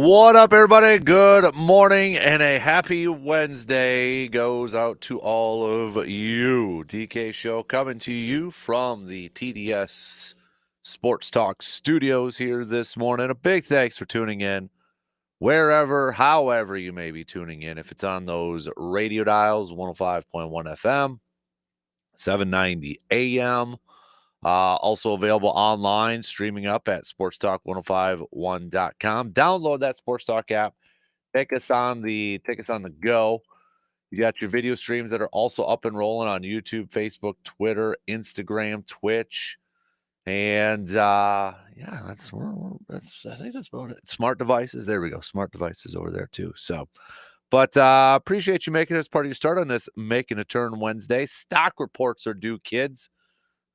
What up, everybody? Good morning and a happy Wednesday goes out to all of you. DK Show coming to you from the TDS Sports Talk studios here this morning. A big thanks for tuning in wherever, however you may be tuning in. If it's on those radio dials, 105.1 FM, 790 AM. Also available online, streaming up at sportstalk1051.com. Download that Sports Talk app. Take us on the go. You got your video streams that are also up and rolling on YouTube, Facebook, Twitter, Instagram, Twitch, and yeah, that's I think that's about it. Smart devices, there we go. Smart devices over there too. So, but appreciate you making this part of your start on this Making a Turn Wednesday. Stock reports are due, kids.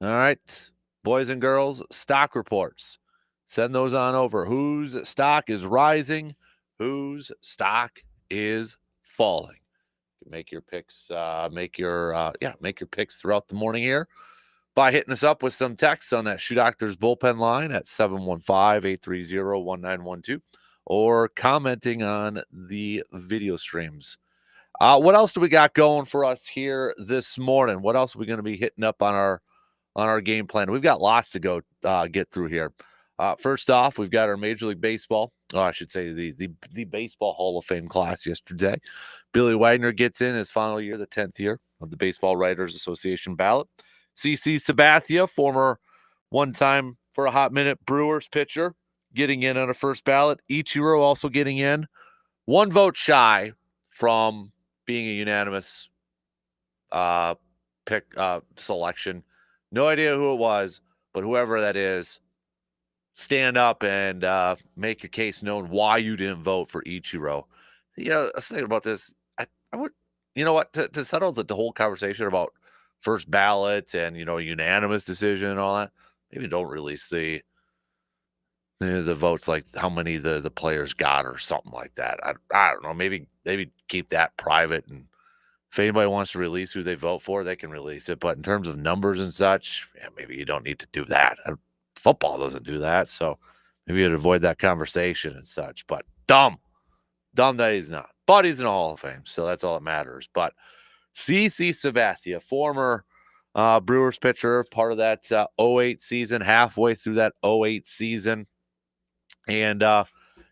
All right, boys and girls, stock reports. Send those on over. Whose stock is rising? Whose stock is falling? Make your picks. Make your picks throughout the morning here by hitting us up with some text on that Shoe Doctors bullpen line at 715-830-1912 or commenting on the video streams. What else do we got going for us here this morning? What else are we going to be hitting up on our game plan? We've got lots to go get through here. First off, we've got our Major League Baseball. I should say the Baseball Hall of Fame class yesterday. Billy Wagner gets in his final year, the 10th year of the Baseball Writers Association ballot. CC Sabathia, former one-time for a hot minute Brewers pitcher, getting in on a first ballot. Ichiro also getting in. One vote shy from being a unanimous pick selection. No idea who it was, but whoever that is, stand up and make your case known why you didn't vote for Ichiro. I was thinking about this. I would, you know what, to settle the whole conversation about first ballot and, unanimous decision and all that, maybe don't release the votes, like how many the players got or something like that. I don't know. Maybe keep that private, and if anybody wants to release who they vote for, they can release it. But in terms of numbers and such, maybe you don't need to do that. Football doesn't do that, so maybe you'd avoid that conversation and such. But dumb that he's not. But he's in the Hall of Fame, so that's all that matters. But CC Sabathia, former Brewers pitcher, part of that 08 season, halfway through that 08 season. And,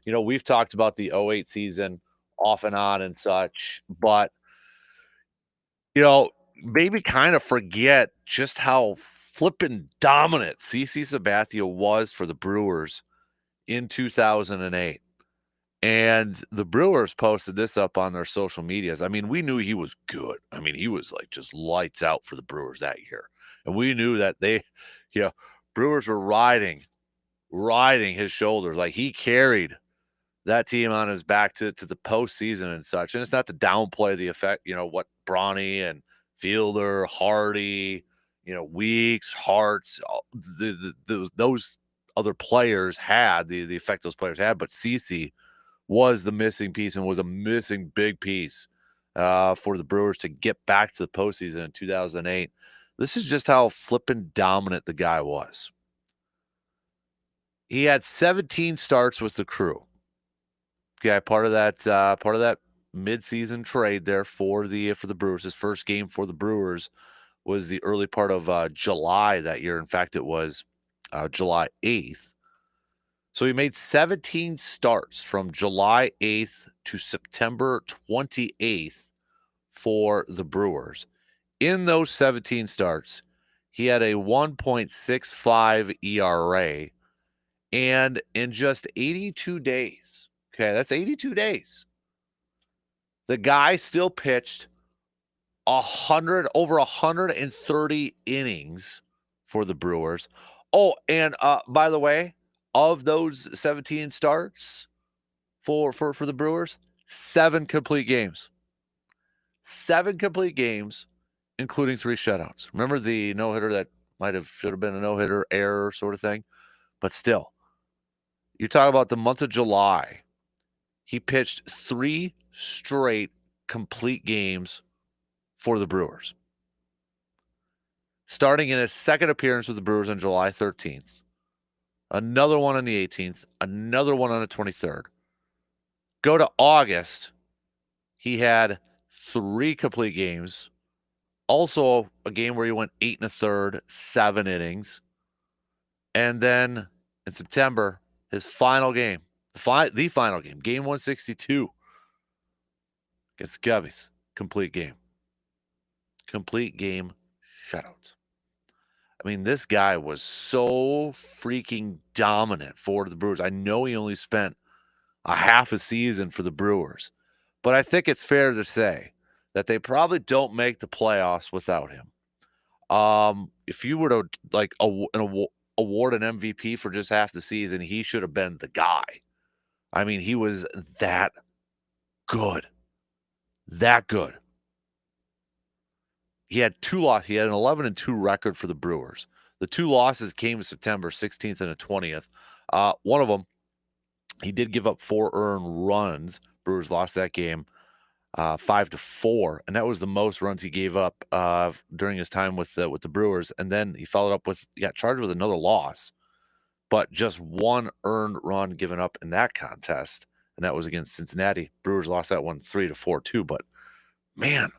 we've talked about the 08 season off and on and such, but maybe kind of forget just how flippin' dominant CC Sabathia was for the Brewers in 2008. And the Brewers posted this up on their social medias. I mean, we knew he was good. I mean, he was like just lights out for the Brewers that year. And we knew that Brewers were riding his shoulders. Like, he carried that team on his back to the postseason and such. And it's not to downplay the effect, what Bronny and Fielder, Hardy, Weeks, Harts, those other players had, the effect those players had. But CC was the missing piece and was a missing big piece for the Brewers to get back to the postseason in 2008. This is just how flippin' dominant the guy was. He had 17 starts with the Crew. Okay, part of that midseason trade there for the Brewers. His first game for the Brewers was the early part of July that year. In fact, it was July 8th. So he made 17 starts from July 8th to September 28th for the Brewers. In those 17 starts, he had a 1.65 ERA, and in just 82 days, okay, that's 82 days, the guy still pitched over 130 innings for the Brewers. Oh, and by the way, of those 17 starts for the Brewers, 7 complete games. 7 complete games, including 3 shutouts. Remember the no-hitter that should have been a no-hitter error sort of thing? But still, you talk about the month of July, he pitched 3 straight complete games for the Brewers. Starting in his second appearance with the Brewers on July 13th, another one on the 18th, another one on the 23rd. Go to August, he had 3 complete games. Also, a game where he went 8 1/3, 7 innings. And then in September, his final game, the final game, game 162 against the Cubbies, complete game. Complete game shutout. I mean, this guy was so freaking dominant for the Brewers. I know he only spent a half a season for the Brewers, but I think it's fair to say that they probably don't make the playoffs without him. If you were to award an MVP for just half the season, he should have been the guy. I mean, he was that good. That good. He had 2 losses. He had an 11-2 record for the Brewers. The 2 losses came September 16th and the 20th. One of them, he did give up 4 earned runs. Brewers lost that game 5-4, and that was the most runs he gave up during his time with the Brewers. And then he followed up with, he got charged with another loss, but just 1 earned run given up in that contest, and that was against Cincinnati. Brewers lost that one 3-4 too. But man,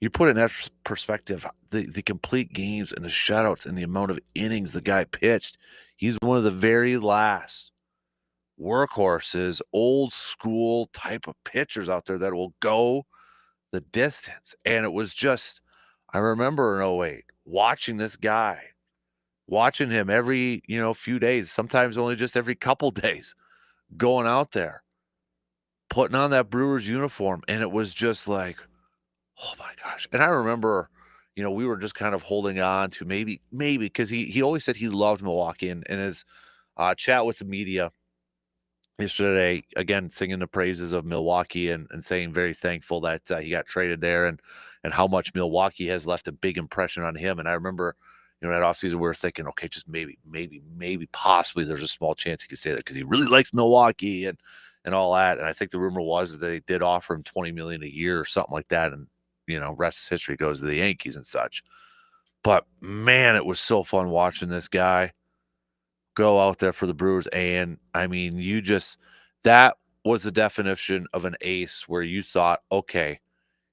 you put it in that perspective, the complete games and the shutouts and the amount of innings the guy pitched. He's one of the very last workhorses, old school type of pitchers out there that will go the distance. And it was just, I remember in '08 watching this guy, watching him every, few days, sometimes only just every couple days, going out there, putting on that Brewers uniform. And it was just like, oh my gosh. And I remember, we were just kind of holding on to maybe, because he always said he loved Milwaukee, and in his chat with the media yesterday, again, singing the praises of Milwaukee and saying very thankful that he got traded there, and how much Milwaukee has left a big impression on him. And I remember, that offseason, we were thinking, okay, just maybe, possibly there's a small chance he could stay there because he really likes Milwaukee and all that. And I think the rumor was that they did offer him $20 million a year or something like that. And, rest is history, goes to the Yankees and such. But man, it was so fun watching this guy go out there for the Brewers. And I mean, that was the definition of an ace where you thought, okay,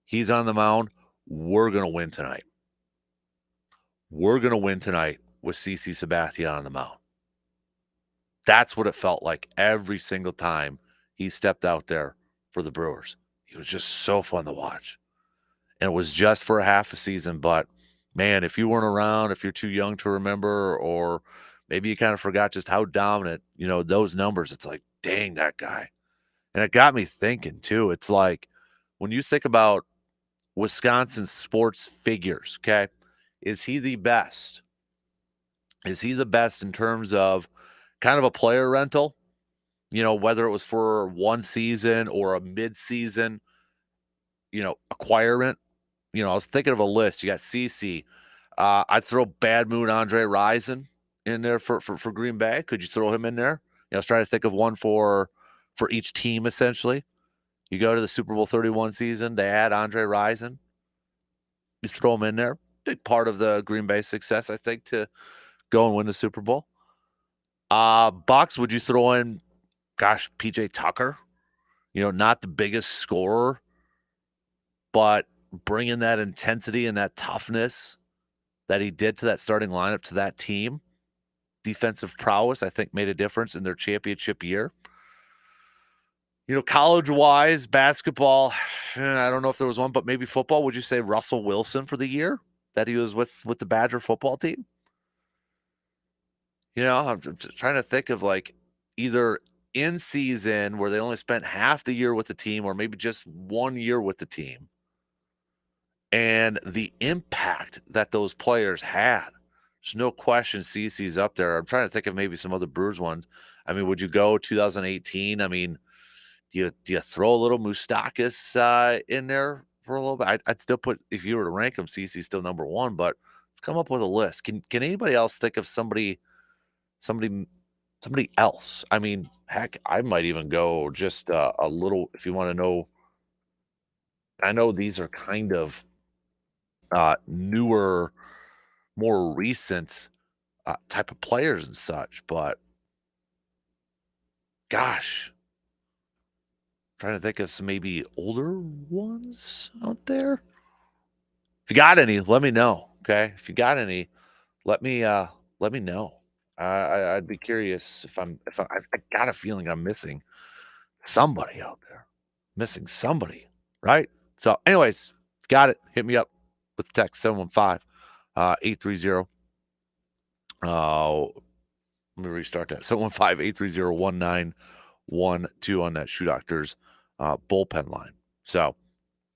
he's on the mound. We're going to win tonight. We're going to win tonight with CC Sabathia on the mound. That's what it felt like every single time he stepped out there for the Brewers. He was just so fun to watch. And it was just for a half a season. But man, if you weren't around, if you're too young to remember, or maybe you kind of forgot just how dominant, those numbers, it's like, dang, that guy. And it got me thinking too. It's like when you think about Wisconsin sports figures, okay, is he the best? Is he the best in terms of kind of a player rental? Whether it was for one season or a mid-season, acquirement. I was thinking of a list. You got CC. I'd throw Bad Moon Andre Rison in there for Green Bay. Could you throw him in there? I was trying to think of one for each team, essentially. You go to the Super Bowl 31 season, they add Andre Rison. You throw him in there. Big part of the Green Bay success, I think, to go and win the Super Bowl. Bucks, would you throw in, PJ Tucker? Not the biggest scorer, but bringing that intensity and that toughness that he did to that starting lineup, to that team. Defensive prowess, I think, made a difference in their championship year. College-wise, basketball, I don't know if there was one, but maybe football. Would you say Russell Wilson for the year that he was with the Badger football team? I'm trying to think of either in season where they only spent half the year with the team, or maybe just 1 year with the team, and the impact that those players had. There's no question CC's up there. I'm trying to think of maybe some other Brewers ones. I mean, would you go 2018? I mean, do you throw a little Moustakas in there for a little bit? I'd still put, if you were to rank them, CC's still number one, but let's come up with a list. Can anybody else think of somebody else? I mean, heck, I might even go just a little, if you want to know. I know these are kind of newer, more recent type of players and such, but gosh, trying to think of some maybe older ones out there. If you got any, let me know. Okay, if you got any, let me know. I'd be curious if I got a feeling I'm missing somebody out there, missing somebody, right? So, anyways, got it. Hit me up with text 715 830. Let me restart that 715-830-1912 on that Shoe Doctors bullpen line. So,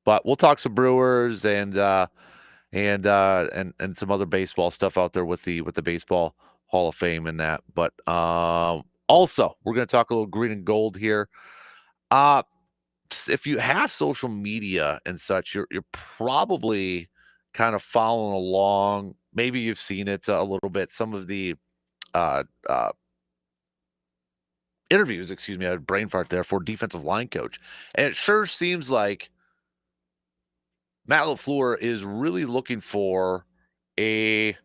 but we'll talk some Brewers and some other baseball stuff out there with the Baseball Hall of Fame and that. But also we're going to talk a little green and gold here. If you have social media and such, you're probably kind of following along. Maybe you've seen it a little bit. Some of the interviews, excuse me, I had a brain fart there, for defensive line coach. And it sure seems like Matt LaFleur is really looking for a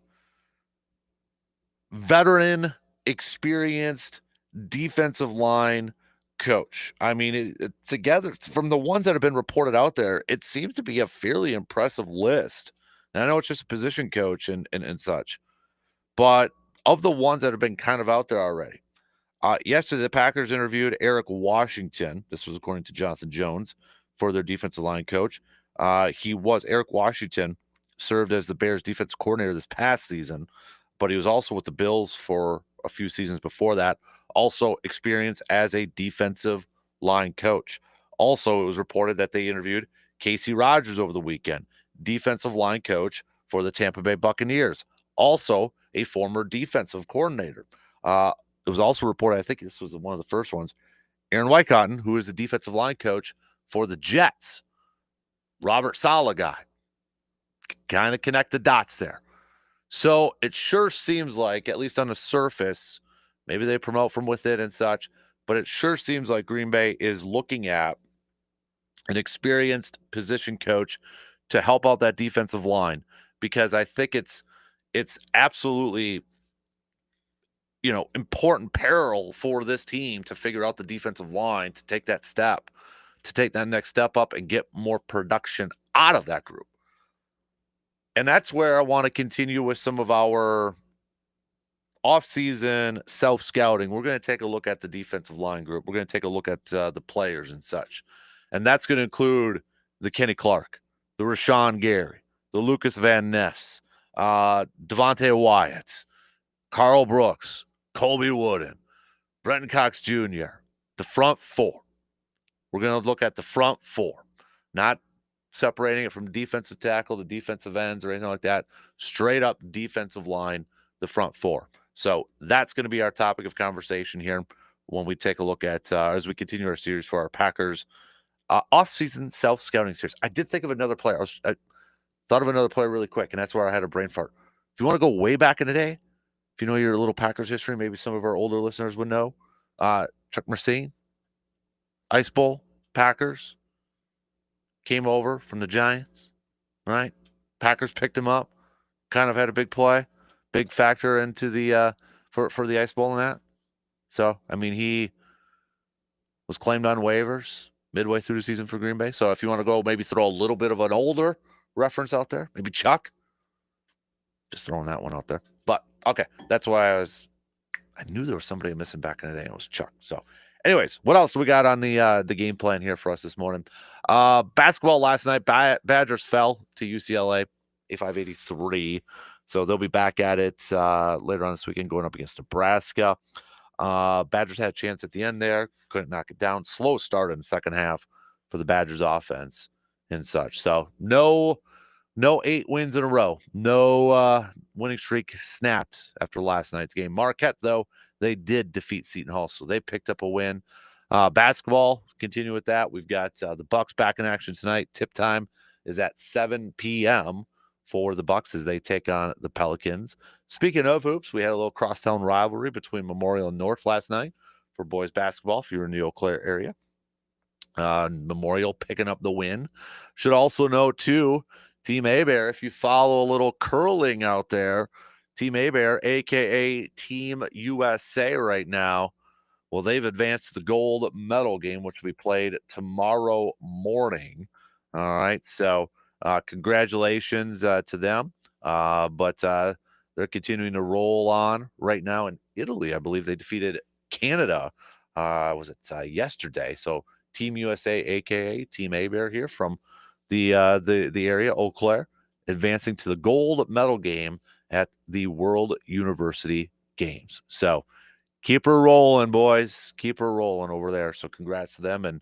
veteran, experienced defensive line coach. I mean, together, from the ones that have been reported out there, it seems to be a fairly impressive list. And I know it's just a position coach and such, but of the ones that have been kind of out there already, yesterday, the Packers interviewed Eric Washington. This was according to Jonathan Jones for their defensive line coach. Eric Washington served as the Bears defensive coordinator this past season, but he was also with the Bills for a few seasons before that. Also experienced as a defensive line coach. Also, it was reported that they interviewed Casey Rogers over the weekend, defensive line coach for the Tampa Bay Buccaneers. Also, a former defensive coordinator. It was also reported, I think this was one of the first ones, Aaron Wycotton, who is the defensive line coach for the Jets. Robert Saleh guy. Kind of connect the dots there. So it sure seems like, at least on the surface, maybe they promote from within and such, but it sure seems like Green Bay is looking at an experienced position coach to help out that defensive line, because I think it's absolutely important peril for this team to figure out the defensive line, to take that next step up and get more production out of that group. And that's where I want to continue with some of our offseason self-scouting. We're going to take a look at the defensive line group. We're going to take a look at the players and such. And that's going to include the Kenny Clark, the Rashawn Gary, the Lucas Van Ness, Devontae Wyatt, Carl Brooks, Colby Wooden, Brenton Cox Jr., the front four. We're going to look at the front four, not separating it from defensive tackle to defensive ends or anything like that. Straight up defensive line, the front four. So that's going to be our topic of conversation here when we take a look at, as we continue our series for our Packers off-season self-scouting series. I did think of another player. I thought of another player really quick, and that's where I had a brain fart. If you want to go way back in the day, if you know your little Packers history, maybe some of our older listeners would know. Chuck Mercedes, Ice Bowl, Packers, came over from the Giants, right? Packers picked him up, kind of had a big play, big factor into the for the Ice Bowl and that. So, I mean, he was claimed on waivers midway through the season for Green Bay. So if you want to go maybe throw a little bit of an older reference out there, maybe Chuck, just throwing that one out there. But, okay, that's why I knew there was somebody missing back in the day, and it was Chuck. So, anyways, what else do we got on the game plan here for us this morning? Basketball last night, Badgers fell to UCLA, 85-83. So they'll be back at it later on this weekend, going up against Nebraska. Badgers had a chance at the end there, couldn't knock it down. Slow start in the second half for the Badgers offense and such. So no 8 wins in a row. No winning streak snapped after last night's game. Marquette, though, they did defeat Seton Hall, so they picked up a win. Basketball, continue with that. We've got the Bucks back in action tonight. Tip time is at 7 p.m. for the Bucks as they take on the Pelicans. Speaking of hoops, we had a little crosstown rivalry between Memorial and North last night for boys basketball, if you're in the Eau Claire area. Memorial picking up the win. Should also know, too, Team Abear, if you follow a little curling out there, Team Abear, a.k.a. Team USA right now, Well, they've advanced to the gold medal game, which will be played tomorrow morning. All right. So, congratulations to them. But they're continuing to roll on right now in Italy. I believe they defeated Canada. Was it yesterday? So, Team USA, aka Team A Bear here from the area, Eau Claire, advancing to the gold medal game at the World University Games. So keep her rolling, boys. Keep her rolling over there. So congrats to them. And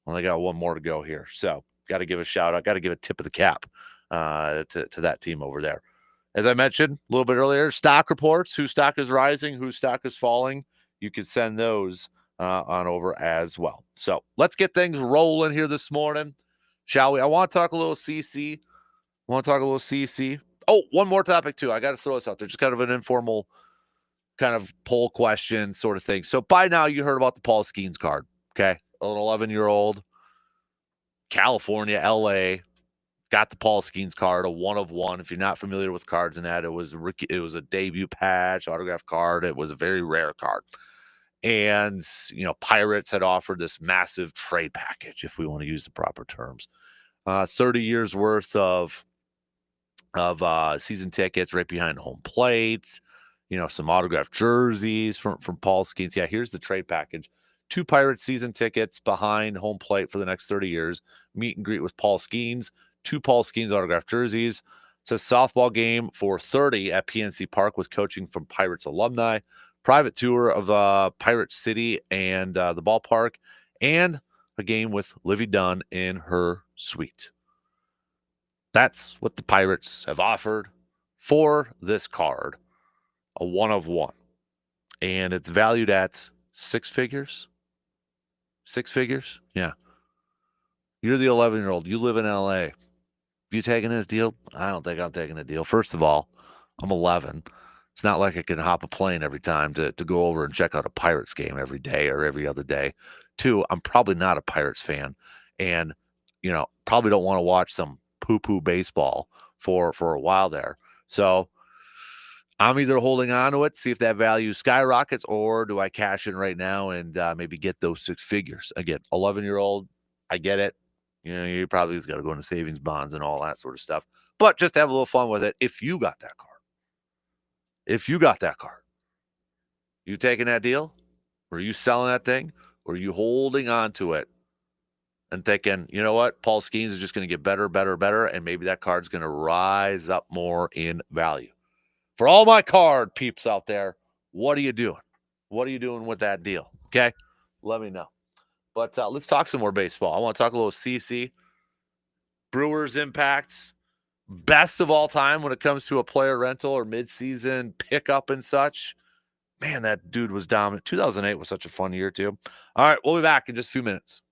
only got one more to go here. So got to give a shout out. Got to give a tip of the cap to that team over there. As I mentioned a little bit earlier, stock reports, whose stock is rising, whose stock is falling. You can send those on over as well. So let's get things rolling here this morning, shall we? I want to talk a little CC. Oh, one more topic too. I got to throw this out there. Just kind of an informal kind of poll question sort of thing. So by now you heard about the Paul Skeens card. Okay. An 11-year-old, California, LA, got the Paul Skeens card, a 1 of 1. If you're not familiar with cards and that, it was a debut patch, autograph card. It was a very rare card. And, Pirates had offered this massive trade package, if we want to use the proper terms. 30 years worth of season tickets right behind home plates, some autographed jerseys from Paul Skeens. Yeah, here's the trade package. 2 Pirates season tickets behind home plate for the next 30 years. Meet and greet with Paul Skeens. 2 Paul Skeens autographed jerseys. It says softball game for 30 at PNC Park with coaching from Pirates alumni. Private tour of Pirate City and the ballpark. And a game with Livy Dunn in her suite. That's what the Pirates have offered for this card, a 1 of 1. And it's valued at 6 figures. 6 figures? Yeah. You're the 11-year-old. You live in LA. You taking this deal? I don't think I'm taking the deal. First of all, I'm 11. It's not like I can hop a plane every time to go over and check out a Pirates game every day or every other day. 2, I'm probably not a Pirates fan. And, probably don't want to watch some poo-poo baseball for a while there. So I'm either holding on to it, see if that value skyrockets, or do I cash in right now and maybe get those 6 figures? Again, 11-year-old, I get it. You probably got to go into savings bonds and all that sort of stuff. But just have a little fun with it if you got that card. If you got that card, you taking that deal? Or are you selling that thing? Or are you holding on to it and thinking, you know what, Paul Skeens is just going to get better, better, better, and maybe that card's going to rise up more in value? For all my card peeps out there, what are you doing? What are you doing with that deal? Okay, let me know. But let's talk some more baseball. I want to talk a little CC. Brewers impacts. Best of all time when it comes to a player rental or midseason pickup and such. Man, that dude was dominant. 2008 was such a fun year, too. All right, we'll be back in just a few minutes.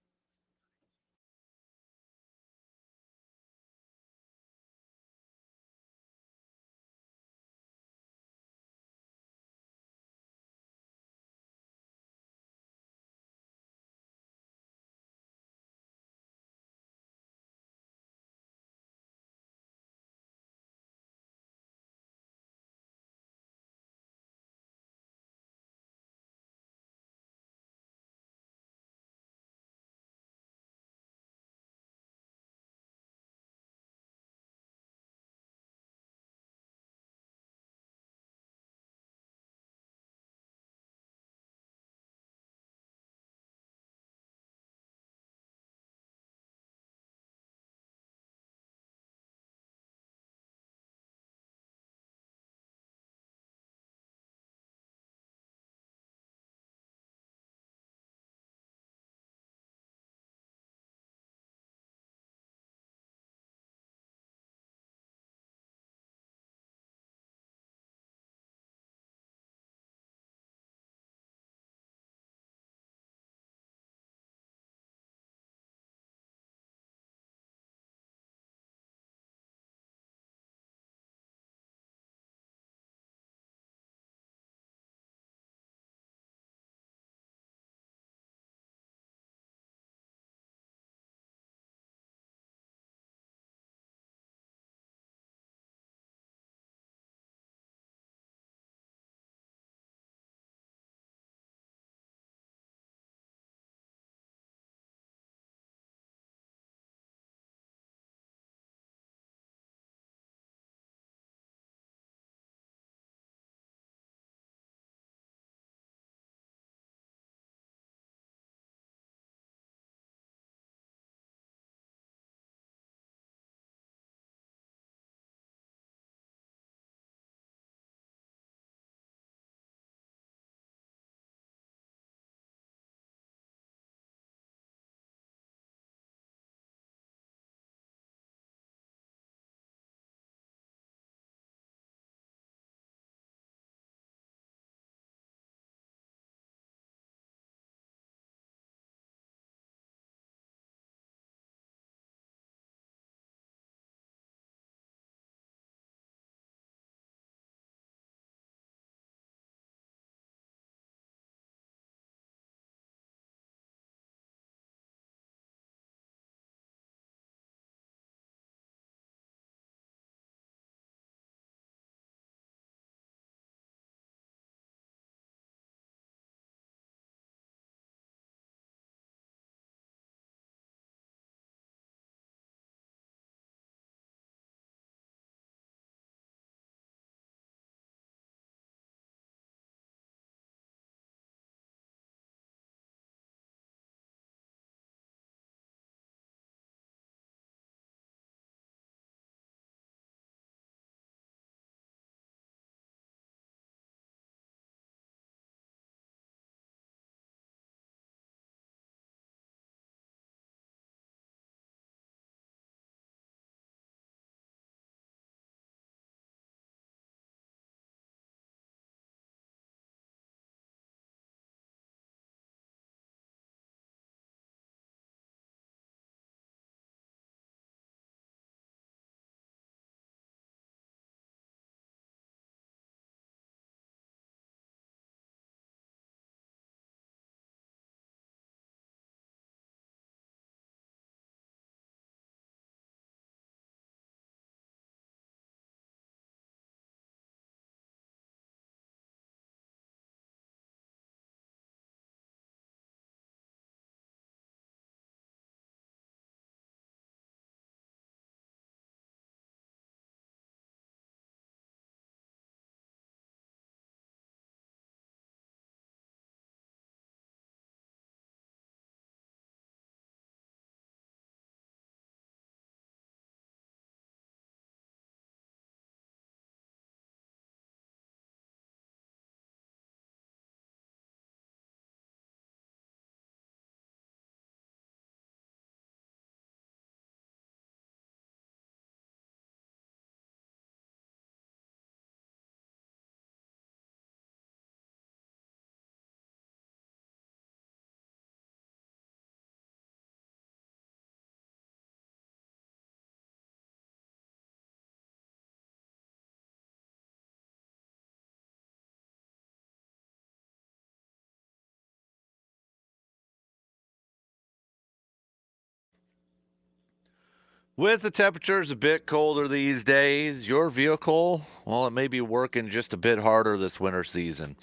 With the temperatures a bit colder these days, your vehicle, well, it may be working just a bit harder this winter season.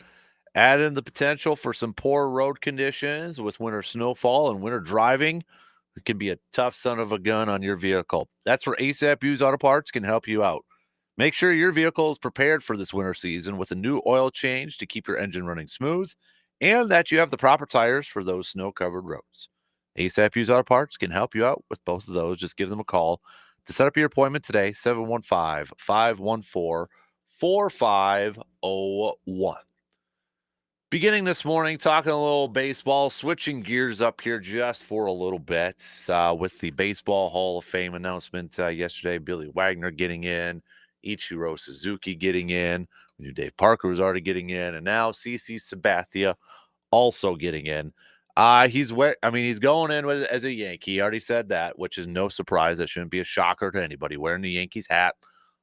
Add in the potential for some poor road conditions with winter snowfall and winter driving. It can be a tough son of a gun on your vehicle. That's where ASAP Used Auto Parts can help you out. Make sure your vehicle is prepared for this winter season with a new oil change to keep your engine running smooth and that you have the proper tires for those snow covered roads. ASAP Used Auto Parts can help you out with both of those. Just give them a call to set up your appointment today, 715 514 4501. Beginning this morning, talking a little baseball, switching gears up here just for a little bit with the Baseball Hall of Fame announcement yesterday. Billy Wagner getting in, Ichiro Suzuki getting in. We knew Dave Parker was already getting in, and now CC Sabathia also getting in. He's going in as a Yankee. He already said that, which is no surprise. That shouldn't be a shocker to anybody wearing the Yankees hat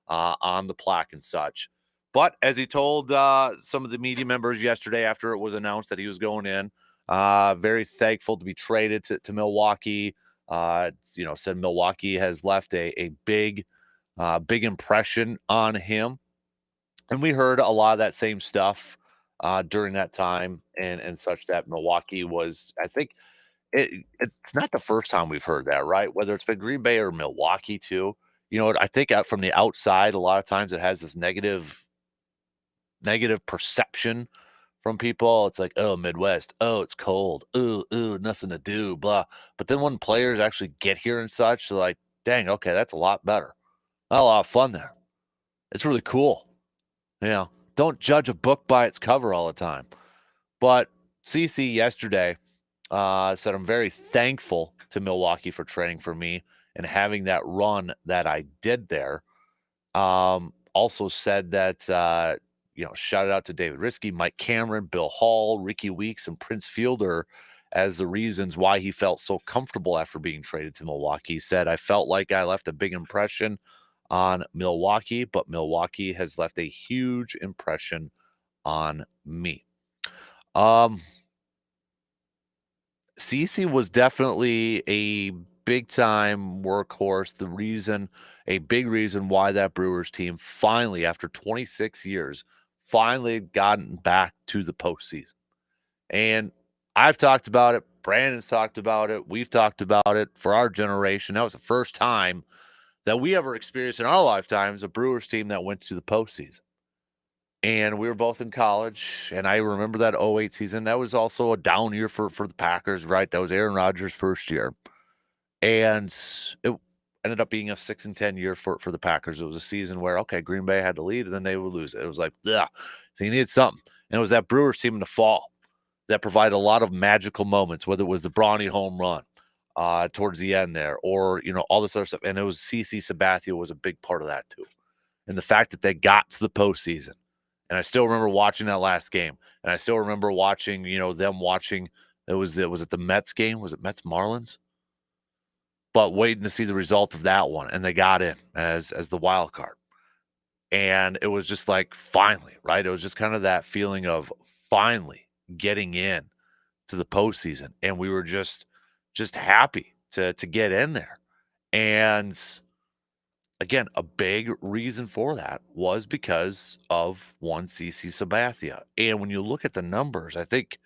on the plaque and such. But as he told some of the media members yesterday after it was announced that he was going in, very thankful to be traded to Milwaukee. Said Milwaukee has left a big impression on him. And we heard a lot of that same stuff during that time and such that Milwaukee was, I think, it's not the first time we've heard that, right? Whether it's been Green Bay or Milwaukee too. I think from the outside, a lot of times it has this negative perception from people. It's like, oh, Midwest, oh, it's cold, ooh, nothing to do, blah. But then when players actually get here and such, they're like, dang, okay, that's a lot better. Not a lot of fun there. It's really cool. Don't judge a book by its cover all the time. But CC yesterday said, I'm very thankful to Milwaukee for trading for me and having that run that I did there. Also said that, shout out to David Risky, Mike Cameron, Bill Hall, Ricky Weeks, and Prince Fielder as the reasons why he felt so comfortable after being traded to Milwaukee. He said, I felt like I left a big impression on Milwaukee, but Milwaukee has left a huge impression on me. CC was definitely a big time workhorse. A big reason why that Brewers team finally, after 26 years, finally gotten back to the postseason. And I've talked about it. Brandon's talked about it. We've talked about it for our generation. That was the first time that we ever experienced in our lifetimes a Brewers team that went to the postseason. And we were both in college, and I remember that '08 season. That was also a down year for the Packers, right? That was Aaron Rodgers' first year. And it ended up being a 6-10 year for the Packers. It was a season where, okay, Green Bay had to lead, and then they would lose it. It was like, yeah, so you needed something. And it was that Brewers team in the fall that provided a lot of magical moments, whether it was the Brawny home run towards the end there or, all this other stuff. And it was CC Sabathia was a big part of that too. And the fact that they got to the postseason. And I still remember watching that last game. And I still remember watching, them watching. Was it the Mets game? Was it Mets Marlins? But waiting to see the result of that one. And they got in as the wild card. And it was just like finally, right? It was just kind of that feeling of finally getting in to the postseason. And we were just happy to get in there. And again, a big reason for that was because of one CC Sabathia. And when you look at the numbers, I think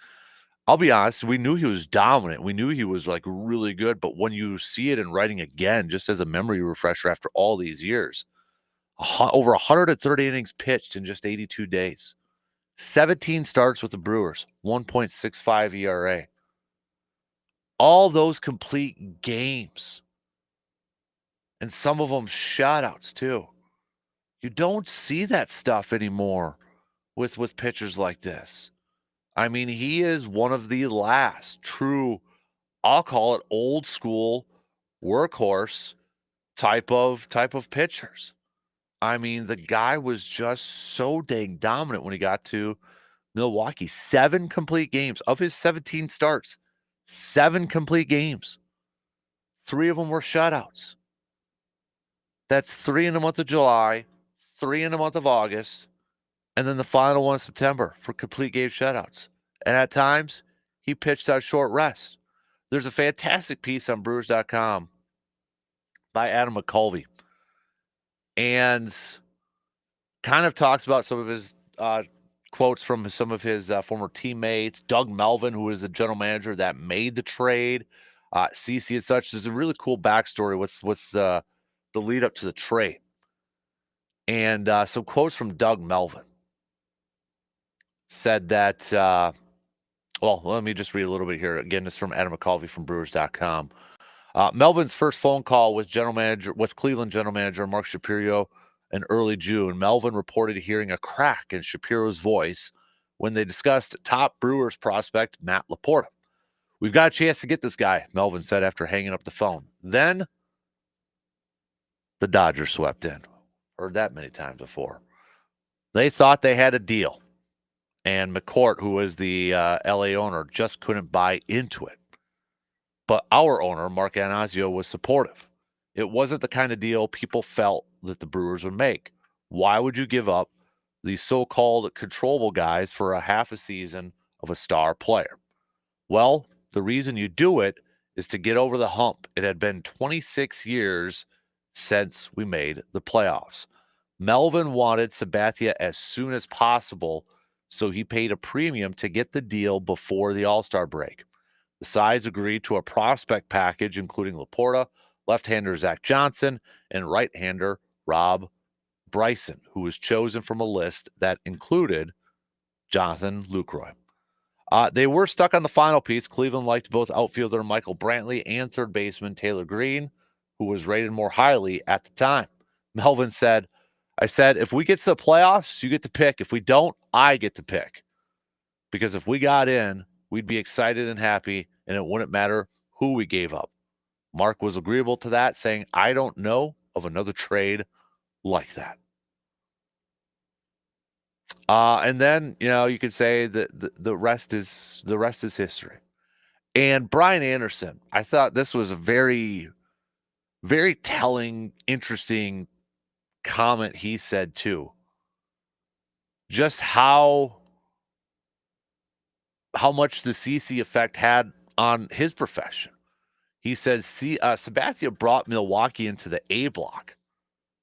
I'll be honest, we knew he was dominant. We knew he was like really good, but when you see it in writing again, just as a memory refresher after all these years, over 130 innings pitched in just 82 days. 17 starts with the Brewers, 1.65 ERA. All those complete games. And some of them shutouts too. You don't see that stuff anymore with pitchers like this. I mean, he is one of the last true, I'll call it old school workhorse type of pitchers. I mean, the guy was just so dang dominant when he got to Milwaukee. 7 complete games of his 17 starts. 7 complete games. 3 of them were shutouts. That's 3 in the month of July, 3 in the month of August, and then the final one in September for complete game shutouts. And at times, he pitched out short rest. There's a fantastic piece on Brewers.com by Adam McCulvey, and kind of talks about some of his quotes from some of his former teammates. Doug Melvin, who is the general manager that made the trade, CC and such. There's a really cool backstory with the lead up to the trade, and some quotes from Doug Melvin said that. Well, let me just read a little bit here. Again, this is from Adam McCulvey from Brewers.com. Melvin's first phone call with Cleveland general manager Mark Shapiro in early June. Melvin reported hearing a crack in Shapiro's voice when they discussed top Brewers prospect Matt Laporta. "We've got a chance to get this guy," Melvin said after hanging up the phone. Then the Dodgers swept in. Heard that many times before. They thought they had a deal, and McCourt, who was the LA owner, just couldn't buy into it. But our owner, Mark Anasio, was supportive. It wasn't the kind of deal people felt that the Brewers would make. Why would you give up these so-called controllable guys for a half a season of a star player? Well, the reason you do it is to get over the hump. It had been 26 years since we made the playoffs. Melvin wanted Sabathia as soon as possible, so he paid a premium to get the deal before the All-Star break. The sides agreed to a prospect package, including Laporta, left-hander Zach Johnson, and right-hander Rob Bryson, who was chosen from a list that included Jonathan Lucroy. They were stuck on the final piece. Cleveland liked both outfielder Michael Brantley and third baseman Taylor Green, who was rated more highly at the time. Melvin said, "I said, if we get to the playoffs, you get to pick. If we don't, I get to pick. Because if we got in, we'd be excited and happy, and it wouldn't matter who we gave up." Mark was agreeable to that, saying, "I don't know of another trade like that." And then, you could say that the rest is history. And Brian Anderson, I thought this was a very, very telling, interesting comment he said too. Just how much the CC effect had on his profession. He said, Sabathia brought Milwaukee into the A block,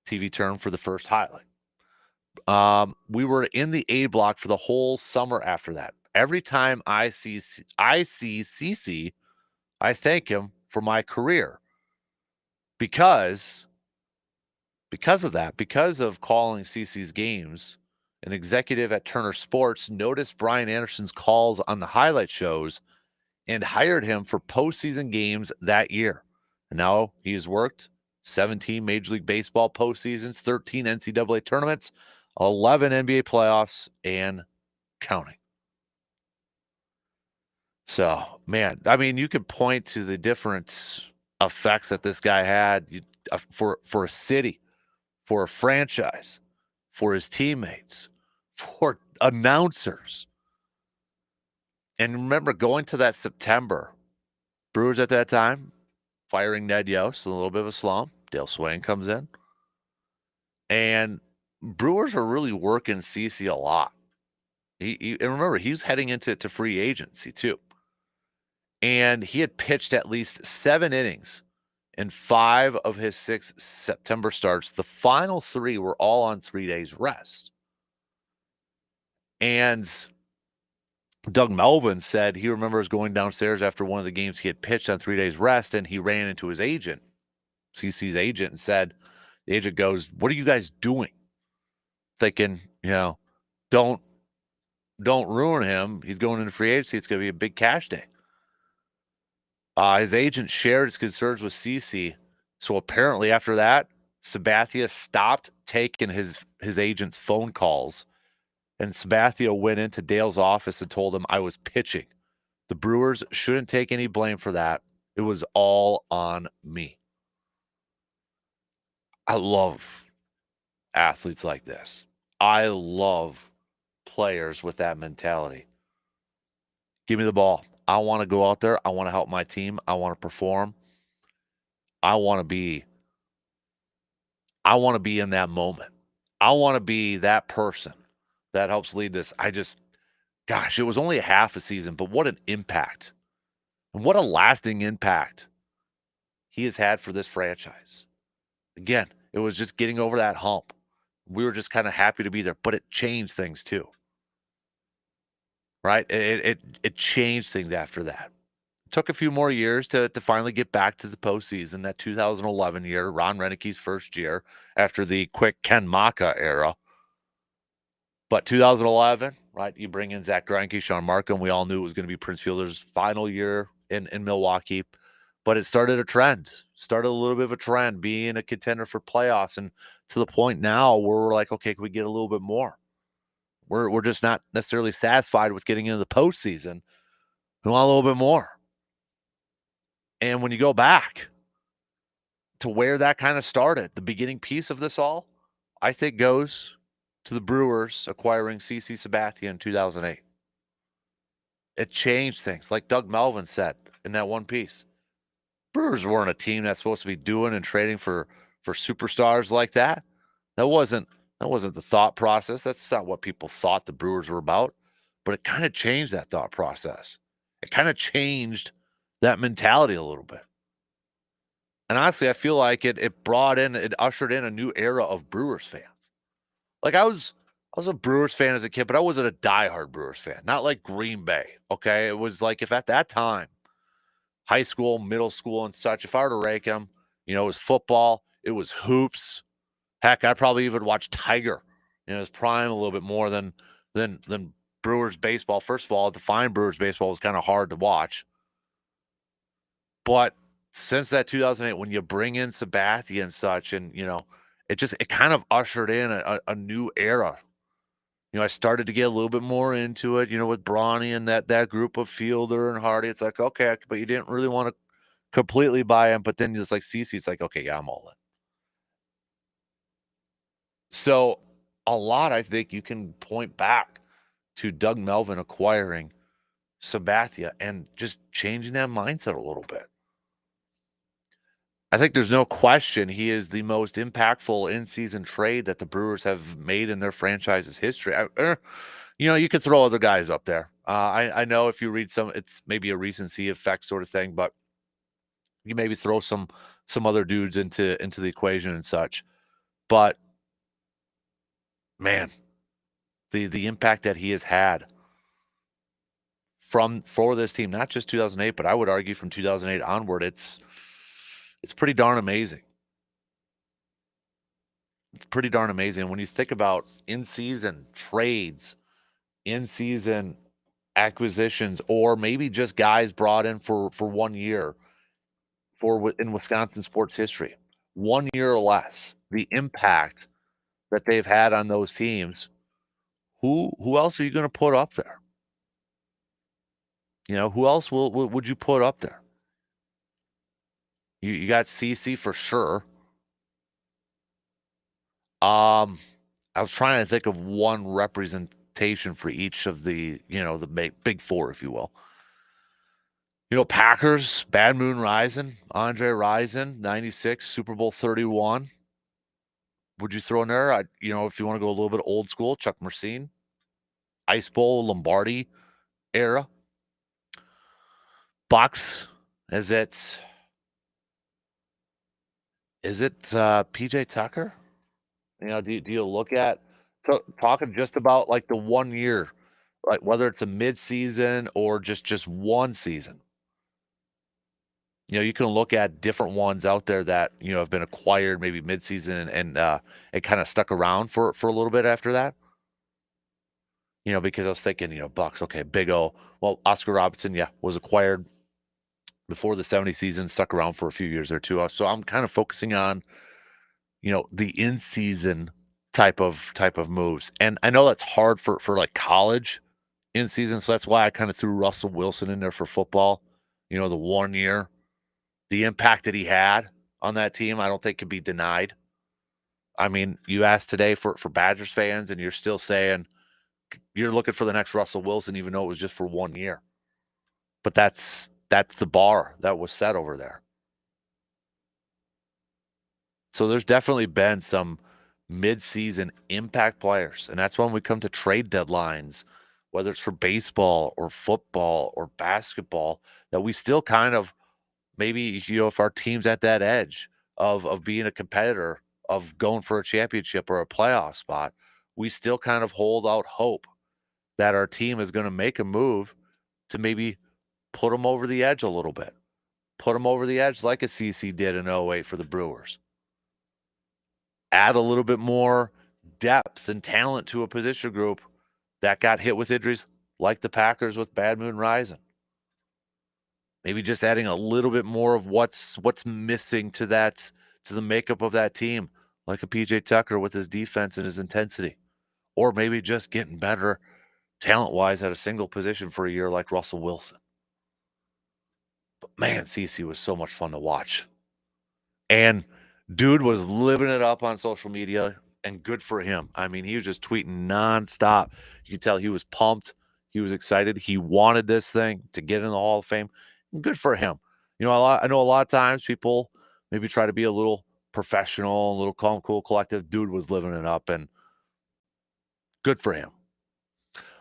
TV term for the first highlight. We were in the A block for the whole summer after that. Every time I see CC, I thank him for my career because of that, because of calling CC's games. An executive at Turner Sports noticed Brian Anderson's calls on the highlight shows and hired him for postseason games that year. And now he's worked 17 Major League Baseball postseasons, 13 NCAA tournaments, 11 NBA playoffs, and counting. So, man, I mean, you could point to the different effects that this guy had for a city, for a franchise, for his teammates, for announcers. And remember, going to that September, Brewers at that time, firing Ned Yost, a little bit of a slump. Dale Swain comes in. And Brewers are really working CC a lot. And remember, he's heading into free agency too. And he had pitched at least 7 innings in 5 of his 6 September starts. The final 3 were all on 3 days rest. And Doug Melvin said he remembers going downstairs after one of the games he had pitched on 3 days rest, and he ran into his agent, CC's agent, and said, the agent goes, "What are you guys doing?" Thinking, don't ruin him. He's going into free agency. It's going to be a big cash day. His agent shared his concerns with CC. So apparently after that, Sabathia stopped taking his agent's phone calls. And Sabathia went into Dale's office and told him, "I was pitching. The Brewers shouldn't take any blame for that. It was all on me." I love athletes like this. I love players with that mentality. Give me the ball. I want to go out there. I want to help my team. I want to perform. I want to be in that moment. I want to be that person that helps lead this. Gosh, it was only a half a season, but what an impact. And what a lasting impact he has had for this franchise. Again, it was just getting over that hump. We were just kind of happy to be there, but it changed things too, right? It changed things after that. Took a few more years to finally get back to the postseason. That 2011 year, Ron Renick's first year after the quick Ken Maka era. But 2011, right? You bring in Zach Greinke, Sean Markham. We all knew it was going to be Prince Fielder's final year in Milwaukee, but it started a trend. Started a little bit of a trend, being a contender for playoffs, and to the point now where we're like, okay, can we get a little bit more? We're just not necessarily satisfied with getting into the postseason. We want a little bit more. And when you go back to where that kind of started, the beginning piece of this all, I think goes to the Brewers acquiring CC Sabathia in 2008. It changed things. Like Doug Melvin said in that one piece, Brewers weren't a team that's supposed to be doing and trading for superstars like that. That wasn't the thought process. That's not what people thought the Brewers were about. But it kind of changed that thought process. It kind of changed that mentality a little bit. And honestly, I feel like it ushered in a new era of Brewers fans. Like I was a Brewers fan as a kid, but I wasn't a diehard Brewers fan. Not like Green Bay. Okay. It was like if at that time, high school, middle school, and such, if I were to rank them, it was football, it was hoops. Heck, I'd probably even watch Tiger in his prime a little bit more than Brewers baseball. First of all, to find Brewers baseball was kind of hard to watch. But since that 2008, when you bring in Sabathia and such, and it kind of ushered in a new era. I started to get a little bit more into it, with Bronny and that group of Fielder and Hardy. It's like, okay, but you didn't really want to completely buy him. But then just like CC, it's like, okay, yeah, I'm all in. So a lot, I think you can point back to Doug Melvin acquiring Sabathia and just changing that mindset a little bit. I think there's no question he is the most impactful in-season trade that the Brewers have made in their franchise's history. You could throw other guys up there. I know if you read some, it's maybe a recency effect sort of thing, but you maybe throw some other dudes into the equation and such. But man, the impact that he has had for this team, not just 2008, but I would argue from 2008 onward, it's pretty darn amazing. It's pretty darn amazing when you think about in-season trades, in-season acquisitions, or maybe just guys brought in for 1 year in Wisconsin sports history. 1 year or less, the impact that they've had on those teams. Who else are you gonna put up there? Who else would you put up there? You got CC for sure. I was trying to think of one representation for each of the big four, if you will. Packers, Bad Moon Rising, Andre Rison, 96, Super Bowl 31. Would you throw in there? If you want to go a little bit old school, Chuck Mersine, Ice Bowl, Lombardi era. Bucks, is it PJ Tucker? Do you look at talking just about like the 1 year, like whether it's a mid-season or just one season? You can look at different ones out there that, have been acquired maybe mid-season and it kind of stuck around for a little bit after that. Because I was thinking, Bucks, okay, Big O. Well, Oscar Robertson, yeah, was acquired before the 70 season, stuck around for a few years there too. So I'm kind of focusing on, the in-season type of moves. And I know that's hard for like college in season. So that's why I kind of threw Russell Wilson in there for football, the 1 year. The impact that he had on that team, I don't think can be denied. I mean, you asked today for Badgers fans, and you're still saying you're looking for the next Russell Wilson, even though it was just for 1 year. But that's the bar that was set over there. So there's definitely been some mid-season impact players, and that's when we come to trade deadlines, whether it's for baseball or football or basketball, that we still kind of maybe, if our team's at that edge, of being a competitor, of going for a championship or a playoff spot, we still kind of hold out hope that our team is going to make a move to maybe put them over the edge a little bit. Put them over the edge like a CC did in '08 for the Brewers. Add a little bit more depth and talent to a position group that got hit with injuries like the Packers with Bad Moon Rising. Maybe just adding a little bit more of what's missing to the makeup of that team, like a PJ Tucker with his defense and his intensity. Or maybe just getting better talent-wise at a single position for a year like Russell Wilson. But man, CC was so much fun to watch. And dude was living it up on social media, and good for him. I mean, he was just tweeting nonstop. You could tell he was pumped. He was excited. He wanted this thing to get in the Hall of Fame. Good for him. I know a lot of times people maybe try to be a little professional, a little calm, cool, collective. Dude was living it up, and good for him.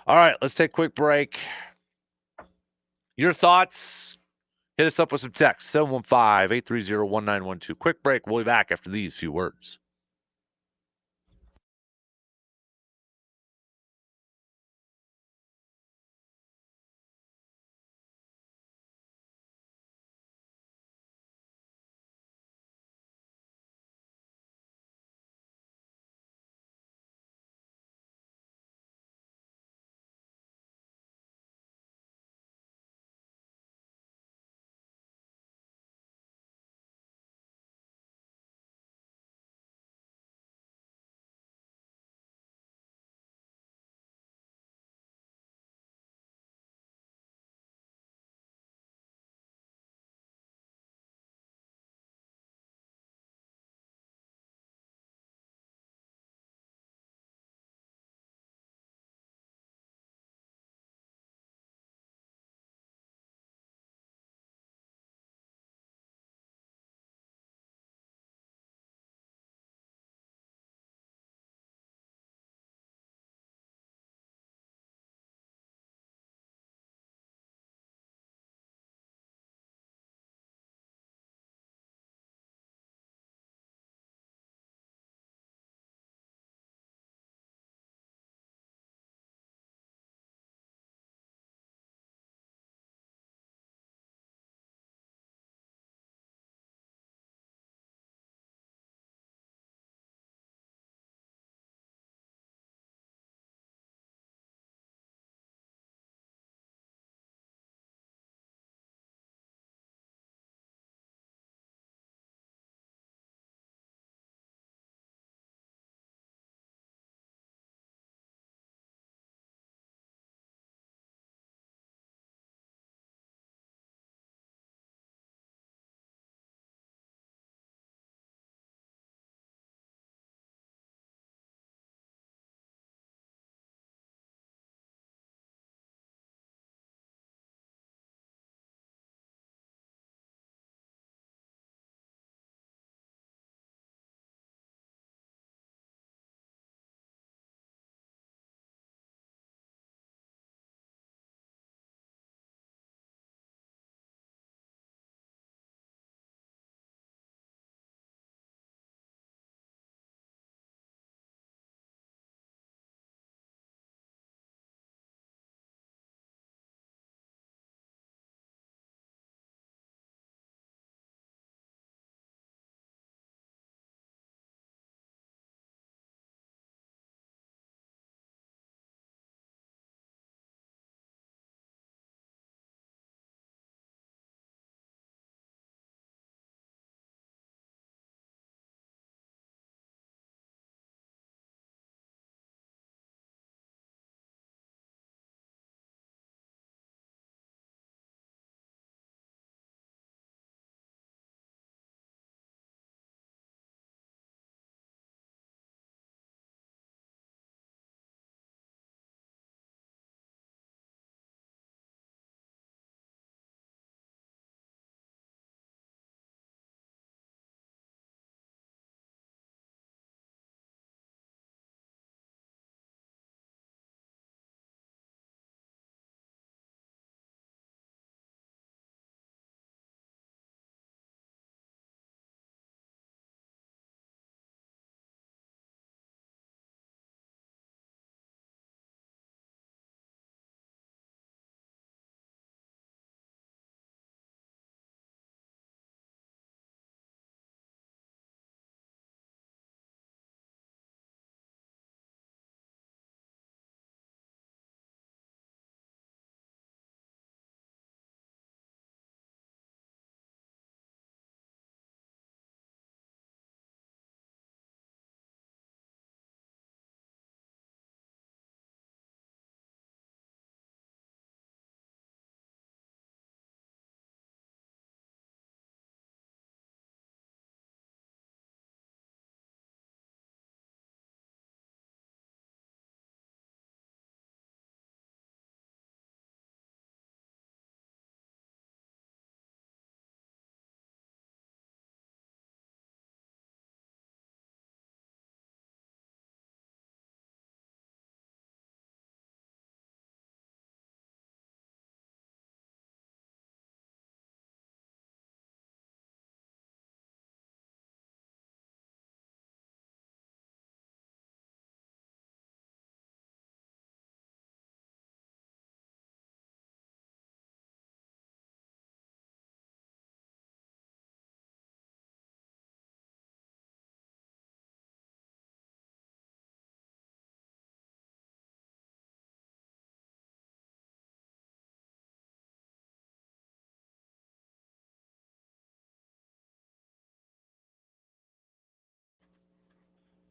All right, let's take a quick break. Your thoughts? Hit us up with some text, 715-830-1912. Quick break. We'll be back after these few words.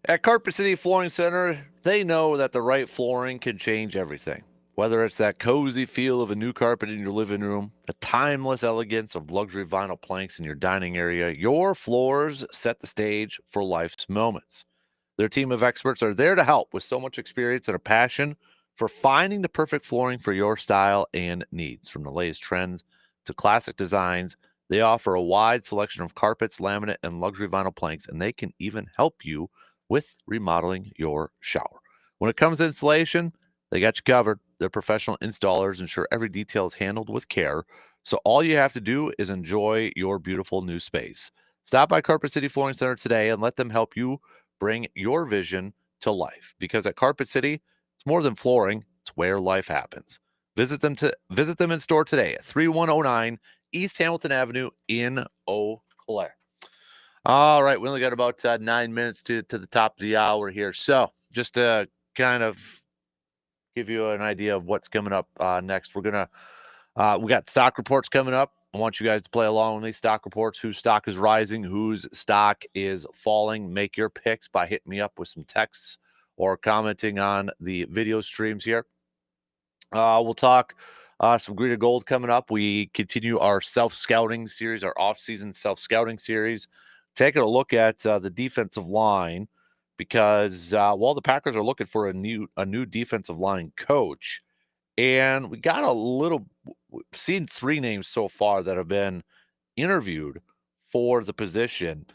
At Carpet City Flooring Center, they know that the right flooring can change everything. Whether it's that cozy feel of a new carpet in your living room, the timeless elegance of luxury vinyl planks in your dining area, your floors set the stage for life's moments. Their team of experts are there to help with so much experience and a passion for finding the perfect flooring for your style and needs. From the latest trends to classic designs, they offer a wide selection of carpets, laminate, and luxury vinyl planks, and they can even help you with remodeling your shower. When it comes to installation, they got you covered. Their professional installers ensure every detail is handled with care. So all you have to do is enjoy your beautiful new space. Stop by Carpet City Flooring Center today and let them help you bring your vision to life. Because at Carpet City, it's more than flooring, it's where life happens. Visit them in store today at 3109 East Hamilton Avenue in Eau Claire. All right, we only got about 9 minutes to the top of the hour here. So just to kind of give you an idea of what's coming up next, we got stock reports coming up. I want you guys to play along with these stock reports. Whose stock is rising, whose stock is falling. Make your picks by hitting me up with some texts or commenting on the video streams here. We'll talk some Green Gold coming up. We continue our self-scouting series, our off-season self-scouting series, taking a look at the defensive line because while the Packers are looking for a new defensive line coach, and we got we've seen 3 names so far that have been interviewed for the position.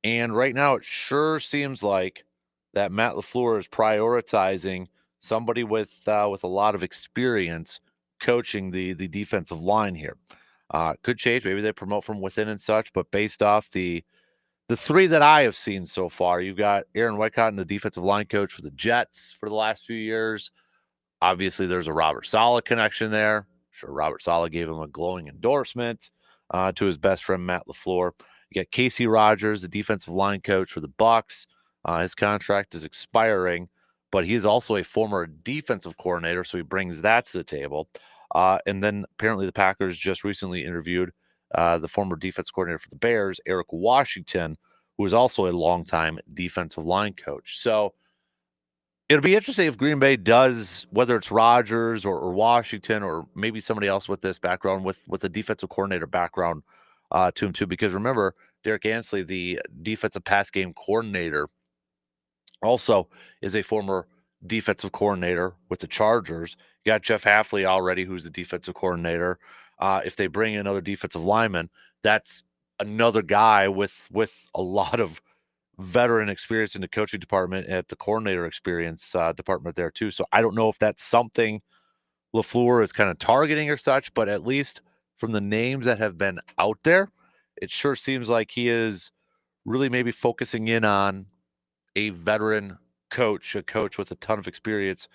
And right now it sure seems like that Matt LaFleur is prioritizing somebody with a lot of experience coaching the defensive line here. Could change. Maybe they promote from within and such, but based off the 3 that I have seen so far, you've got Aaron Wycott, the defensive line coach for the Jets for the last few years. Obviously, there's a Robert Saleh connection there. I'm sure Robert Saleh gave him a glowing endorsement to his best friend Matt LaFleur. You got Casey Rogers, the defensive line coach for the Bucs. His contract is expiring, but he is also a former defensive coordinator, so he brings that to the table. And then apparently the Packers just recently interviewed the former defense coordinator for the Bears, Eric Washington, who is also a longtime defensive line coach. So it'll be interesting if Green Bay does, whether it's Rodgers or Washington or maybe somebody else with this background, with a defensive coordinator background to him too. Because remember, Derek Ansley, the defensive pass game coordinator, also is a former defensive coordinator with the Chargers. You got Jeff Hafley already, who's the defensive coordinator. If they bring in another defensive lineman, that's another guy with a lot of veteran experience in the coaching department at the coordinator experience department there too. So I don't know if that's something LaFleur is kind of targeting or such, but at least from the names that have been out there, it sure seems like he is really maybe focusing in on a veteran coach, a coach with a ton of experience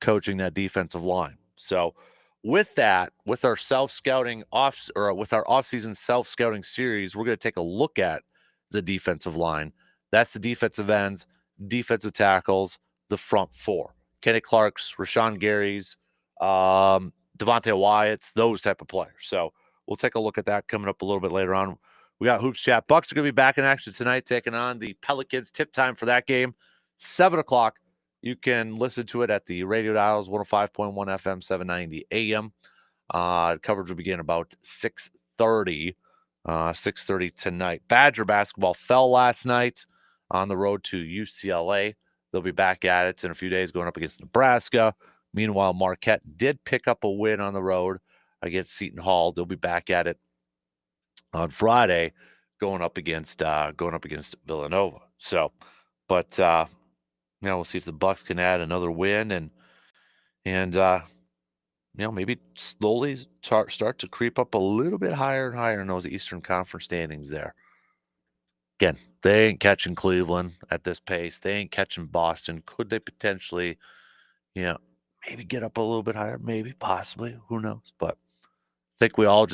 coaching that defensive line. So with that, with our self-scouting with our off-season self-scouting series, we're going to take a look at the defensive line. That's the defensive ends, defensive tackles, the front 4. Kenny Clark's, Rashawn Gary's, Devontae Wyatt's, those type of players. So we'll take a look at that coming up a little bit later on. We got Hoops Chat. Bucks are going to be back in action tonight, taking on the Pelicans. Tip time for that game, 7 o'clock. You can listen to it at the radio dials, 105.1 FM, 790 AM. Coverage will begin about 6:30 tonight. Badger basketball fell last night on the road to UCLA. They'll be back at it in a few days going up against Nebraska. Meanwhile, Marquette did pick up a win on the road against Seton Hall. They'll be back at it on Friday going up against Villanova. So, but we'll see if the Bucks can add another win and maybe slowly start to creep up a little bit higher and higher in those Eastern Conference standings there. Again, they ain't catching Cleveland at this pace. They ain't catching Boston. Could they potentially, maybe get up a little bit higher? Maybe, possibly. Who knows? But I think we're all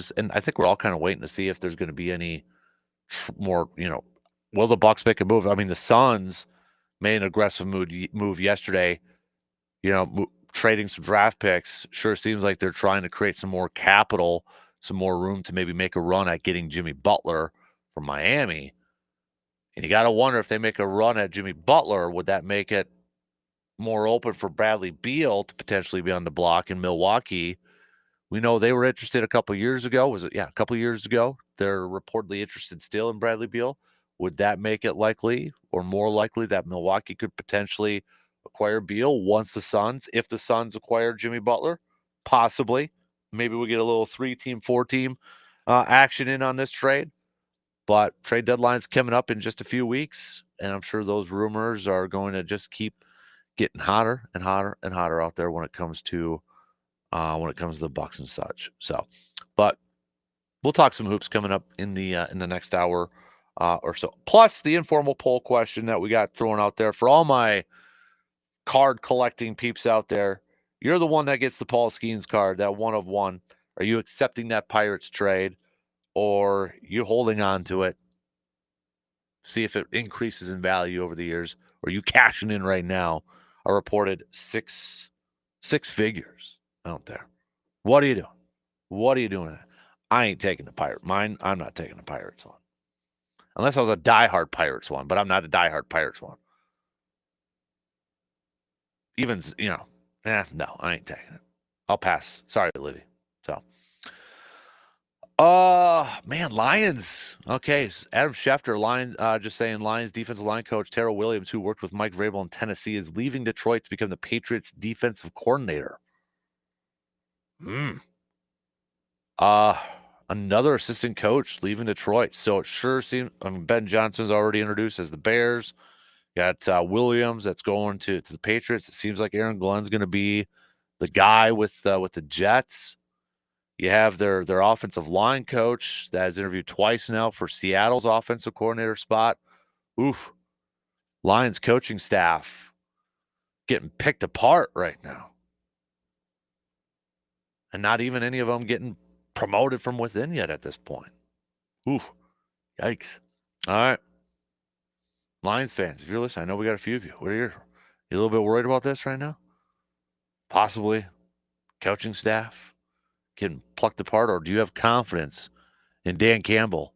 kind of waiting to see if there's going to be any more, will the Bucks make a move? I mean, the Suns made an aggressive move yesterday, trading some draft picks. Sure seems like they're trying to create some more capital, some more room to maybe make a run at getting Jimmy Butler from Miami. And you got to wonder if they make a run at Jimmy Butler, would that make it more open for Bradley Beal to potentially be on the block in Milwaukee? We know they were interested a couple years ago. Was it? Yeah, a couple years ago. They're reportedly interested still in Bradley Beal. Would that make it likely or more likely that Milwaukee could potentially acquire Beal once if the Suns acquire Jimmy Butler? Possibly. Maybe we get a little 3-team, 4-team action in on this trade. But trade deadline's coming up in just a few weeks, and I'm sure those rumors are going to just keep getting hotter and hotter and hotter out there when it comes to the Bucks and such. So, but we'll talk some hoops coming up in the next hour or so. Plus the informal poll question that we got thrown out there for all my card collecting peeps out there. You're the one that gets the Paul Skeens card, that 1 of 1. Are you accepting that Pirates trade, or you holding on to it? See if it increases in value over the years, or you cashing in right now? A reported six figures out there. What are you doing? What are you doing? I ain't taking the Pirate. I'm not taking the Pirates one. Unless I was a diehard Pirates one, but I'm not a diehard Pirates one. Even, no, I ain't taking it. I'll pass. Sorry, Livy. So, man, Lions. Okay, Adam Schefter, just saying Lions defensive line coach Terrell Williams, who worked with Mike Vrabel in Tennessee, is leaving Detroit to become the Patriots defensive coordinator. Another assistant coach leaving Detroit. So it sure seems Ben Johnson's already introduced as the Bears. Got Williams that's going to the Patriots. It seems like Aaron Glenn's going to be the guy with the Jets. You have their offensive line coach that has interviewed twice now for Seattle's offensive coordinator spot. Oof. Lions coaching staff getting picked apart right now. And not even any of them getting promoted from within yet at this point. Ooh, yikes. All right. Lions fans, if you're listening, I know we got a few of you. You a little bit worried about this right now? Possibly coaching staff getting plucked apart, or do you have confidence in Dan Campbell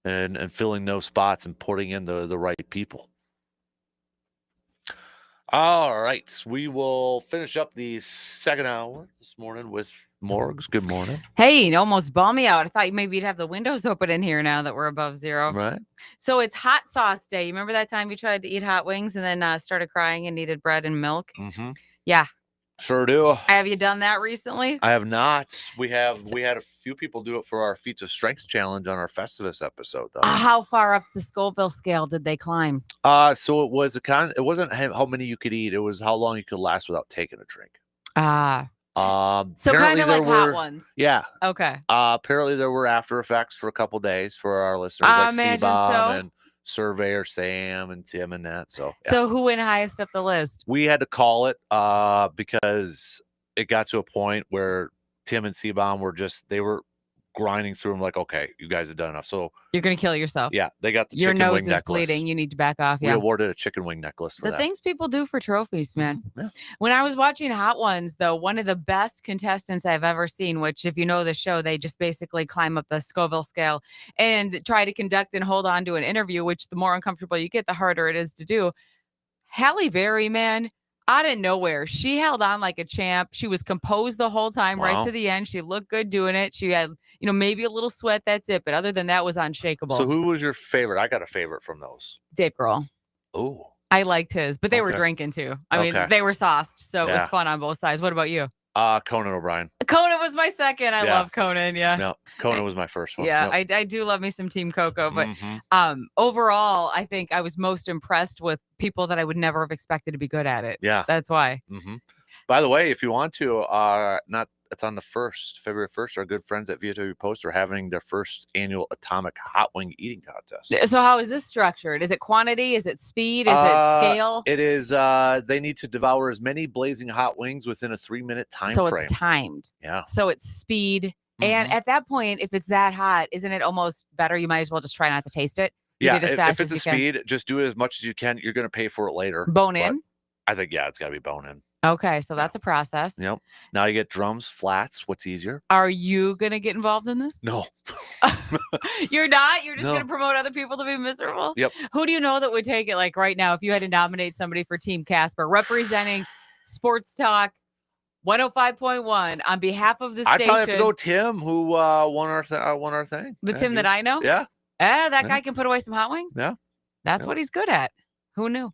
and filling those spots and putting in the right people? All right. We will finish up the second hour this morning with Morgs. Good morning. Hey, you almost bummed me out. I thought maybe you'd have the windows open in here now that we're above zero. Right. So it's hot sauce day. You remember that time you tried to eat hot wings and then started crying and needed bread and milk? Mm-hmm. Yeah. Sure do. Have you done that recently? I have not. We had a few people do it for our Feats of Strength challenge on our Festivus episode, though. How far up the Scoville scale did they climb? So it was it wasn't how many you could eat. It was how long you could last without taking a drink. So kind of like hot ones. Yeah. Okay. Apparently there were after effects for a couple days for our listeners, like C-Bomb and Surveyor Sam and Tim and that. So yeah. So who went highest up the list? We had to call it because it got to a point where Tim and C-Bomb they were grinding through them like, okay, you guys have done enough. So you're going to kill yourself. Yeah. They got the your chicken nose wing is necklace. bleeding. You need to back off. Yeah. We awarded a chicken wing necklace for the that. things people do for trophies, man. Yeah. When I was watching Hot Ones, though, one of the best contestants I've ever seen, which if you know the show, they just basically climb up the Scoville scale and try to conduct and hold on to an interview, which the more uncomfortable you get, the harder it is to do. Halle Berry, man, out of nowhere, she held on like a champ. She was composed the whole time, right to the end. She looked good doing it. She had, maybe a little sweat. That's it. But other than that, was unshakable. So who was your favorite? I got a favorite from those. Dave Grohl. Oh. I liked his, but they were drinking too. I mean, they were sauced, so it was fun on both sides. What about you? Conan O'Brien. Conan was my second. I love Conan. Yeah. No, Conan was my first one. Yeah, I do love me some Team Coco, but overall, I think I was most impressed with people that I would never have expected to be good at it. Yeah, that's why. Mm-hmm. By the way, if you want to, it's on the February 1st. Our good friends at VW Post are having their first annual Atomic Hot Wing Eating Contest. So how is this structured? Is it quantity? Is it speed? Is it scale? It is. They need to devour as many blazing hot wings within a 3-minute time frame. So it's timed. Yeah. So it's speed. And at that point, if it's that hot, isn't it almost better? You might as well just try not to taste it. Yeah. If it's a speed, just do it as much as you can. You're going to pay for it later. Bone in? I think, it's got to be bone in. Okay, so that's a process. Yep. Now you get drums, flats. What's easier? Are you gonna get involved in this? No. You're not? You're just gonna No. promote other people to be miserable? Yep. Who do you know that would take it, like, right now, if you had to nominate somebody for Team Casper, representing Sports Talk 105.1 on behalf of the I'd probably have to go station, Tim, who won our thing. the Yeah, Tim that I know? yeah, That yeah, guy can put away some hot wings? yeah, That's yeah. what he's good at. Who knew?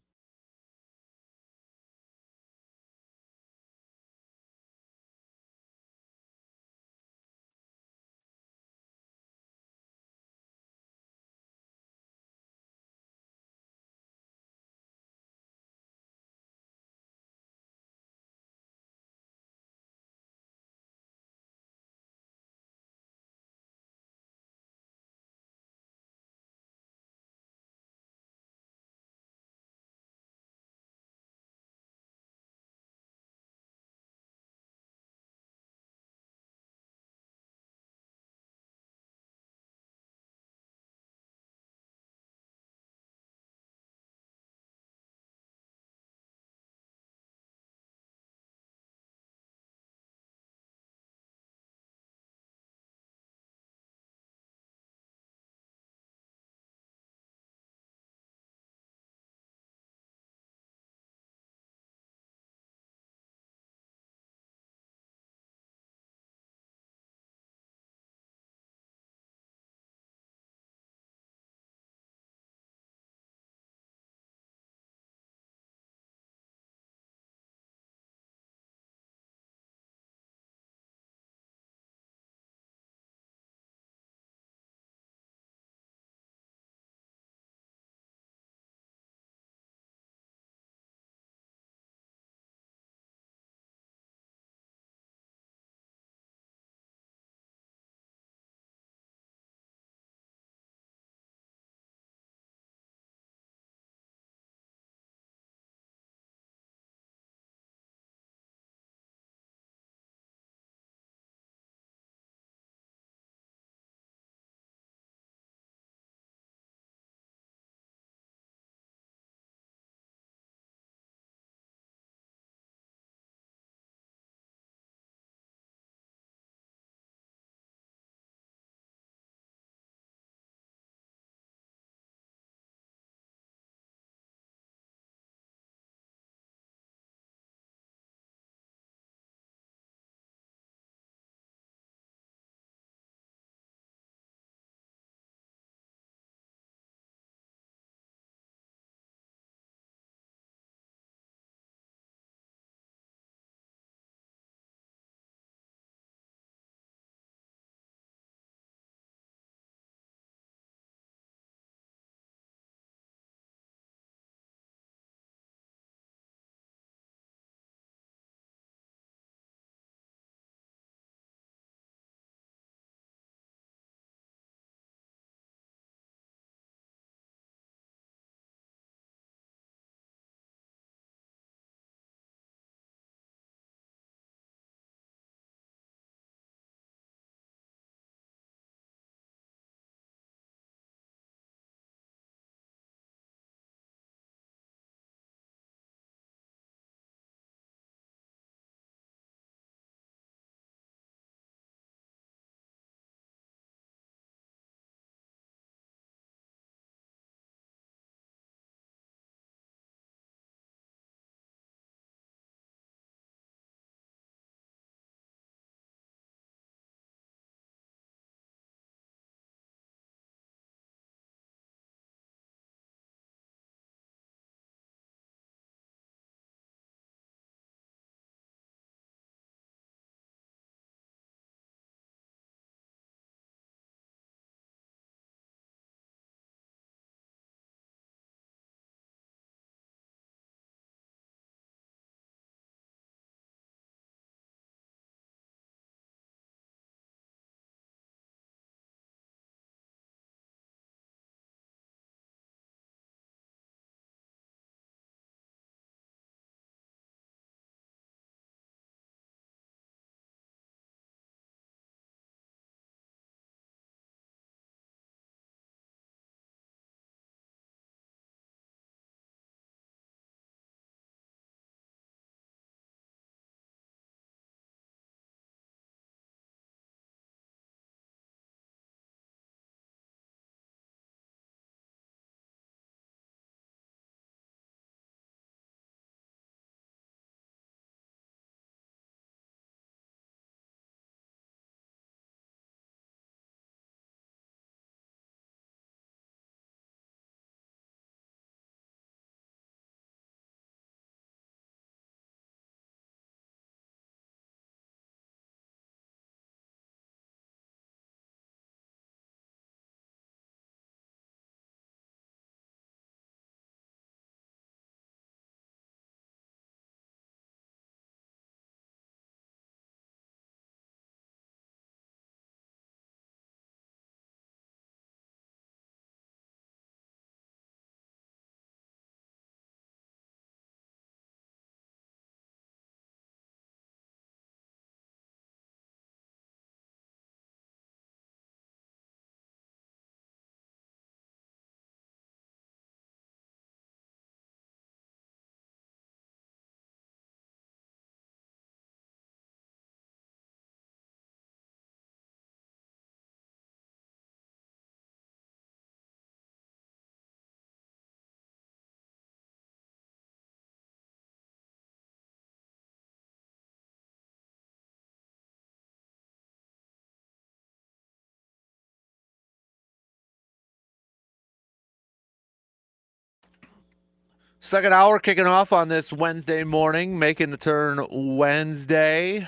Second hour kicking off on this Wednesday morning, making the turn Wednesday.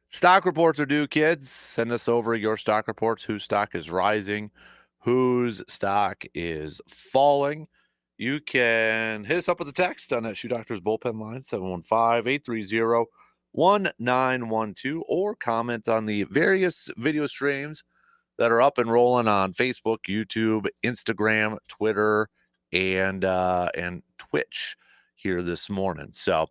Stock reports are due, kids. Send us over your stock reports. Whose stock is rising, whose stock is falling. You can hit us up with a text on that Shoe Doctors bullpen line, 715-830-1912, or comment on the various video streams that are up and rolling on Facebook, YouTube, Instagram, Twitter, and Twitch here this morning. So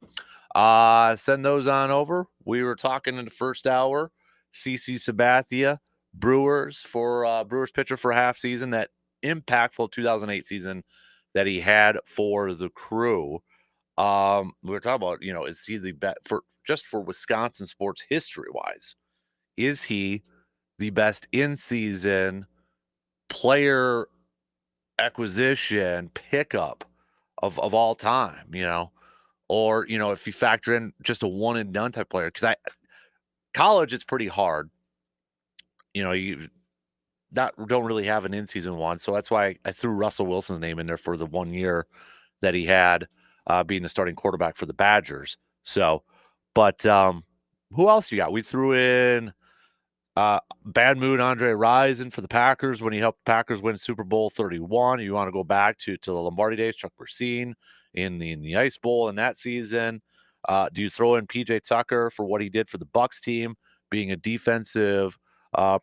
send those on over. We were talking in the first hour, CC Sabathia, Brewers pitcher for half season, that impactful 2008 season that he had for the Crew. We were talking about, is he the best for Wisconsin sports history wise? Is he the best in-season player acquisition pickup of all time, or, if you factor in just a one and done type player, because college is pretty hard. You don't really have an in-season one. So that's why I threw Russell Wilson's name in there for the 1 year that he had being the starting quarterback for the Badgers. So, but who else you got? We threw in bad mood Andre Rison for the Packers when he helped the Packers win Super Bowl 31. You want to go back to the Lombardi days, Chuck Bersine in the Ice Bowl in that season. Do you throw in PJ Tucker for what he did for the Bucs team, being a defensive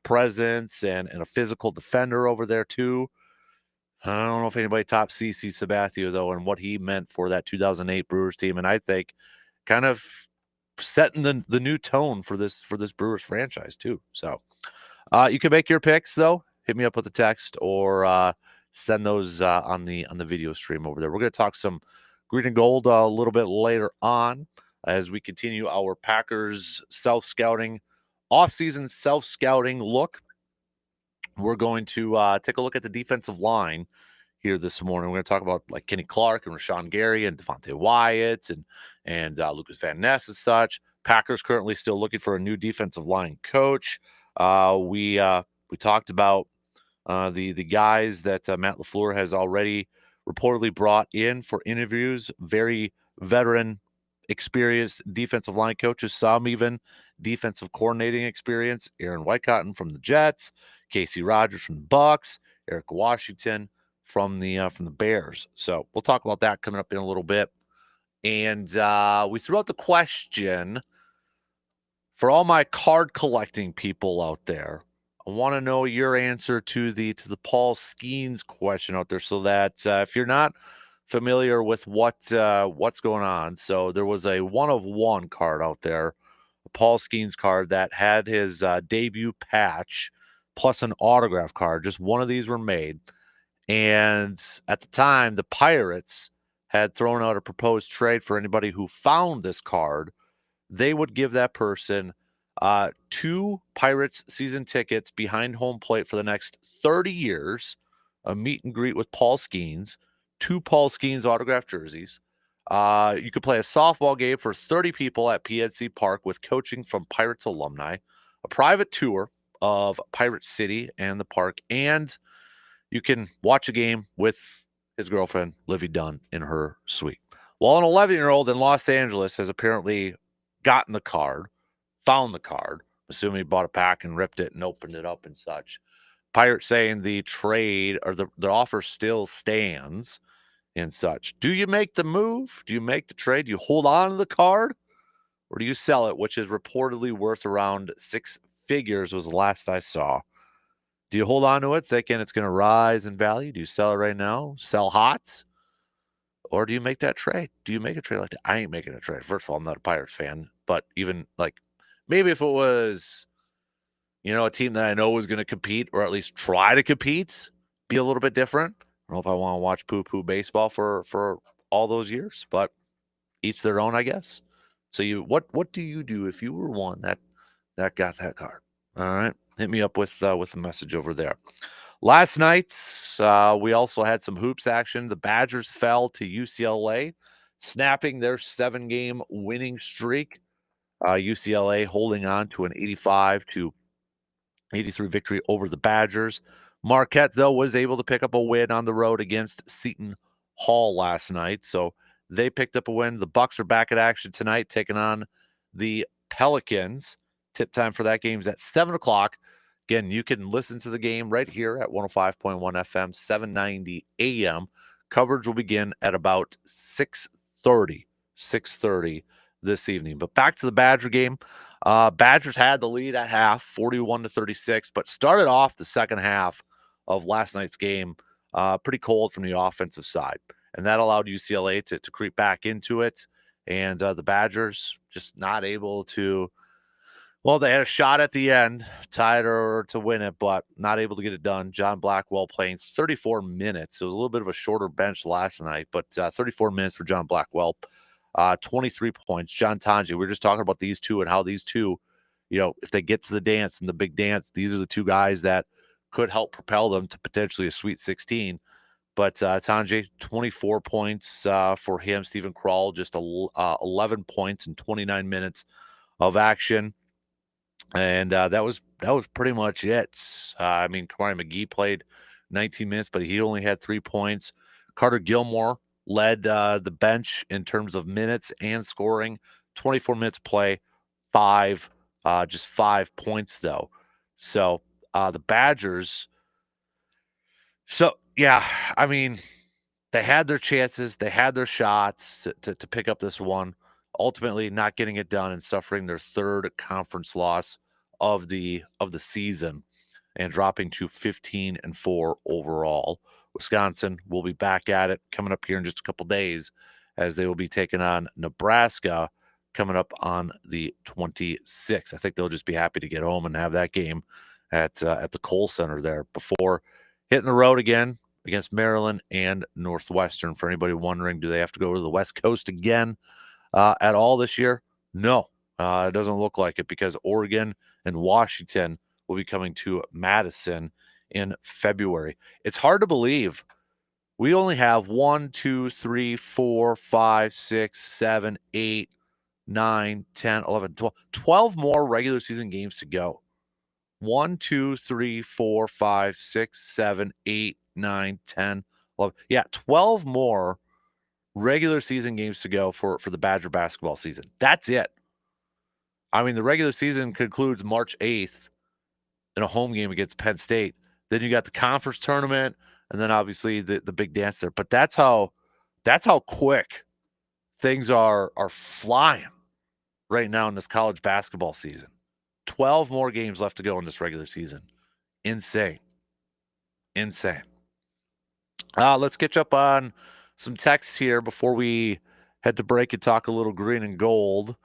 presence and a physical defender over there too? I don't know if anybody tops CC Sabathia though, and what he meant for that 2008 Brewers team, and I think kind of setting the new tone for this Brewers franchise too. So you can make your picks though. Hit me up with a text or send those on the video stream over there. We're going to talk some green and gold a little bit later on as we continue our Packers self-scouting, off-season self-scouting look. We're going to take a look at the defensive line here this morning. We're going to talk about like Kenny Clark and Rashawn Gary and Devontae Wyatt and Lucas Van Ness and such. Packers currently still looking for a new defensive line coach. We talked about the guys that Matt LaFleur has already reportedly brought in for interviews. Very veteran, experienced defensive line coaches, some even defensive coordinating experience. Aaron Whitecotton from the Jets, Casey Rogers from the Bucs, Eric Washington from the Bears. So we'll talk about that coming up in a little bit. And we threw out the question for all my card collecting people out there. I want to know your answer to the Paul Skeens question out there, so that if you're not familiar with what's going on, so there was a 1-of-1 card out there, a Paul Skeens card that had his debut patch plus an autograph card. Just one of these were made, and at the time, the Pirates had thrown out a proposed trade for anybody who found this card. They would give that person 2 Pirates season tickets behind home plate for the next 30 years, a meet and greet with Paul Skeens, 2 Paul Skeens autographed jerseys. You could play a softball game for 30 people at PNC Park with coaching from Pirates alumni, a private tour of Pirate City and the park, and you can watch a game with his girlfriend, Livy Dunn, in her suite. Well, an 11-year-old in Los Angeles has apparently gotten the card, found the card, assuming he bought a pack and ripped it and opened it up and such. Pirates saying the trade or the offer still stands and such. Do you make the move? Do you make the trade? Do you hold on to the card? Or do you sell it, which is reportedly worth around 6 figures was the last I saw. Do you hold on to it thinking it's going to rise in value? Do you sell it right now? Sell hot? Or do you make that trade? Do you make a trade like that? I ain't making a trade. First of all, I'm not a Pirates fan. But even like maybe if it was, a team that I know was going to compete or at least try to compete, be a little bit different. I don't know if I want to watch poo-poo baseball for all those years, but each their own, I guess. So what do you do if you were one that got that card? All right. Hit me up with a message over there. Last night, we also had some hoops action. The Badgers fell to UCLA, snapping their 7-game winning streak. UCLA holding on to an 85-83 victory over the Badgers. Marquette, though, was able to pick up a win on the road against Seton Hall last night, so they picked up a win. The Bucks are back at action tonight, taking on the Pelicans. Tip time for that game is at 7 o'clock. Again, you can listen to the game right here at 105.1 FM, 790 AM. Coverage will begin at about 6:30 this evening. But back to the Badger game. Badgers had the lead at half, 41-36, but started off the second half of last night's game pretty cold from the offensive side. And that allowed UCLA to creep back into it. And the Badgers just not able to, well, they had a shot at the end, tied or to win it, but not able to get it done. John Blackwell playing 34 minutes. It was a little bit of a shorter bench last night, but 34 minutes for John Blackwell. 23 points. John Tanji, we were just talking about these two and how these two, if they get to the dance and the big dance, these are the two guys that could help propel them to potentially a Sweet 16. But Tanji, 24 points for him. Stephen Kral, just 11 points in 29 minutes of action. And that was pretty much it. Kamari McGee played 19 minutes, but he only had 3 points. Carter Gilmore led the bench in terms of minutes and scoring. 24 minutes play, just 5 points though. So the Badgers. So yeah, they had their chances, they had their shots to pick up this one. Ultimately, not getting it done and suffering their third conference loss of the season, and dropping to 15-4 overall. Wisconsin will be back at it coming up here in just a couple days, as they will be taking on Nebraska coming up on the 26th. I think they'll just be happy to get home and have that game at the Kohl Center there before hitting the road again against Maryland and Northwestern. For anybody wondering, do they have to go to the West Coast again at all this year? No, it doesn't look like it, because Oregon and Washington will be coming to Madison in February. It's hard to believe we only have 1, 2, 3, 4, 5, 6, 7, 8, 9, 10, 11, 12 more regular season games to go. 1, 2, 3, 4, 5, 6, 7, 8, 9, 10, 11. Yeah, 12 more regular season games to go for the Badger basketball season. That's it. The regular season concludes March 8th in a home game against Penn State. Then you got the conference tournament, and then obviously the big dance there. But that's how quick things are flying right now in this college basketball season. 12 more games left to go in this regular season. Insane. Let's catch up on some texts here before we head to break and talk a little green and gold.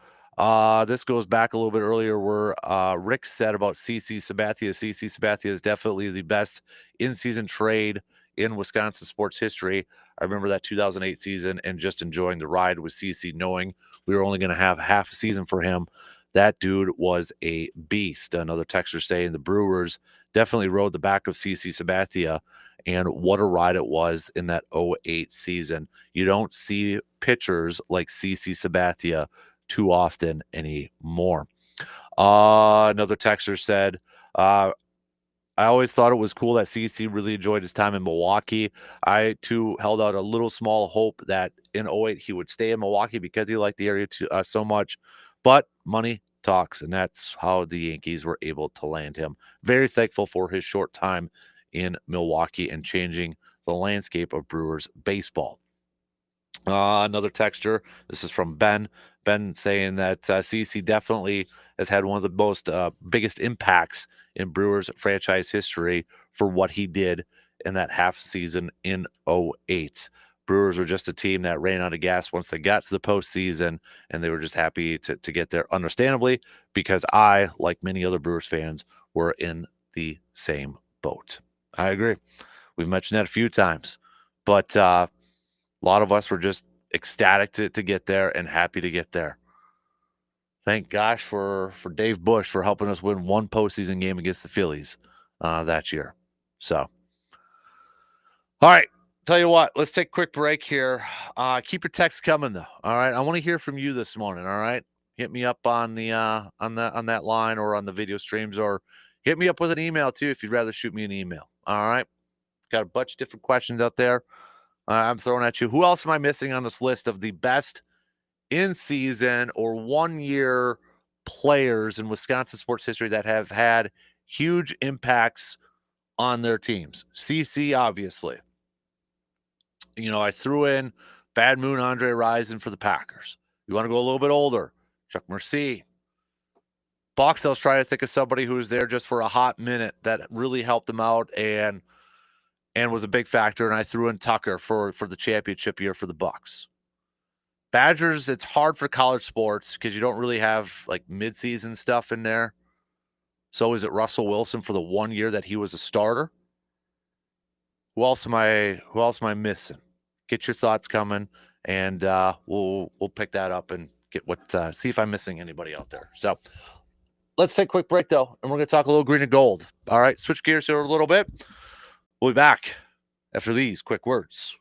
This goes back a little bit earlier where Rick said about CC Sabathia. CC Sabathia is definitely the best in-season trade in Wisconsin sports history. I remember that 2008 season and just enjoying the ride with CC, knowing we were only going to have half a season for him. That dude was a beast. Another texter saying the Brewers definitely rode the back of CC Sabathia, and what a ride it was in that 08 season. You don't see pitchers like CC Sabathia too often anymore. Another texter said, I always thought it was cool that CC really enjoyed his time in Milwaukee. I, too, held out a little small hope that in 08 he would stay in Milwaukee because he liked the area so much. But money talks, and that's how the Yankees were able to land him. Very thankful for his short time in Milwaukee and changing the landscape of Brewers baseball. Another texture. This is from Ben. Ben saying that CC definitely has had one of the most biggest impacts in Brewers franchise history for what he did in that half season in 08. Brewers were just a team that ran out of gas once they got to the postseason, and they were just happy to get there, understandably, because I, like many other Brewers fans, were in the same boat. I agree. We've mentioned that a few times, but a lot of us were just ecstatic to get there and happy to get there. Thank gosh for Dave Bush for helping us win one postseason game against the Phillies that year. So, all right. Tell you what, let's take a quick break here. Keep your texts coming though. All right. I want to hear from you this morning. All right. Hit me up on the on that line or on the video streams, or hit me up with an email too if you'd rather shoot me an email. All right. Got a bunch of different questions out there. I'm throwing at you. Who else am I missing on this list of the best in-season or one-year players in Wisconsin sports history that have had huge impacts on their teams? CC, obviously. I threw in Bad Moon Andre Rison for the Packers. You want to go a little bit older? Chuck Mercy. Bucks, I was trying to think of somebody who was there just for a hot minute that really helped them out and was a big factor. And I threw in Tucker for the championship year for the Bucks. Badgers, it's hard for college sports because you don't really have like midseason stuff in there. So is it Russell Wilson for the 1 year that he was a starter? Who else am I missing? Get your thoughts coming, and we'll pick that up and get see if I'm missing anybody out there. So let's take a quick break though, and we're gonna talk a little green and gold. All right, switch gears here a little bit. We'll be back after these quick words.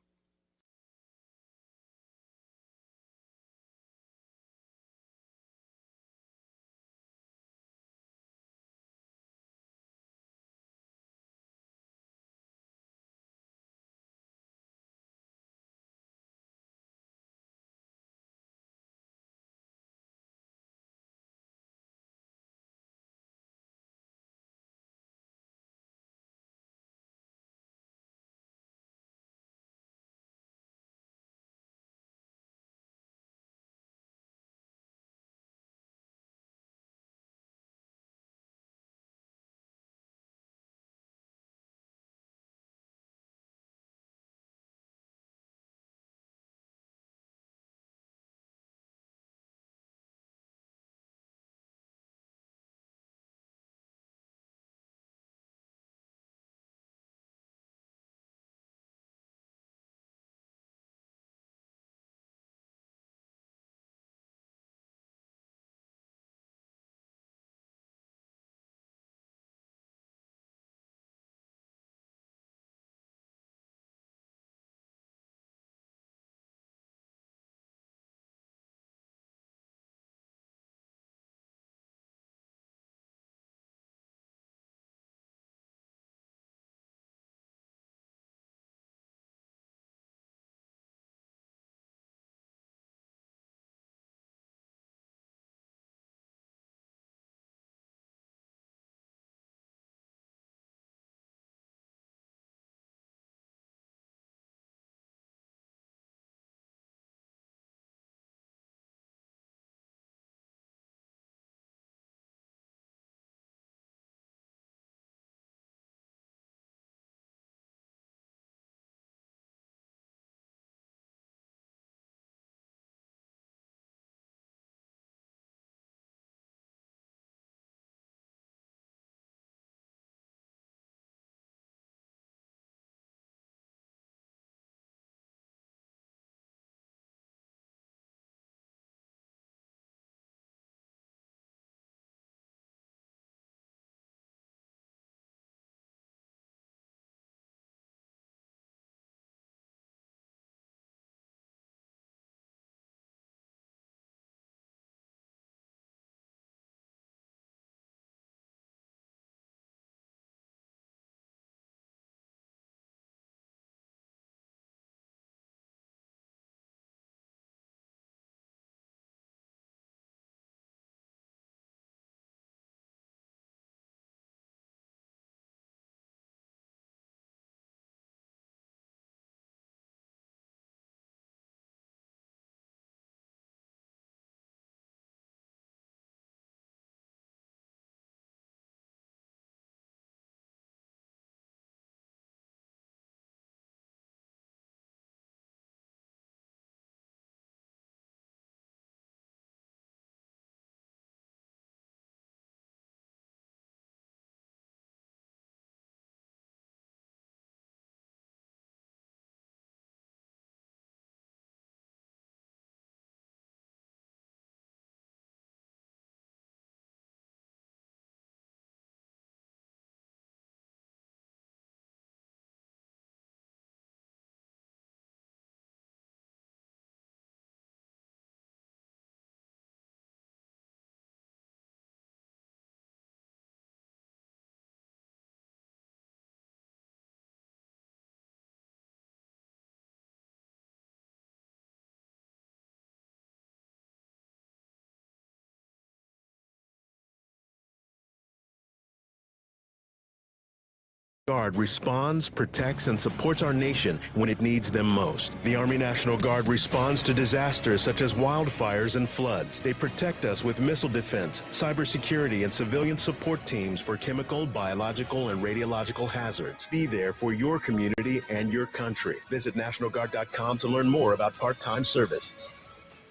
Guard responds, protects, and supports our nation when it needs them most. The Army National Guard responds to disasters such as wildfires and floods. They protect us with missile defense, cybersecurity, and civilian support teams for chemical, biological, and radiological hazards. Be there for your community and your country. Visit NationalGuard.com to learn more about part-time service.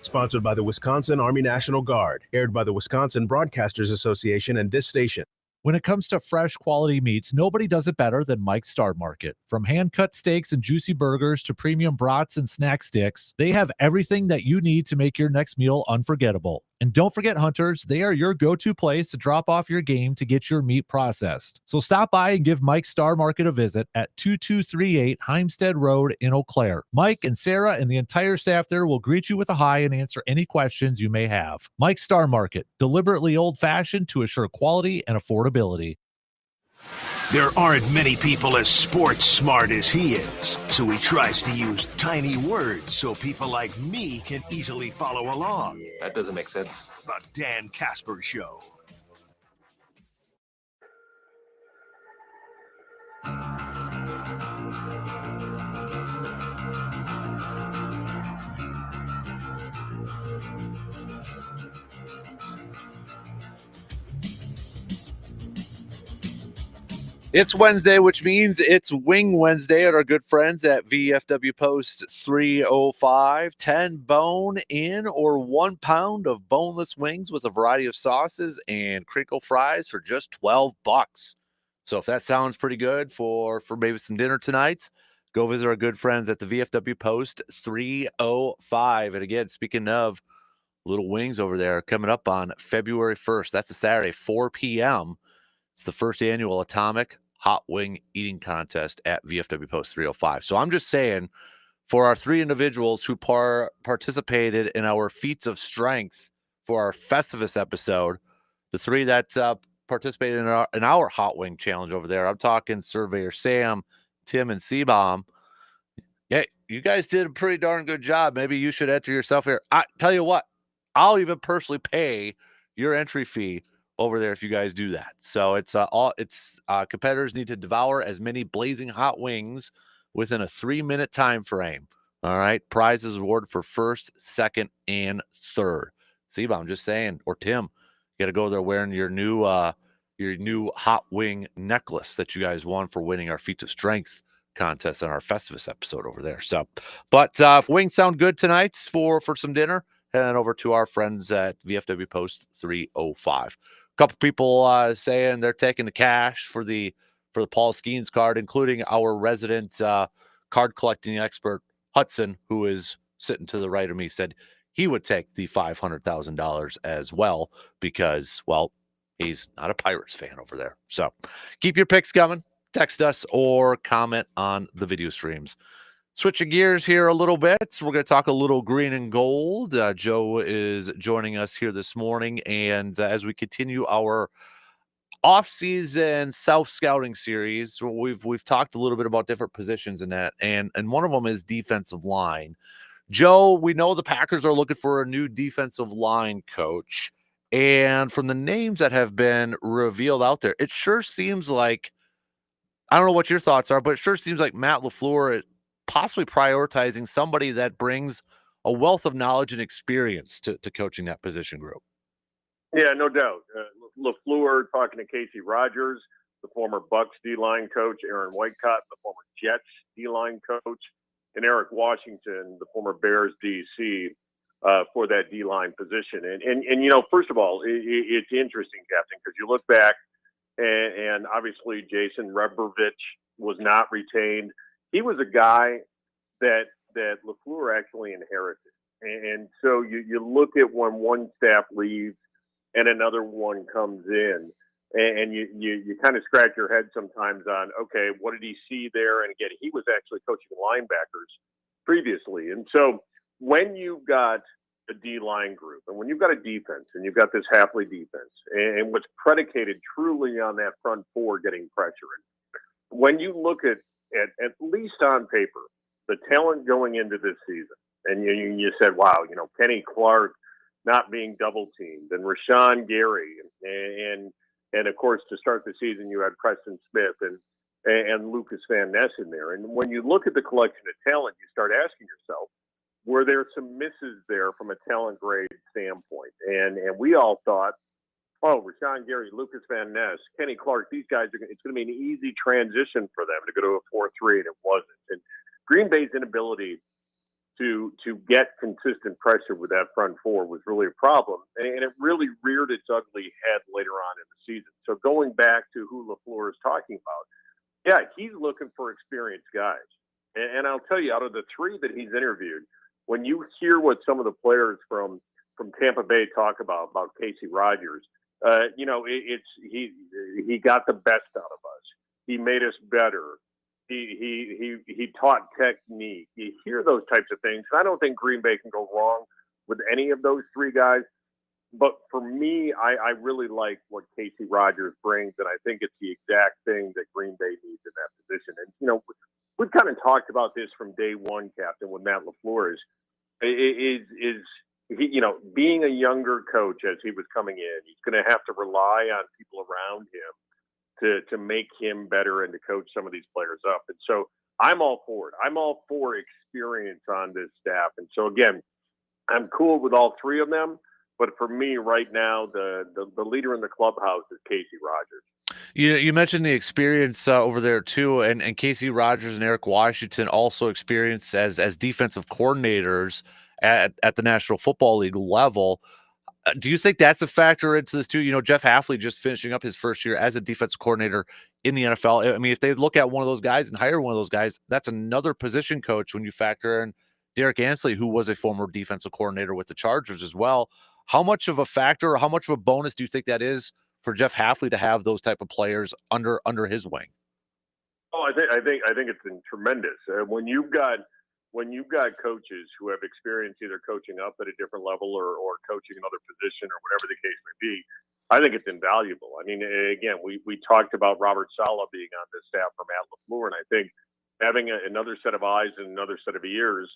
Sponsored by the Wisconsin Army National Guard. Aired by the Wisconsin Broadcasters Association and this station. When it comes to fresh quality meats, nobody does it better than Mike's Star Market. From hand-cut steaks and juicy burgers to premium brats and snack sticks, they have everything that you need to make your next meal unforgettable. And don't forget, hunters, they are your go-to place to drop off your game to get your meat processed. So stop by and give Mike's Star Market a visit at 2238 Heimstead Road in Eau Claire. Mike and Sarah and the entire staff there will greet you with a hi and answer any questions you may have. Mike's Star Market, deliberately old-fashioned to assure quality and affordability. There aren't many people as sports smart as he is, so he tries to use tiny words so people like me can easily follow along. That doesn't make sense. The Dan Casper Show. It's Wednesday, which means it's Wing Wednesday at our good friends at VFW Post 305. 10 bone-in or 1 pound of boneless wings with a variety of sauces and crinkle fries for just $12. So if that sounds pretty good for maybe some dinner tonight, go visit our good friends at the VFW Post 305. And again, speaking of little wings over there, coming up on February 1st, that's a Saturday, 4 p.m., it's the first annual Atomic Hot Wing Eating Contest at VFW Post 305. So I'm just saying, for our three individuals who participated in our feats of strength for our Festivus episode, the three that participated in our Hot Wing Challenge over there, I'm talking Surveyor Sam, Tim, and C-Bomb. Yeah, you guys did a pretty darn good job. Maybe you should enter yourself here. I tell you what, I'll even personally pay your entry fee over there if you guys do that. So it's competitors need to devour as many blazing hot wings within a 3-minute time frame. All right, prizes awarded for first, second, and third. See, I'm just saying, or Tim, you got to go there wearing your new hot wing necklace that you guys won for winning our feats of strength contest on our Festivus episode over there. So, but if wings sound good tonight for some dinner, head on over to our friends at VFW Post 305. Couple people saying they're taking the cash for the Paul Skeens card, including our resident card collecting expert Hudson, who is sitting to the right of me, said he would take the $500,000 as well because, well, he's not a Pirates fan over there. So keep your picks coming. Text us or comment on the video streams. Switching gears here a little bit, we're going to talk a little green and gold. Joe is joining us here this morning, and as we continue our off-season self-scouting series, we've talked a little bit about different positions in that, and one of them is defensive line. Joe, we know the Packers are looking for a new defensive line coach, and from the names that have been revealed out there, it sure seems like, I don't know what your thoughts are, but it sure seems like Matt LaFleur possibly prioritizing somebody that brings a wealth of knowledge and experience to coaching that position group. Yeah, no doubt. LaFleur talking to Casey Rogers, the former Bucs D-line coach, Aaron Whitecott, the former Jets D-line coach, and Eric Washington, the former Bears DC, for that D-line position. And you know, first of all, it's interesting, Captain, because you look back and obviously Jason Rebrovich was not retained. He was a guy that LaFleur actually inherited. And so you look at when one staff leaves and another one comes in, and you kind of scratch your head sometimes on, okay, what did he see there? And again, he was actually coaching linebackers previously. And so when you've got a D-line group and when you've got a defense and you've got this Hafley defense and what's predicated truly on that front four getting pressure, and when you look at least on paper, the talent going into this season, and you said, wow, you know, Kenny Clark not being double teamed, and Rashawn Gary, and of course to start the season you had Preston Smith, and and Lucas Van Ness in there. And when you look at the collection of talent, you start asking yourself, were there some misses there from a talent grade standpoint? And we all thought, oh, Rashawn Gary, Lucas Van Ness, Kenny Clark, these guys it's going to be an easy transition for them to go to a 4-3, and it wasn't. And Green Bay's inability to get consistent pressure with that front four was really a problem, and it really reared its ugly head later on in the season. So going back to who LaFleur is talking about, yeah, he's looking for experienced guys. And I'll tell you, out of the three that he's interviewed, when you hear what some of the players from Tampa Bay talk about Casey Rogers, he got the best out of us. He made us better. He taught technique. You hear those types of things. I don't think Green Bay can go wrong with any of those three guys. But for me, I really like what Casey Rogers brings, and I think it's the exact thing that Green Bay needs in that position. And we've kind of talked about this from day one, Captain, with Matt LaFleur is being a younger coach as he was coming in, he's going to have to rely on people around him to make him better and to coach some of these players up. And so I'm all for it. I'm all for experience on this staff. And so, again, I'm cool with all three of them. But for me right now, the leader in the clubhouse is Casey Rogers. You mentioned the experience over there too, and Casey Rogers and Eric Washington also experienced as defensive coordinators at the National Football League level. Do you think that's a factor into this too? Jeff Hafley just finishing up his first year as a defensive coordinator in the NFL. I mean, if they look at one of those guys and hire one of those guys, that's another position coach when you factor in Derek Ansley, who was a former defensive coordinator with the Chargers as well. How much of a factor or how much of a bonus do you think that is for Jeff Hafley to have those type of players under his wing? Oh, I think it's been tremendous. When you've got coaches who have experience either coaching up at a different level or coaching another position or whatever the case may be, I think it's invaluable. I mean, again, we talked about Robert Saleh being on this staff for Matt LaFleur, and I think having another set of eyes and another set of ears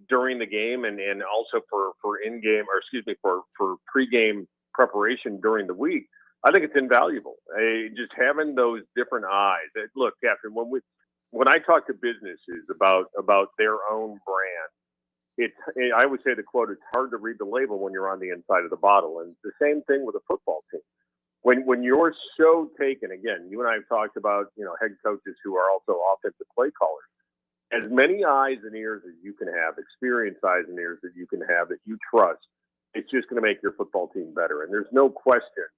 during the game and also for in-game for pre-game preparation during the week, I think it's invaluable. Just having those different eyes. Look, Captain, when I talk to businesses about their own brand, I would say the quote, it's hard to read the label when you're on the inside of the bottle. And the same thing with a football team. When you're so taken, again, you and I have talked about, head coaches who are also offensive play callers. As many eyes and ears as you can have, experienced eyes and ears that you can have that you trust, it's just going to make your football team better. And there's no question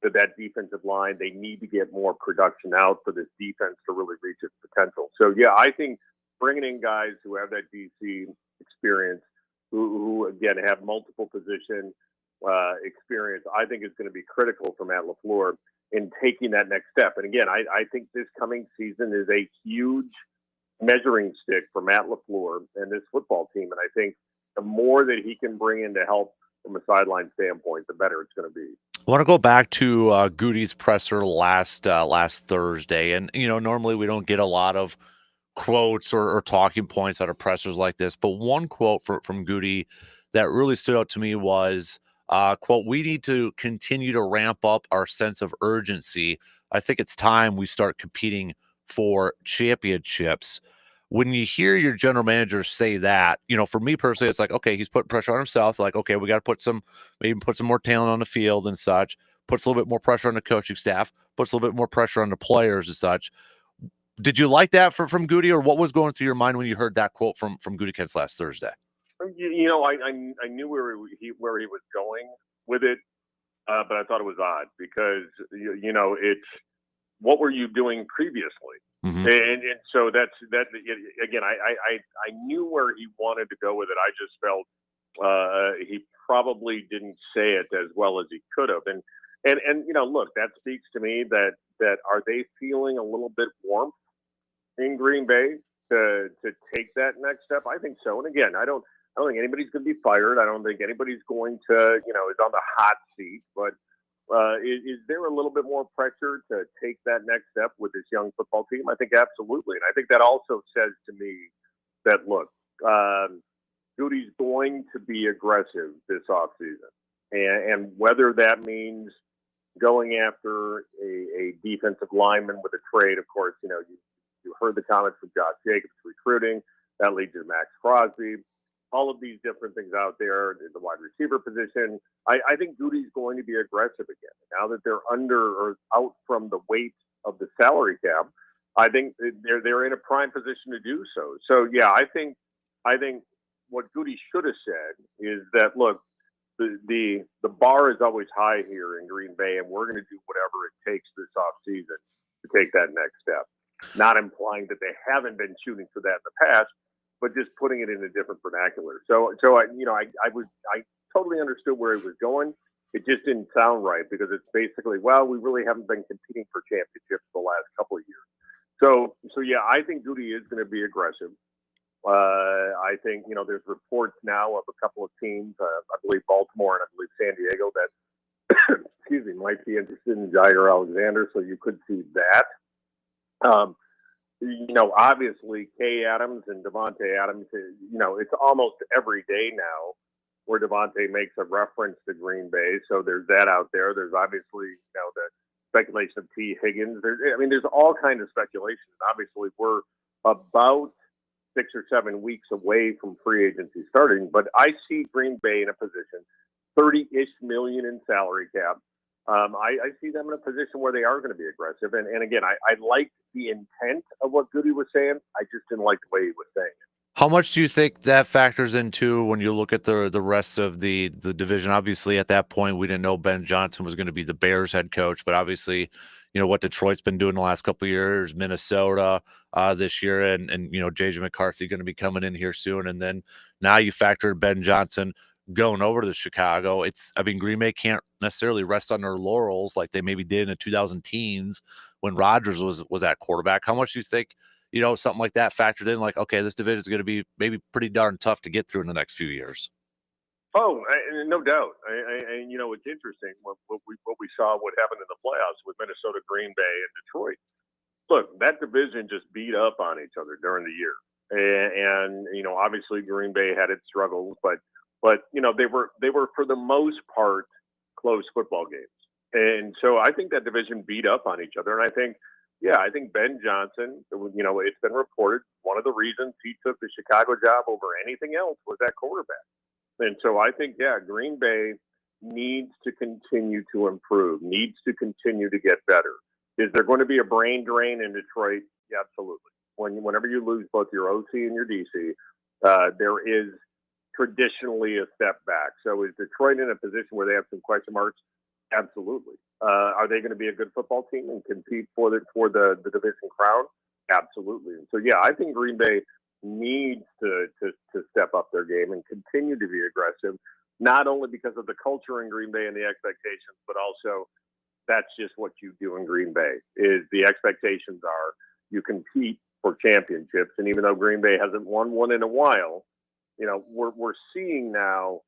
that defensive line, they need to get more production out for this defense to really reach its potential. So, yeah, I think bringing in guys who have that DC experience, who again, have multiple position experience, I think is going to be critical for Matt LaFleur in taking that next step. And again, I think this coming season is a huge measuring stick for Matt LaFleur and this football team. And I think the more that he can bring in to help from a sideline standpoint, the better it's going to be. I want to go back to Goody's presser last Thursday, and normally we don't get a lot of quotes or talking points out of pressers like this, but one quote from Goody that really stood out to me was, quote, "We need to continue to ramp up our sense of urgency. I think it's time we start competing for championships." When you hear your general manager say that, for me personally, it's like, okay, he's putting pressure on himself. Like, okay, we got to put some more talent on the field and such. Puts a little bit more pressure on the coaching staff. Puts a little bit more pressure on the players and such. Did you like that from Goody, or what was going through your mind when you heard that quote from Gutekunst last Thursday? I knew where he was going with it, but I thought it was odd because it's what were you doing previously? Mm-hmm. And so that's again. I knew where he wanted to go with it. I just felt he probably didn't say it as well as he could have. And look, that speaks to me that are they feeling a little bit warmth in Green Bay to take that next step? I think so. And again, I don't think anybody's going to be fired. I don't think anybody's going to is on the hot seat. But is there a little bit more pressure to take that next step with this young football team? I think absolutely. And I think that also says to me that, look, Goody's going to be aggressive this offseason. And whether that means going after a defensive lineman with a trade. Of course, you heard the comments from Josh Jacobs recruiting. That leads to Max Crosby. All of these different things out there, the wide receiver position. I think Goody's going to be aggressive again. Now that they're under or out from the weight of the salary cap, I think they're in a prime position to do so. So yeah, I think what Goody should have said is that, look, the bar is always high here in Green Bay, and we're going to do whatever it takes this offseason to take that next step. Not implying that they haven't been shooting for that in the past, but just putting it in a different vernacular. So I totally understood where he was going. It just didn't sound right because it's basically, well, we really haven't been competing for championships the last couple of years. So yeah, I think Goody is going to be aggressive. I think, there's reports now of a couple of teams, I believe Baltimore and I believe San Diego, that, excuse me, might be interested in Jair Alexander. So you could see that. Obviously Kay Adams and Devontae Adams, it's almost every day now where Devontae makes a reference to Green Bay. So there's that out there. There's obviously, the speculation of T. Higgins. There's all kinds of speculation. Obviously, we're about 6 or 7 weeks away from free agency starting, but I see Green Bay in a position, 30-ish million in salary cap. I see them in a position where they are going to be aggressive. And again, I like the intent of what Goody was saying. I just didn't like the way he was saying it. How much do you think that factors into when you look at the rest of the division? Obviously, at that point, we didn't know Ben Johnson was going to be the Bears head coach, but obviously, what Detroit's been doing the last couple of years, Minnesota this year, and JJ McCarthy going to be coming in here soon, and then now you factor Ben Johnson going over to Chicago. Green Bay can't necessarily rest on their laurels like they maybe did in the 2010s when Rodgers was at quarterback. How much do you think? Something like that factored in, like, okay, this division is going to be maybe pretty darn tough to get through in the next few years. Oh, no doubt. It's interesting what we saw, what happened in the playoffs with Minnesota, Green Bay, and Detroit. Look, that division just beat up on each other during the year, and obviously Green Bay had its struggles, but they were for the most part close football games, and so I think that division beat up on each other, and I think Ben Johnson, it's been reported one of the reasons he took the Chicago job over anything else was that quarterback. And so I think, Green Bay needs to continue to improve, needs to continue to get better. Is there going to be a brain drain in Detroit? Yeah, absolutely. Whenever you lose both your OC and your DC, there is traditionally a step back. So is Detroit in a position where they have some question marks? Absolutely. Are they going to be a good football team and compete for the division crown? Absolutely. And so, I think Green Bay needs to step up their game and continue to be aggressive, not only because of the culture in Green Bay and the expectations, but also that's just what you do in Green Bay. Is the expectations are you compete for championships, and even though Green Bay hasn't won one in a while, we're seeing now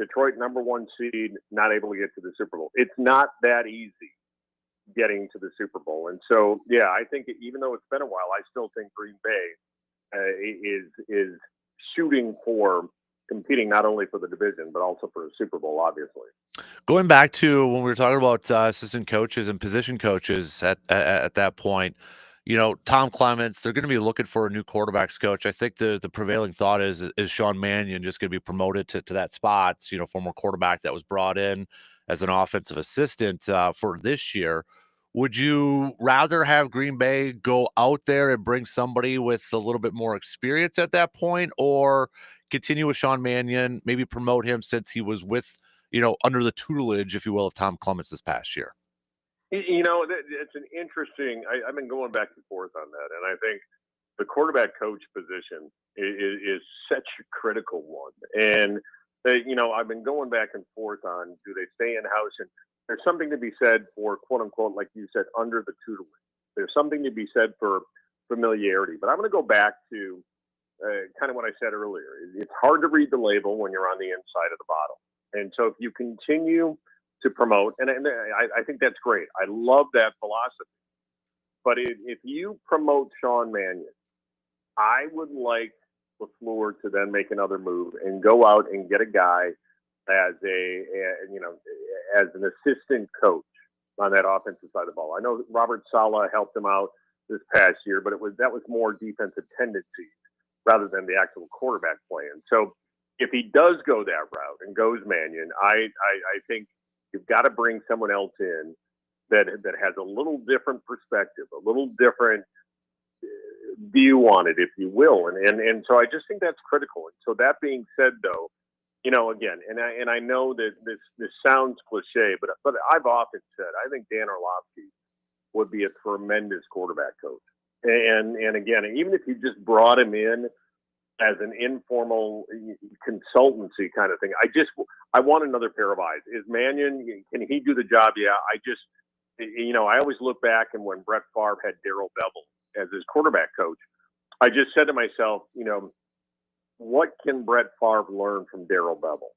Detroit #1 seed, not able to get to the Super Bowl. It's not that easy getting to the Super Bowl. And so, I think even though it's been a while, I still think Green Bay is shooting for competing not only for the division, but also for a Super Bowl, obviously. Going back to when we were talking about assistant coaches and position coaches at that point, Tom Clements, they're going to be looking for a new quarterbacks coach. I think the prevailing thought is Sean Mannion just going to be promoted to that spot, former quarterback that was brought in as an offensive assistant for this year. Would you rather have Green Bay go out there and bring somebody with a little bit more experience at that point, or continue with Sean Mannion, maybe promote him since he was with, under the tutelage, if you will, of Tom Clements this past year? It's an interesting. I've been going back and forth on that, and I think the quarterback coach position is such a critical one. And I've been going back and forth on do they stay in house, and there's something to be said for quote unquote, like you said, under the tutelage. There's something to be said for familiarity. But I'm going to go back to kind of what I said earlier. It's hard to read the label when you're on the inside of the bottle, and so if you continue to promote, and I think that's great. I love that philosophy. But if you promote Sean Mannion, I would like LaFleur to then make another move and go out and get a guy as an assistant coach on that offensive side of the ball. I know Robert Saleh helped him out this past year, but that was more defensive tendencies rather than the actual quarterback play. And so if he does go that route and goes Mannion, I think you've got to bring someone else in that has a little different perspective, a little different view on it, if you will. And so I just think that's critical. And so that being said, though, again, and I know that this sounds cliche, but I've often said I think Dan Orlovsky would be a tremendous quarterback coach. And again, even if you just brought him in as an informal consultancy kind of thing, I want another pair of eyes. Is Mannion, can he do the job? Yeah. I always look back, and when Brett Favre had Darrell Bevell as his quarterback coach, I just said to myself, what can Brett Favre learn from Darrell Bevell?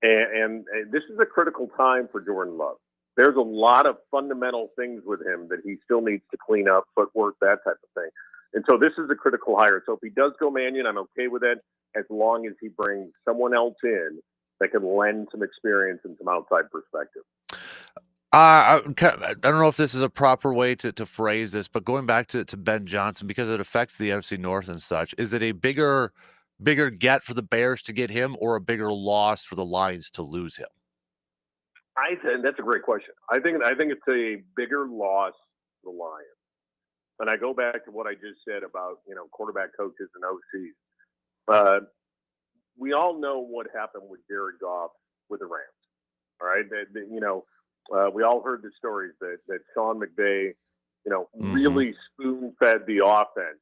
And this is a critical time for Jordan Love. There's a lot of fundamental things with him that he still needs to clean up, footwork, that type of thing. And so this is a critical hire. So if he does go Mannion, I'm okay with it, as long as he brings someone else in that can lend some experience and some outside perspective. I don't know if this is a proper way to phrase this, but going back to Ben Johnson, because it affects the NFC North and such, is it a bigger get for the Bears to get him, or a bigger loss for the Lions to lose him? I think that's a great question. I think it's a bigger loss for the Lions. And I go back to what I just said about, quarterback coaches and OCs. We all know what happened with Jared Goff with the Rams. All right. We all heard the stories that Sean McVay, really spoon-fed the offense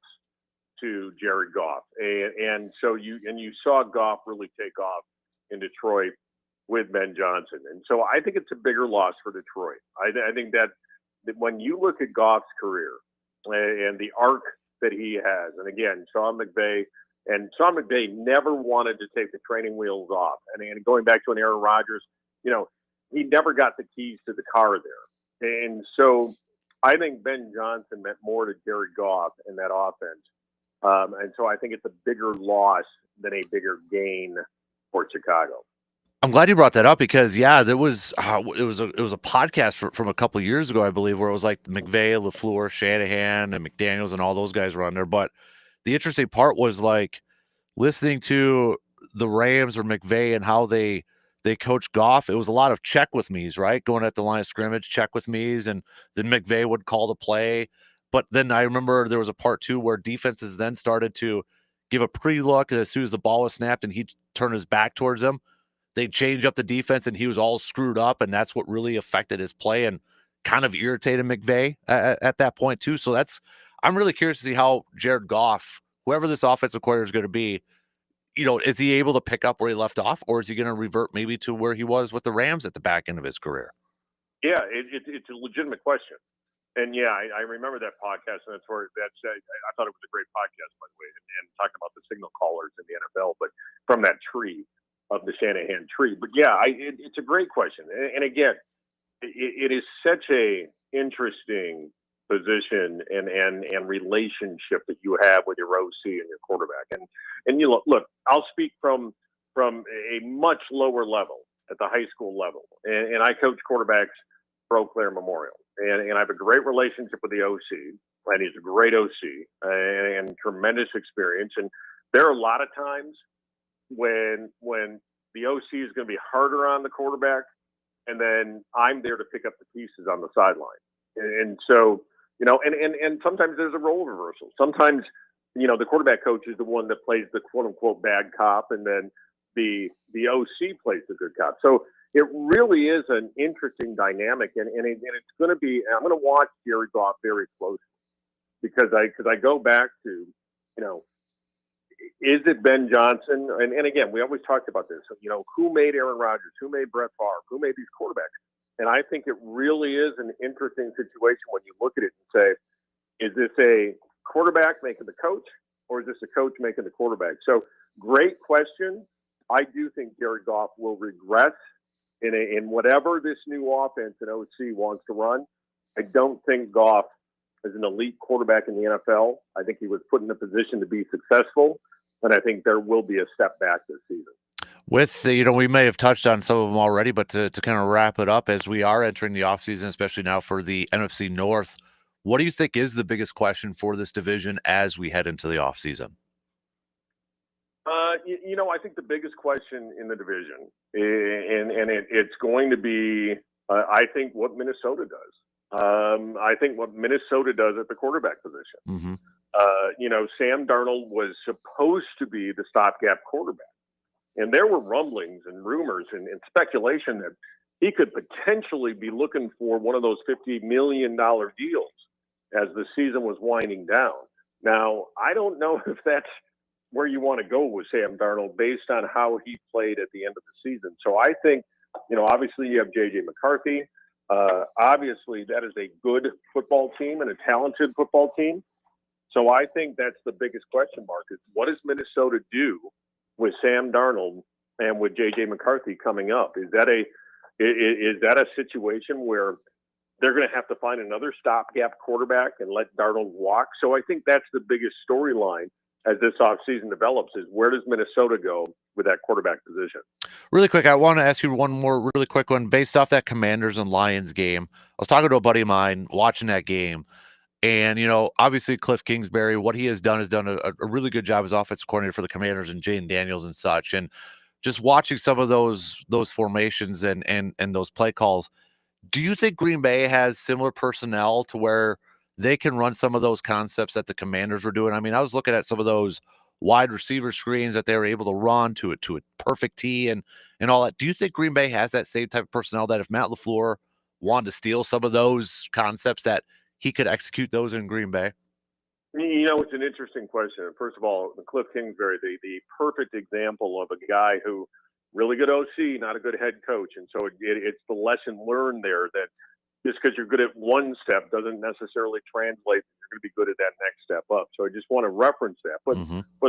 to Jared Goff. And so you saw Goff really take off in Detroit with Ben Johnson. And so I think it's a bigger loss for Detroit. I think that when you look at Goff's career and the arc that he has, and again, Sean McVay never wanted to take the training wheels off. And going back to an Aaron Rodgers, he never got the keys to the car there. And so I think Ben Johnson meant more to Jared Goff in that offense. And so I think it's a bigger loss than a bigger gain for Chicago. I'm glad you brought that up, because there was it was a podcast from a couple of years ago, I believe, where it was like McVay, LaFleur, Shanahan, and McDaniels, and all those guys were on there. But the interesting part was like listening to the Rams or McVay and how they coach Goff. It was a lot of check with me's, right? Going at the line of scrimmage, check with me's, and then McVay would call the play. But then I remember there was a part two where defenses then started to give a pre-look as soon as the ball was snapped and he'd turn his back towards them. They'd change up the defense and he was all screwed up, and that's what really affected his play and kind of irritated McVay at that point too. So I'm really curious to see how Jared Goff, whoever this offensive coordinator is going to be, is he able to pick up where he left off, or is he going to revert maybe to where he was with the Rams at the back end of his career? Yeah, it's a legitimate question. And yeah, I remember that podcast, and I thought it was a great podcast, by the way, and talking about the signal callers in the NFL, but from that tree of the Shanahan tree. But yeah, it's a great question. And again, it is such a interesting position and relationship that you have with your OC and your quarterback. And you look, I'll speak from a much lower level at the high school level. And I coach quarterbacks for Eau Claire Memorial. And I have a great relationship with the OC, and he's a great OC and tremendous experience. And there are a lot of times when the OC is going to be harder on the quarterback, and then I'm there to pick up the pieces on the sideline. And so, and sometimes there's a role reversal. Sometimes, the quarterback coach is the one that plays the quote unquote bad cop, and then the OC plays the good cop. So it really is an interesting dynamic, and it's going to be. I'm going to watch Jared Goff very closely because I go back to, is it Ben Johnson? And again, we always talked about this. Who made Aaron Rodgers? Who made Brett Favre? Who made these quarterbacks? And I think it really is an interesting situation when you look at it and say, is this a quarterback making the coach, or is this a coach making the quarterback? So great question. I do think Jared Goff will regress in whatever this new offense and OC wants to run. I don't think Goff is an elite quarterback in the NFL. I think he was put in a position to be successful, and I think there will be a step back this season. With we may have touched on some of them already, but to kind of wrap it up as we are entering the offseason, especially now for the NFC North, what do you think is the biggest question for this division as we head into the offseason? I think the biggest question in the division, it's going to be, I think, what Minnesota does. I think what Minnesota does at the quarterback position. Mm-hmm. Sam Darnold was supposed to be the stopgap quarterback. And there were rumblings and rumors and speculation that he could potentially be looking for one of those $50 million deals as the season was winding down. Now, I don't know if that's where you want to go with Sam Darnold based on how he played at the end of the season. So I think, obviously you have J.J. McCarthy. Obviously, that is a good football team and a talented football team. So I think that's the biggest question mark is what does Minnesota do with Sam Darnold and with J.J. McCarthy coming up? Is that a situation where they're going to have to find another stopgap quarterback and let Darnold walk? So I think that's the biggest storyline as this offseason develops is where does Minnesota go with that quarterback position? Really quick, I want to ask you one more really quick one based off that Commanders and Lions game. I was talking to a buddy of mine watching that game. And, obviously Cliff Kingsbury, what he has done a really good job as offensive coordinator for the Commanders and Jane Daniels and such. And just watching some of those formations and those play calls, do you think Green Bay has similar personnel to where they can run some of those concepts that the Commanders were doing? I mean, I was looking at some of those wide receiver screens that they were able to run to a perfect tee and all that. Do you think Green Bay has that same type of personnel that if Matt LaFleur wanted to steal some of those concepts that he could execute those in Green Bay? It's an interesting question. First of all, Cliff Kingsbury, the perfect example of a guy who really good OC, not a good head coach. And so it's the lesson learned there that just because you're good at one step doesn't necessarily translate that you're going to be good at that next step up. So I just want to reference that. But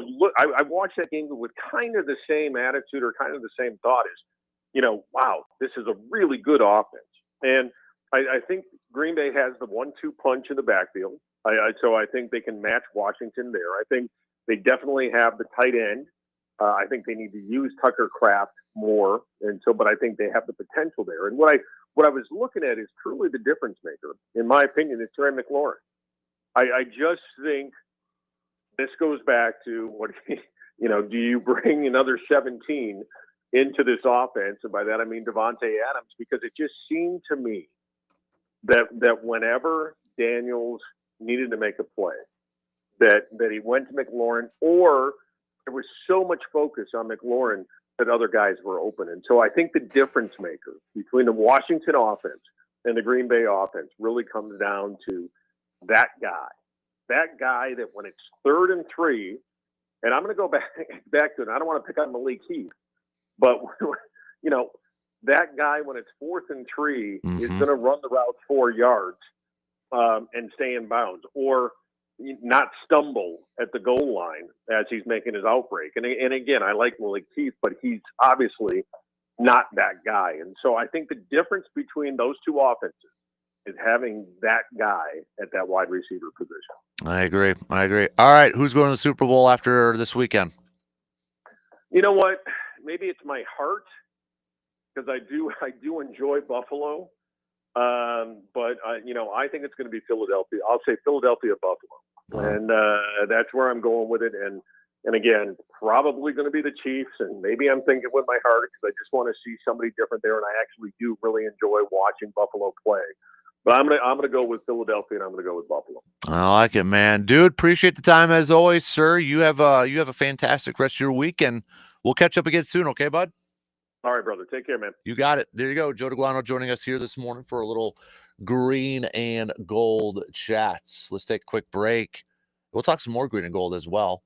look, I watched that game with kind of the same attitude or kind of the same thought is, wow, this is a really good offense. And I think Green Bay has the 1-2 punch in the backfield. So I think they can match Washington there. I think they definitely have the tight end. I think they need to use Tucker Kraft more. But I think they have the potential there. And what I was looking at is truly the difference maker, in my opinion, is Terry McLaurin. I just think this goes back to what, do you bring another 17 into this offense? And by that, I mean Devontae Adams, because it just seemed to me that whenever Daniels needed to make a play, that he went to McLaurin, or there was so much focus on McLaurin that other guys were open. And so I think the difference maker between the Washington offense and the Green Bay offense really comes down to that guy that when it's 3rd and 3, and I'm going to go back to it. I don't want to pick on Malik Heath, but that guy, when it's 4th and 3, is going to run the route 4 yards and stay in bounds, or not stumble at the goal line as he's making his outbreak. And again, I like Malik Heath, but he's obviously not that guy. And so I think the difference between those two offenses is having that guy at that wide receiver position. I agree. All right, who's going to the Super Bowl after this weekend? You know what? Maybe it's my heart, because I do enjoy Buffalo, but I think it's going to be Philadelphia. I'll say Philadelphia, Buffalo, and that's where I'm going with it. And again, probably going to be the Chiefs, and maybe I'm thinking with my heart because I just want to see somebody different there, and I actually do really enjoy watching Buffalo play. But I'm gonna go with Philadelphia, and I'm gonna go with Buffalo. I like it, man, dude. Appreciate the time as always, sir. You have a fantastic rest of your week, and we'll catch up again soon. Okay, bud. All right, brother. Take care, man. You got it. There you go. Joe DeGuano joining us here this morning for a little green and gold chats. Let's take a quick break. We'll talk some more green and gold as well.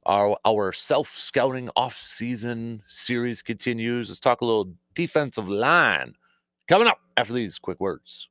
Our self-scouting off-season series continues. Let's talk a little defensive line coming up after these quick words.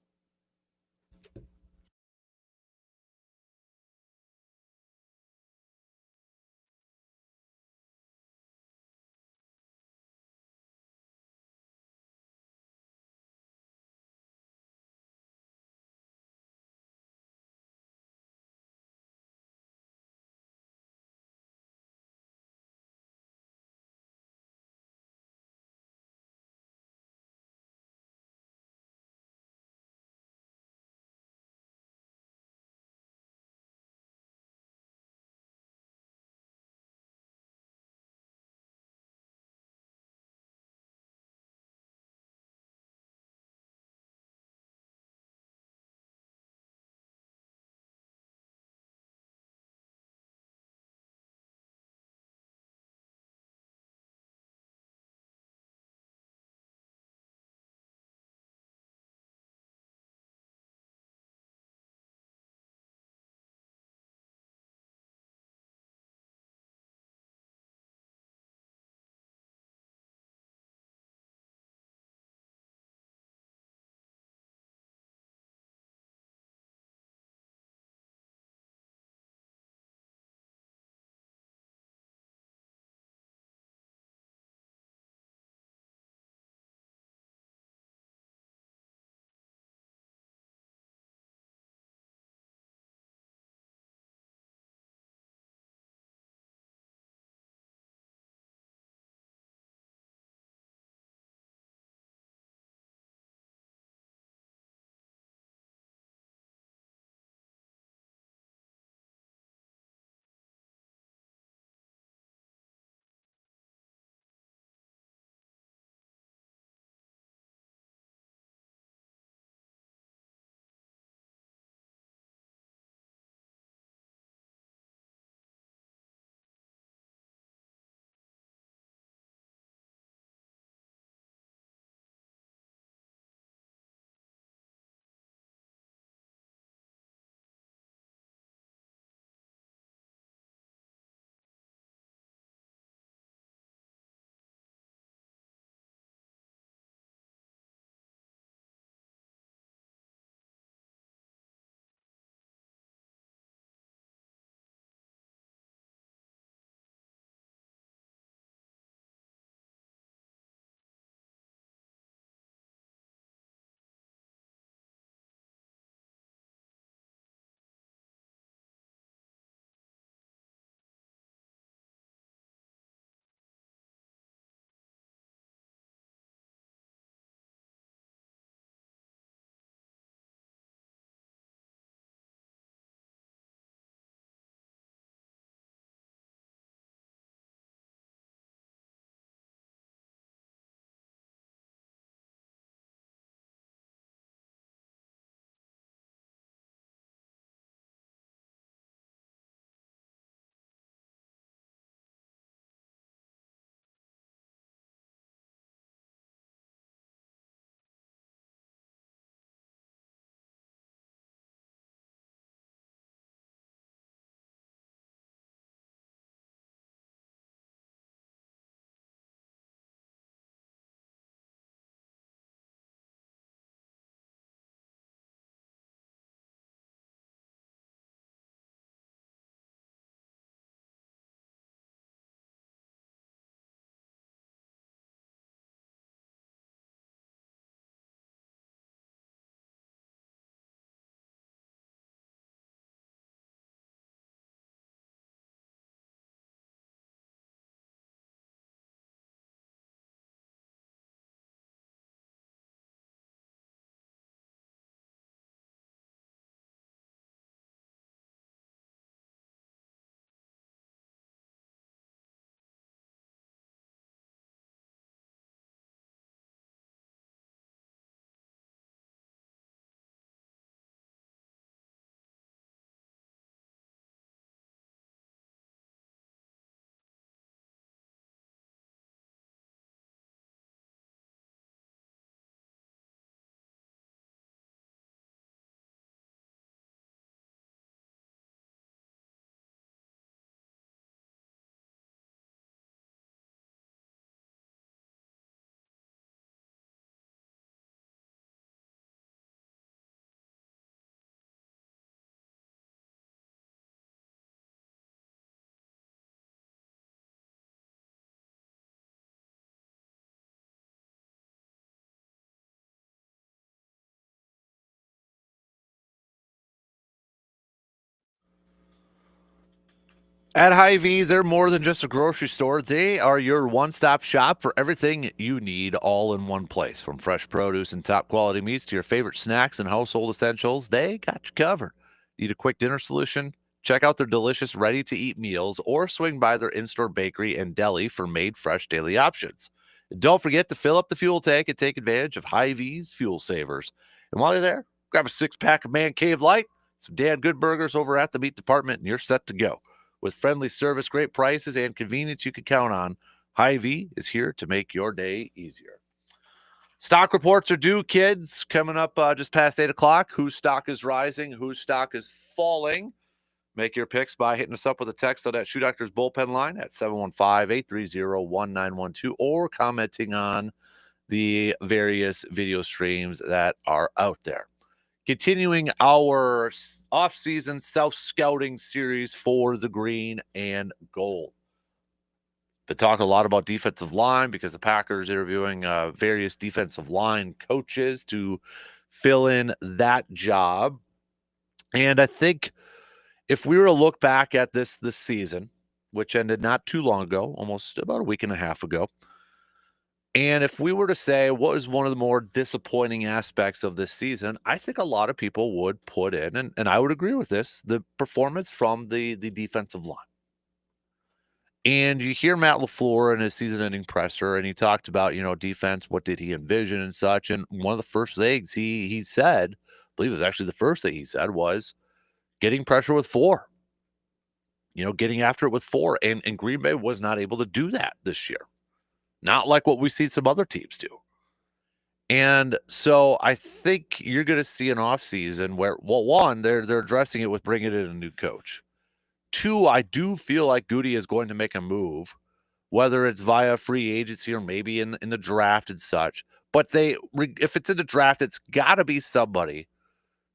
At Hy-Vee, they're more than just a grocery store. They are your one-stop shop for everything you need all in one place. From fresh produce and top-quality meats to your favorite snacks and household essentials, they got you covered. Need a quick dinner solution? Check out their delicious ready-to-eat meals or swing by their in-store bakery and deli for made fresh daily options. And don't forget to fill up the fuel tank and take advantage of Hy-Vee's Fuel Savers. And while you're there, grab a six-pack of Man Cave Light, some damn good burgers over at the meat department, and you're set to go. With friendly service, great prices, and convenience you can count on, Hy-Vee is here to make your day easier. Stock reports are due, kids, coming up just past 8 o'clock. Whose stock is rising, whose stock is falling. Make your picks by hitting us up with a text on that Shoe Doctor's bullpen line at 715-830-1912 or commenting on the various video streams that are out there. Continuing our off-season self-scouting series for the green and gold. Been talking a lot about defensive line because the Packers interviewing various defensive line coaches to fill in that job. And I think if we were to look back at this season, which ended not too long ago, almost about a week and a half ago, and if we were to say what was one of the more disappointing aspects of this season, I think a lot of people would put in, and I would agree with this, the performance from the defensive line. And you hear Matt LaFleur in his season-ending presser, and he talked about, defense, what did he envision and such. And one of the first things he said, I believe it was actually the first thing he said, was getting pressure with 4. Getting after it with 4. And Green Bay was not able to do that this year. Not like what we've seen some other teams do. And so I think you're going to see an offseason where, well, one, they're addressing it with bringing in a new coach. 2, I do feel like Goody is going to make a move, whether it's via free agency or maybe in the draft and such. But if it's in the draft, it's got to be somebody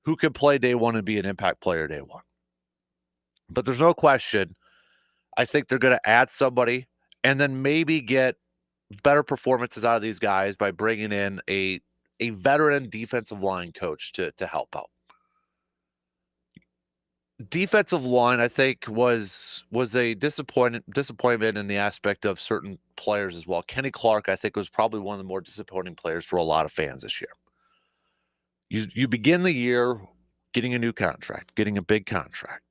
who can play day one and be an impact player day one. But there's no question, I think they're going to add somebody and then maybe get better performances out of these guys by bringing in a veteran defensive line coach to help out. Defensive line, I think, was a disappointment in the aspect of certain players as well. Kenny Clark, I think, was probably one of the more disappointing players for a lot of fans this year. You begin the year getting a new contract, getting a big contract,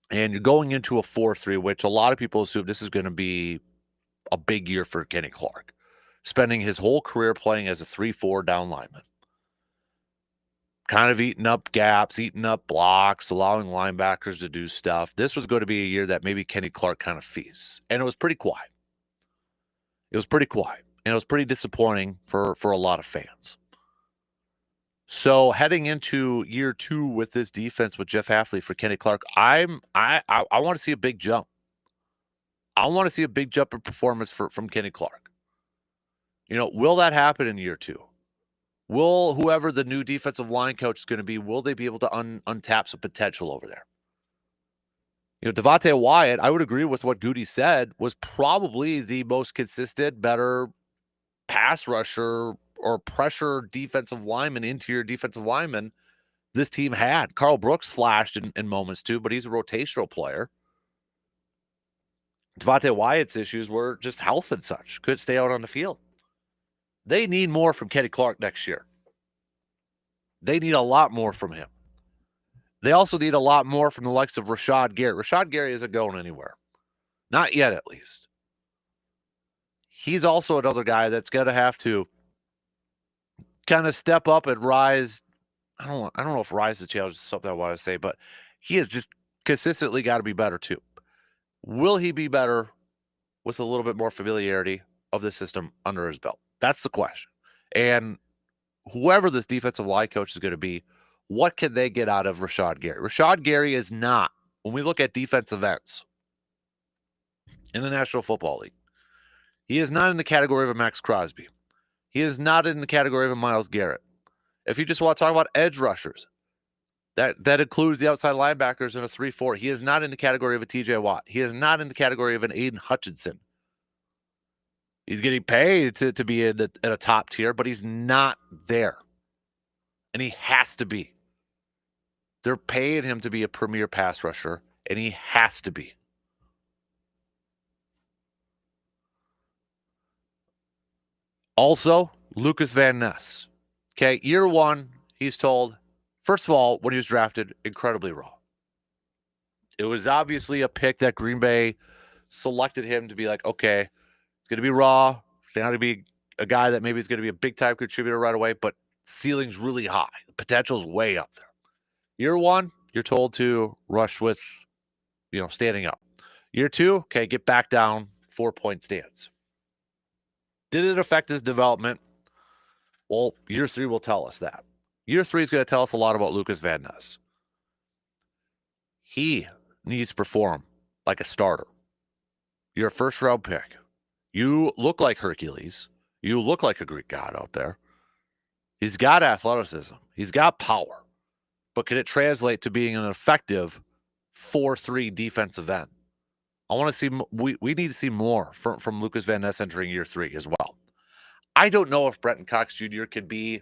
and you're going into a 4-3, which a lot of people assume this is going to be a big year for Kenny Clark, spending his whole career playing as a 3-4 down lineman. Kind of eating up gaps, eating up blocks, allowing linebackers to do stuff. This was going to be a year that maybe Kenny Clark kind of feasts. And it was pretty quiet. And it was pretty disappointing for a lot of fans. So heading into year 2 with this defense with Jeff Hafley for Kenny Clark, I want to see a big jump. I want to see a big jump in performance from Kenny Clark. Will that happen in year 2? Will whoever the new defensive line coach is going to be, will they be able to untap some potential over there? Devontae Wyatt, I would agree with what Goody said, was probably the most consistent, better pass rusher or pressure defensive lineman, interior defensive lineman this team had. Carl Brooks flashed in moments too, but he's a rotational player. Devontae Wyatt's issues were just health and such. Couldn't stay out on the field. They need more from Kenny Clark next year. They need a lot more from him. They also need a lot more from the likes of Rashad Gary. Rashad Gary isn't going anywhere. Not yet, at least. He's also another guy that's going to have to kind of step up and rise. I don't know if rise to challenge is something I want to say, but he has just consistently got to be better too. Will he be better with a little bit more familiarity of the system under his belt? That's the question. And whoever this defensive line coach is going to be, what can they get out of Rashad Gary? Rashad Gary is not, when we look at defensive ends in the National Football League, he is not in the category of a Max Crosby. He is not in the category of a Myles Garrett. If you just want to talk about edge rushers, that includes the outside linebackers in a 3-4. He is not in the category of a TJ Watt. He is not in the category of an Aiden Hutchinson. He's getting paid to be at a top tier, but he's not there. And he has to be. They're paying him to be a premier pass rusher, and he has to be. Also, Lucas Van Ness. Okay, year one, he's told, first of all, when he was drafted, incredibly raw. It was obviously a pick that Green Bay selected him to be like, okay, it's going to be raw. It's not going to be a guy that maybe is going to be a big-time contributor right away, but ceiling's really high. The potential's way up there. Year one, you're told to rush with, standing up. Year two, okay, get back down, 4-point stance. Did it affect his development? Well, year three will tell us that. Year three is going to tell us a lot about Lucas Van Ness. He needs to perform like a starter. You're a first-round pick. You look like Hercules. You look like a Greek god out there. He's got athleticism. He's got power. But can it translate to being an effective 4-3 defensive end? I want to see. We need to see more from Lucas Van Ness entering year three as well. I don't know if Brenton Cox Jr. could be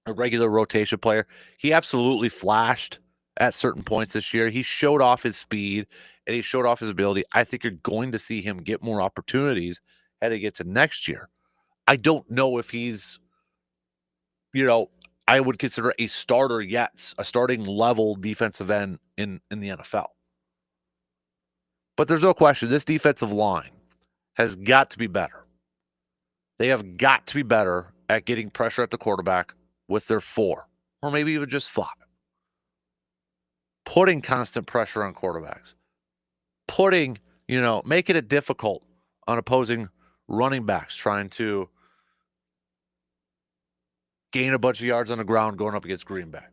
a regular rotation player. He absolutely flashed at certain points this year. He showed off his speed and he showed off his ability. I think you're going to see him get more opportunities heading into next year. I don't know if he's, I would consider a starter yet, a starting level defensive end in the NFL. But there's no question this defensive line has got to be better. They have got to be better at getting pressure at the quarterback with their 4, or maybe even just 5. Putting constant pressure on quarterbacks. Making it difficult on opposing running backs trying to gain a bunch of yards on the ground going up against Green Bay.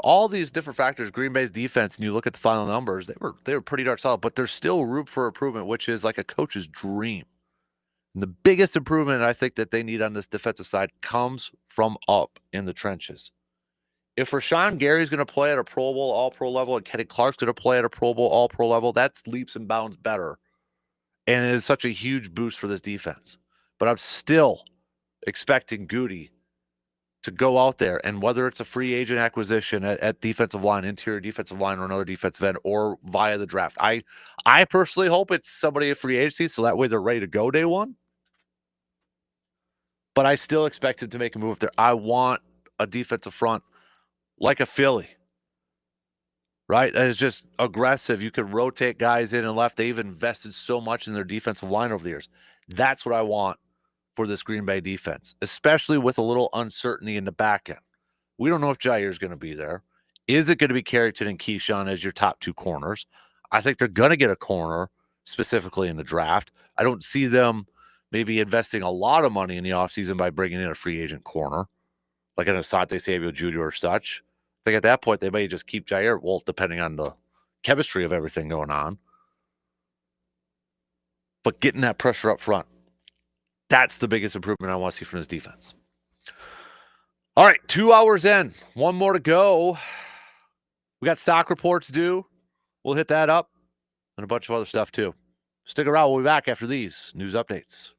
All these different factors, Green Bay's defense, and you look at the final numbers, they were pretty darn solid, but there's still room for improvement, which is like a coach's dream. And the biggest improvement I think that they need on this defensive side comes from up in the trenches. If Rashawn Gary's going to play at a Pro Bowl, All-Pro level, and Kenny Clark's going to play at a Pro Bowl, All-Pro level, that's leaps and bounds better. And it is such a huge boost for this defense. But I'm still expecting Goody to go out there, and whether it's a free agent acquisition at defensive line, interior defensive line, or another defensive end, or via the draft. I personally hope it's somebody at free agency, so that way they're ready to go day one. But I still expect him to make a move there. I want a defensive front like a Philly, right? That is just aggressive. You can rotate guys in and left. They've invested so much in their defensive line over the years. That's what I want for this Green Bay defense, especially with a little uncertainty in the back end. We don't know if Jair's going to be there. Is it going to be Carrington and Keyshawn as your top 2 corners? I think they're going to get a corner specifically in the draft. I don't see them maybe investing a lot of money in the offseason by bringing in a free agent corner, like an Asante Samuel Jr. or such. I think at that point they may just keep Jair, well, depending on the chemistry of everything going on. But getting that pressure up front, that's the biggest improvement I want to see from this defense. All right, 2 hours in. One more to go. We got stock reports due. We'll hit that up and a bunch of other stuff too. Stick around. We'll be back after these news updates.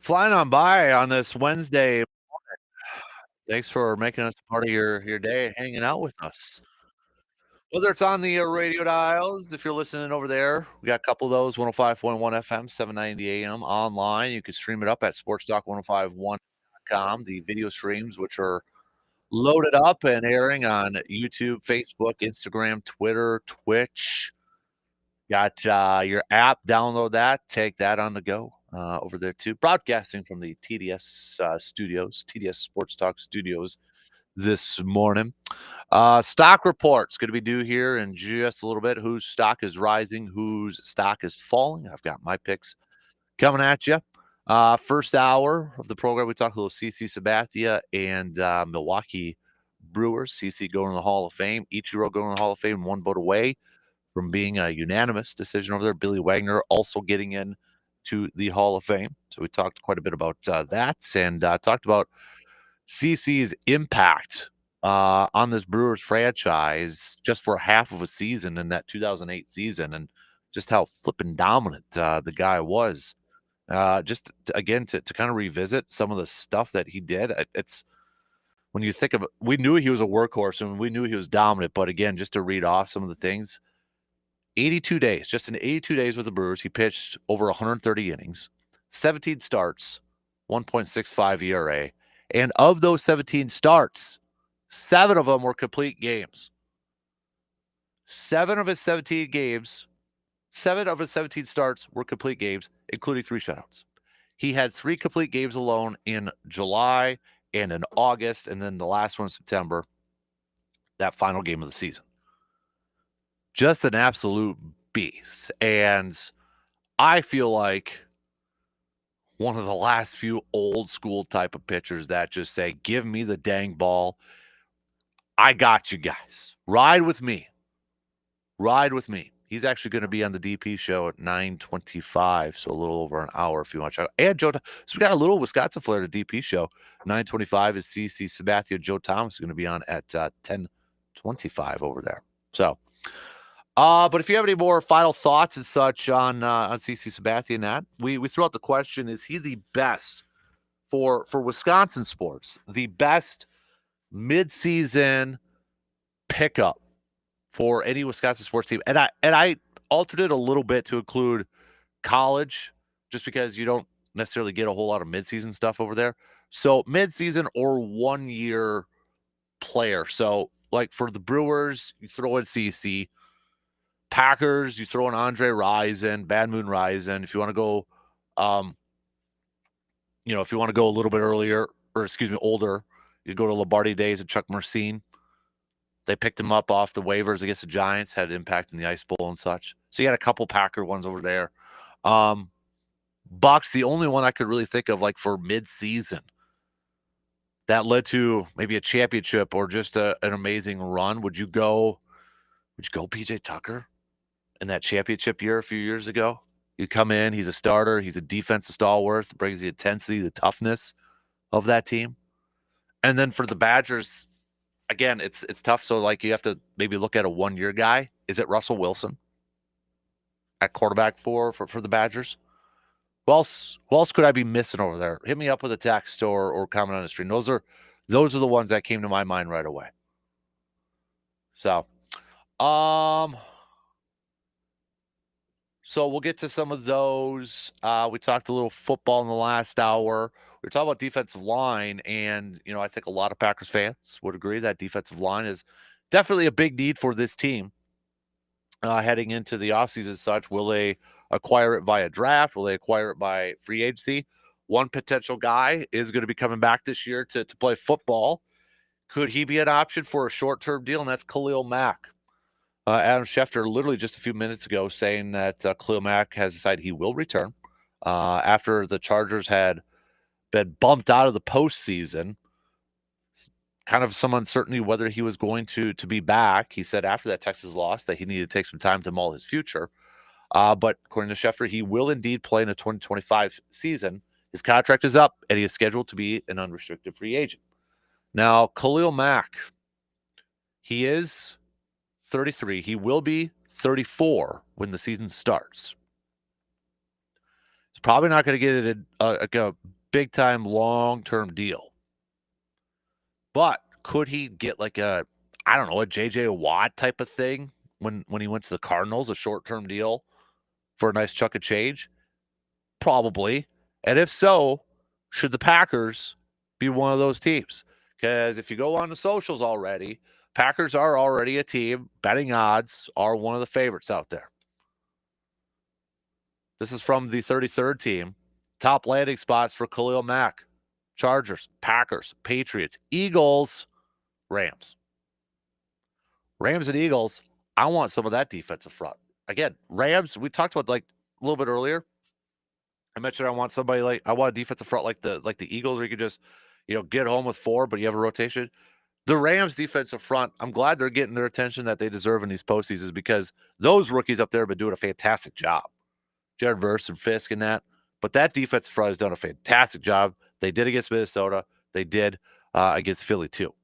Flying on by on this Wednesday. Thanks for making us part of your day and hanging out with us. Whether it's on the radio dials, if you're listening over there, we got a couple of those 105.1 FM, 790 AM online. You can stream it up at sportstalk1051.com. The video streams, which are loaded up and airing on YouTube, Facebook, Instagram, Twitter, Twitch. Got your app, download that, take that on the go over there too. Broadcasting from the TDS studios, TDS Sports Talk studios this morning. Stock report's going to be due here in just a little bit. Whose stock is rising, whose stock is falling. I've got my picks coming at you. First hour of the program, we talked a little CC Sabathia and Milwaukee Brewers. CC going to the Hall of Fame. Ichiro going to the Hall of Fame, one vote away from being a unanimous decision over there. Billy Wagner also getting in to the Hall of Fame. So we talked quite a bit about that and talked about CC's impact on this Brewers franchise just for half of a season in that 2008 season and just how flippin' dominant the guy was. Just again to kind of revisit some of the stuff that he did. It's when you think of it, we knew he was a workhorse and we knew he was dominant, but again, just to read off some of the things. 82 days, just in 82 days with the Brewers, he pitched over 130 innings, 17 starts, 1.65 ERA. And of those 17 starts, 7 of them were complete games. 7 of his 17 starts were complete games, including 3 shutouts. He had 3 complete games alone in July and in August, and then the last one in September, that final game of the season. Just an absolute beast. And I feel like one of the last few old school type of pitchers that just say, give me the dang ball. I got you guys. Ride with me. Ride with me. He's actually going to be on the DP show at 9:25, so a little over an hour if you want to check out. And Joe, so we got a little Wisconsin flair to DP show. 9:25 is CC Sabathia. Joe Thomas is going to be on at 10:25 over there. So, but if you have any more final thoughts and such on CC Sabathia and that, we threw out the question: is he the best for Wisconsin sports? The best midseason pickup for any Wisconsin sports team? And I altered it a little bit to include college, just because you don't necessarily get a whole lot of midseason stuff over there. So midseason or 1 year player. So like for the Brewers, you throw in CC. Packers, you throw in Andre Rison, Bad Moon Rison. If you want to go, if you want to go a little bit earlier, or excuse me, older, you go to Lombardi days and Chuck Mercine. They picked him up off the waivers against the Giants, had an impact in the Ice Bowl and such. So you had a couple Packer ones over there. Bucks, the only one I could really think of like for mid-season that led to maybe a championship or just an amazing run. Would you go PJ Tucker in that championship year a few years ago? You come in, he's a starter, he's a defensive stalwart, brings the intensity, the toughness of that team. And then for the Badgers, again, it's tough. So like you have to maybe look at a 1 year guy. Is it Russell Wilson at quarterback for the Badgers? Who else could I be missing over there? Hit me up with a text or comment on the stream. Those are the ones that came to my mind right away. So, so we'll get to some of those. We talked a little football in the last hour. We were talking about defensive line, and I think a lot of Packers fans would agree that defensive line is definitely a big need for this team heading into the offseason as such. Will they acquire it via draft? Will they acquire it by free agency? One potential guy is going to be coming back this year to play football. Could he be an option for a short-term deal? And that's Khalil Mack. Adam Schefter literally just a few minutes ago saying that Khalil Mack has decided he will return after the Chargers had been bumped out of the postseason. Kind of some uncertainty whether he was going to be back. He said after that Texas loss that he needed to take some time to mull his future. But according to Schefter, he will indeed play in the 2025 season. His contract is up, and he is scheduled to be an unrestricted free agent. Now, Khalil Mack, he is 33. He will be 34 when the season starts. He's probably not going to get a big time long-term deal. But could he get like a JJ Watt type of thing when he went to the Cardinals, a short-term deal for a nice chunk of change? Probably. And if so, should the Packers be one of those teams? Because if you go on the socials already, Packers are already a team. Betting odds are one of the favorites out there. This is from the 33rd team. Top landing spots for Khalil Mack. Chargers, Packers, Patriots, Eagles, Rams. Rams and Eagles, I want some of that defensive front. Again, Rams, we talked about like a little bit earlier. I mentioned I want a defensive front like the Eagles, where you could just, get home with 4, but you have a rotation. The Rams defensive front, I'm glad they're getting their attention that they deserve in these postseasons, because those rookies up there have been doing a fantastic job. Jared Verse and Fisk and that. But that defensive front has done a fantastic job. They did against Minnesota. They did against Philly too.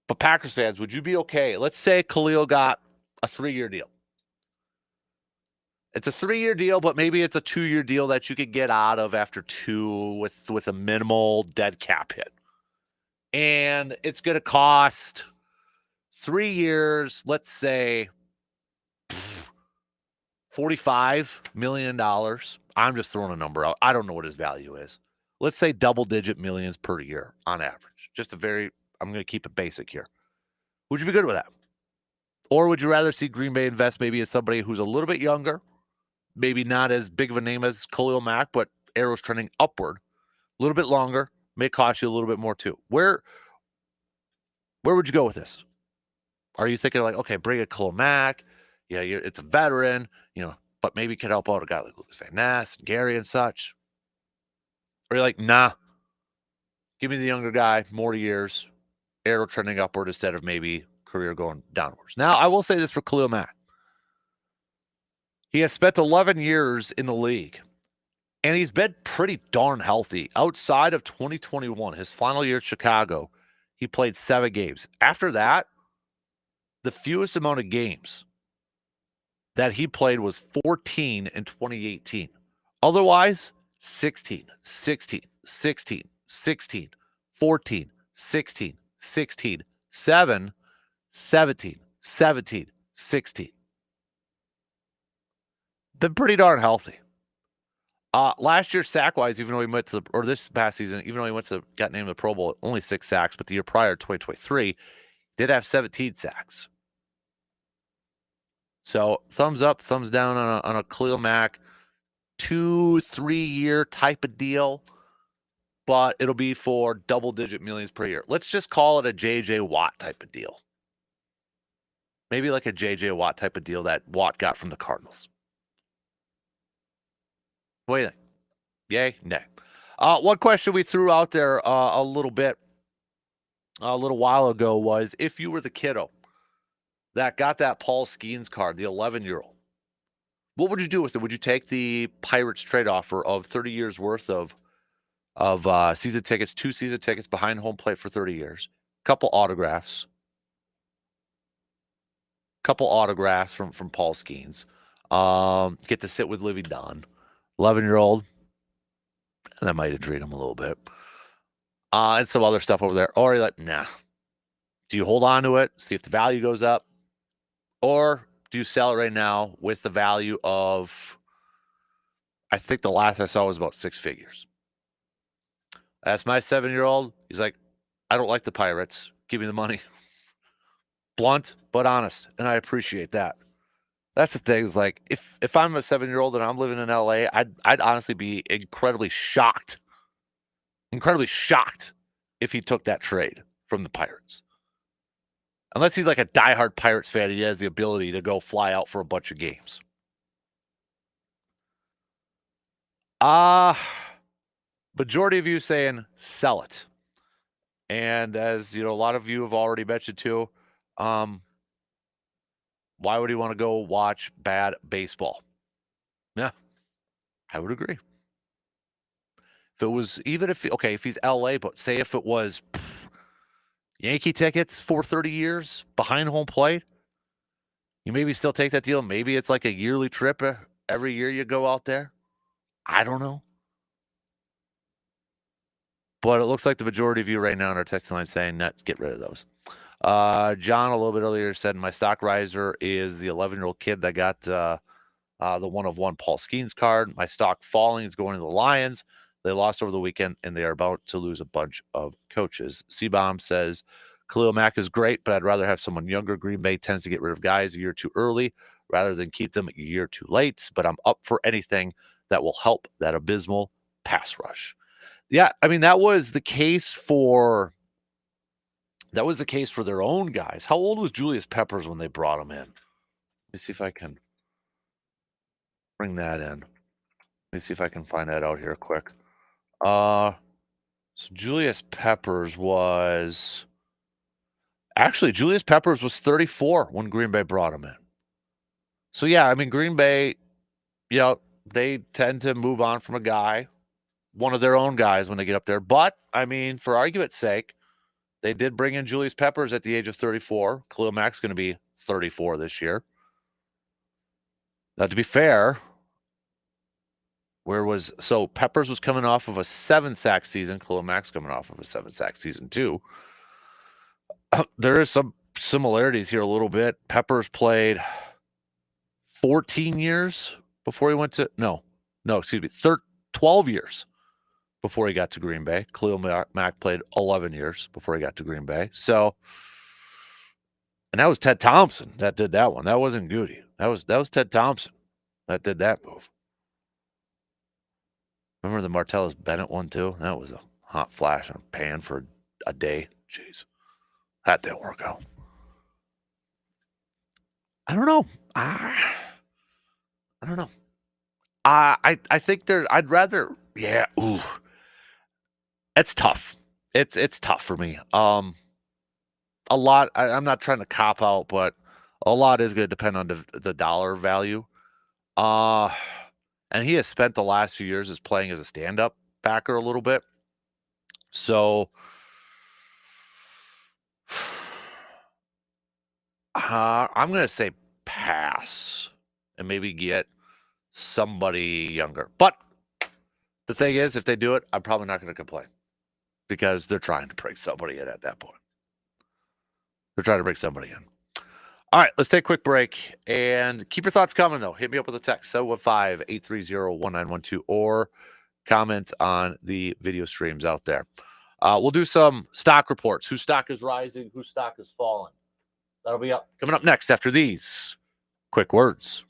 But Packers fans, would you be okay? Let's say Khalil got a 3-year deal. It's a 3-year deal, but maybe it's a 2-year deal that you could get out of after 2 with a minimal dead cap hit. And it's going to cost 3 years, let's say $45 million. I'm just throwing a number out. I don't know what his value is. Let's say double-digit millions per year on average. I'm going to keep it basic here. Would you be good with that? Or would you rather see Green Bay invest maybe in somebody who's a little bit younger, maybe not as big of a name as Khalil Mack, but arrows trending upward, a little bit longer, may cost you a little bit more too? Where would you go with this? Are you thinking like, okay, bring a Khalil Mack? Yeah, it's a veteran, but maybe could help out a guy like Lucas Van Ness and Gary and such. Or you're like, nah, give me the younger guy, more years, arrow trending upward instead of maybe career going downwards. Now, I will say this for Khalil Mack. He has spent 11 years in the league, and he's been pretty darn healthy. Outside of 2021, his final year at Chicago, he played 7 games. After that, the fewest amount of games that he played was 14 in 2018. Otherwise, 16, 16, 16, 16, 14, 16, 16, 7, 17, 17, 16. Been pretty darn healthy. Last year, sack-wise, even though he went to, or this past season, even though he got named the Pro Bowl, only 6 sacks, but the year prior, 2023, did have 17 sacks. So thumbs up, thumbs down on a Khalil Mack 2-3 year type of deal, but it'll be for double-digit millions per year. Let's just call it a JJ Watt type of deal. Maybe like a JJ Watt type of deal that Watt got from the Cardinals. What do you think? Yay? Nay. One question we threw out there a little while ago was, if you were the kiddo that got that Paul Skeens card, the 11-year-old, what would you do with it? Would you take the Pirates trade offer of 30 years worth of season tickets, 2 season tickets behind home plate for 30 years, couple autographs from Paul Skeens, get to sit with Livy Dunn, 11-year-old, and that might intrigue him a little bit, and some other stuff over there? Or you're like, nah. Do you hold on to it, see if the value goes up, or do you sell it right now with the value of, I think the last I saw was about 6 figures? That's my 7-year-old. He's like, I don't like the Pirates. Give me the money. Blunt, but honest, and I appreciate that. That's the thing, is like, if I'm a 7-year-old and I'm living in LA, I'd honestly be incredibly shocked if he took that trade from the Pirates. Unless he's like a diehard Pirates fan, he has the ability to go fly out for a bunch of games. Majority of you saying sell it. And as you know, a lot of you have already mentioned too, why would he want to go watch bad baseball? Yeah, I would agree. If it was, if he's LA, but say if it was Yankee tickets for 30 years behind home plate, you maybe still take that deal. Maybe it's like a yearly trip every year you go out there. I don't know. But it looks like the majority of you right now in our text line saying, "Net, get rid of those." John, a little bit earlier, said my stock riser is the 11-year-old kid that got the 1-of-1 Paul Skeens card. My stock falling is going to the Lions. They lost over the weekend, and they are about to lose a bunch of coaches. C-Bomb says, Khalil Mack is great, but I'd rather have someone younger. Green Bay tends to get rid of guys a year too early rather than keep them a year too late. But I'm up for anything that will help that abysmal pass rush. Yeah, I mean, that was the case for their own guys. How old was Julius Peppers when they brought him in? Let me see if I can bring that in. Let me see if I can find that out here quick. So Julius Peppers was 34 when Green Bay brought him in. So yeah, I mean Green Bay, they tend to move on from a guy, one of their own guys when they get up there. But I mean, for argument's sake, they did bring in Julius Peppers at the age of 34. Khalil Mack's going to be 34 this year. Now, to be fair, Peppers was coming off of a 7-sack season. Khalil Mack's coming off of a 7-sack season too. There is some similarities here a little bit. Peppers played 14 years before he went to 12 years before he got to Green Bay. Khalil Mack played 11 years before he got to Green Bay. So, and that was Ted Thompson that did that one. That wasn't Goody. That was Ted Thompson that did that move. Remember the Martellus Bennett one too? That was a hot flash in a pan for a day. Jeez, that didn't work out. I don't know. I don't know. I think I'd rather. Yeah. Ooh. It's tough. It's tough for me. A lot. I'm not trying to cop out, but a lot is going to depend on the dollar value. And he has spent the last few years as playing as a stand-up backer a little bit. So, I'm going to say pass and maybe get somebody younger. But the thing is, if they do it, I'm probably not going to complain because they're trying to bring somebody in at that point. They're trying to bring somebody in. All right, let's take a quick break and keep your thoughts coming, though. Hit me up with a text, 715-830-1912, or comment on the video streams out there. We'll do some stock reports. Whose stock is rising? Whose stock is falling? That'll be coming up next after these quick words.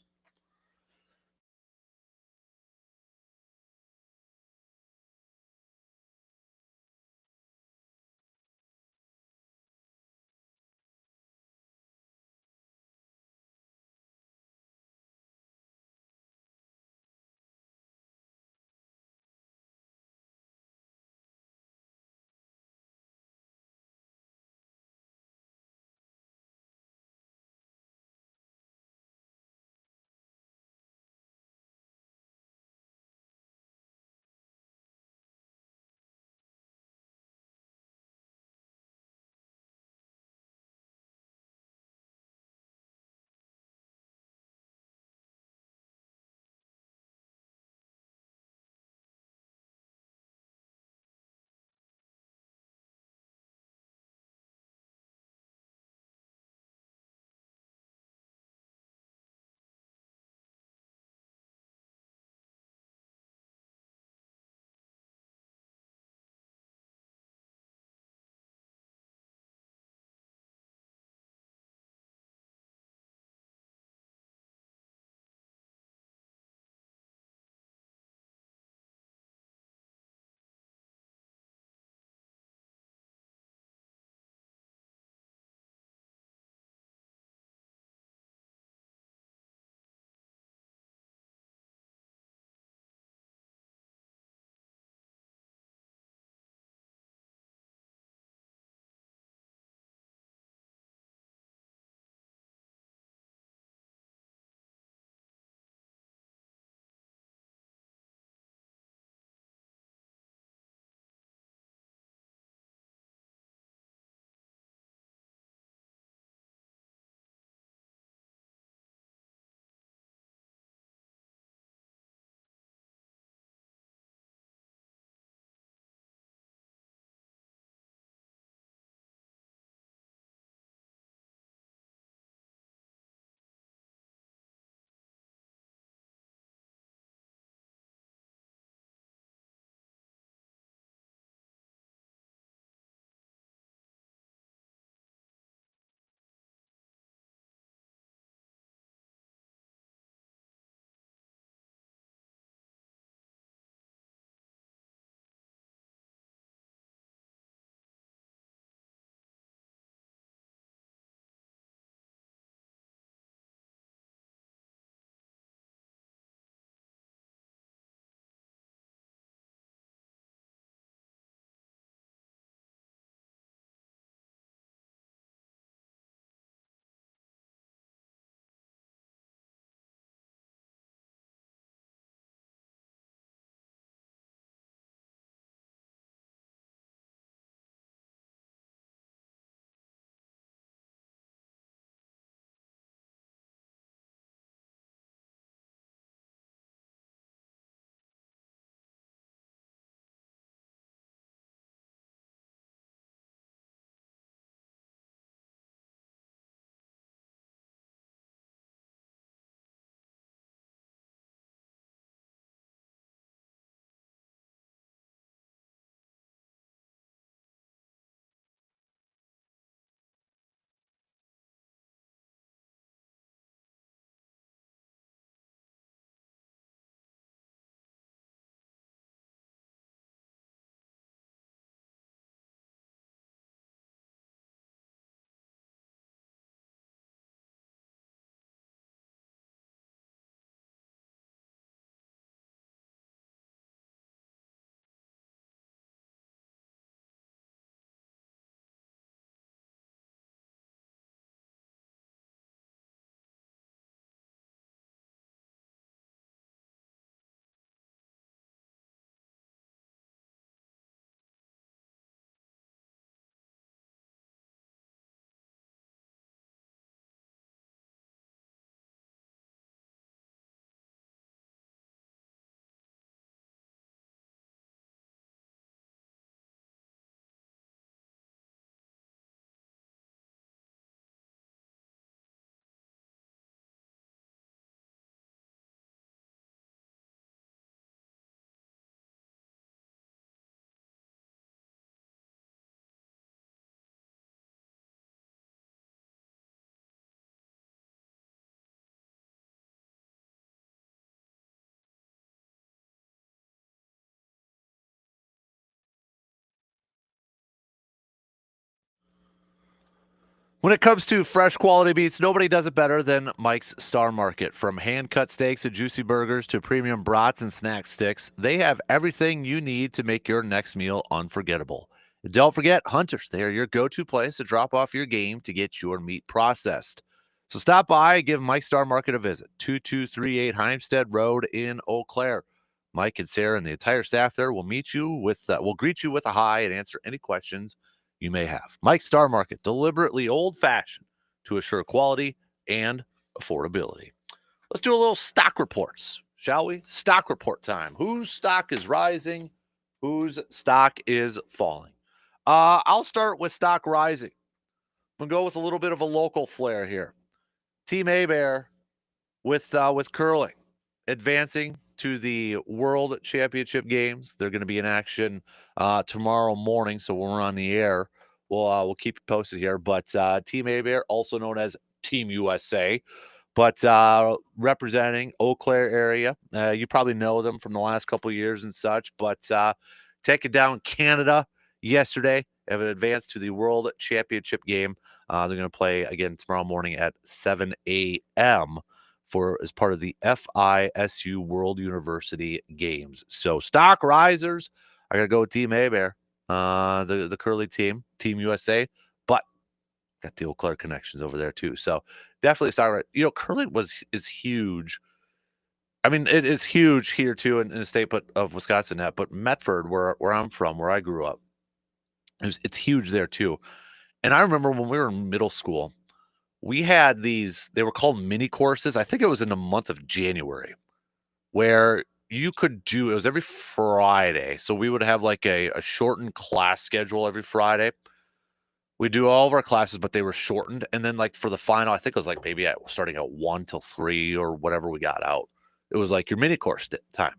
When it comes to fresh quality meats, nobody does it better than Mike's Star Market. From hand-cut steaks and juicy burgers to premium brats and snack sticks, they have everything you need to make your next meal unforgettable. And don't forget, Hunters, they are your go-to place to drop off your game to get your meat processed. So stop by and give Mike's Star Market a visit, 2238 Heimstead Road in Eau Claire. Mike and Sarah and the entire staff there will greet you with a hi and answer any questions you may have. Mike's Star Market, deliberately old-fashioned to assure quality and affordability. Let's do a little stock reports, shall we? Stock report time. Whose stock is rising? Whose stock is falling? I'll start with stock rising. I'm going to go with a little bit of a local flair here. Team A-Bear with curling, advancing to the World Championship games. They're going to be in action tomorrow morning, so when we're on the air, we'll keep you posted here. But Team A-Bear, also known as Team USA, but representing Eau Claire area. You probably know them from the last couple of years and such, but taking down Canada yesterday, have advanced to the World Championship game. They're going to play again tomorrow morning at 7 a.m. as part of the FISU World University Games. So stock risers, I got to go with Team A-Bear, the curly team, Team USA, but got the Eau Claire connections over there too. So definitely stock. Curling is huge. I mean, it is huge here too in the state of Wisconsin. But Medford, where I'm from, where I grew up, it's huge there too. And I remember when we were in middle school, we had these, they were called mini courses. I think it was in the month of January, where you could do, it was every Friday. So we would have like a shortened class schedule every Friday. We do all of our classes, but they were shortened. And then like for the final, I think it was like maybe starting at 1 till 3 or whatever we got out. It was like your mini course time.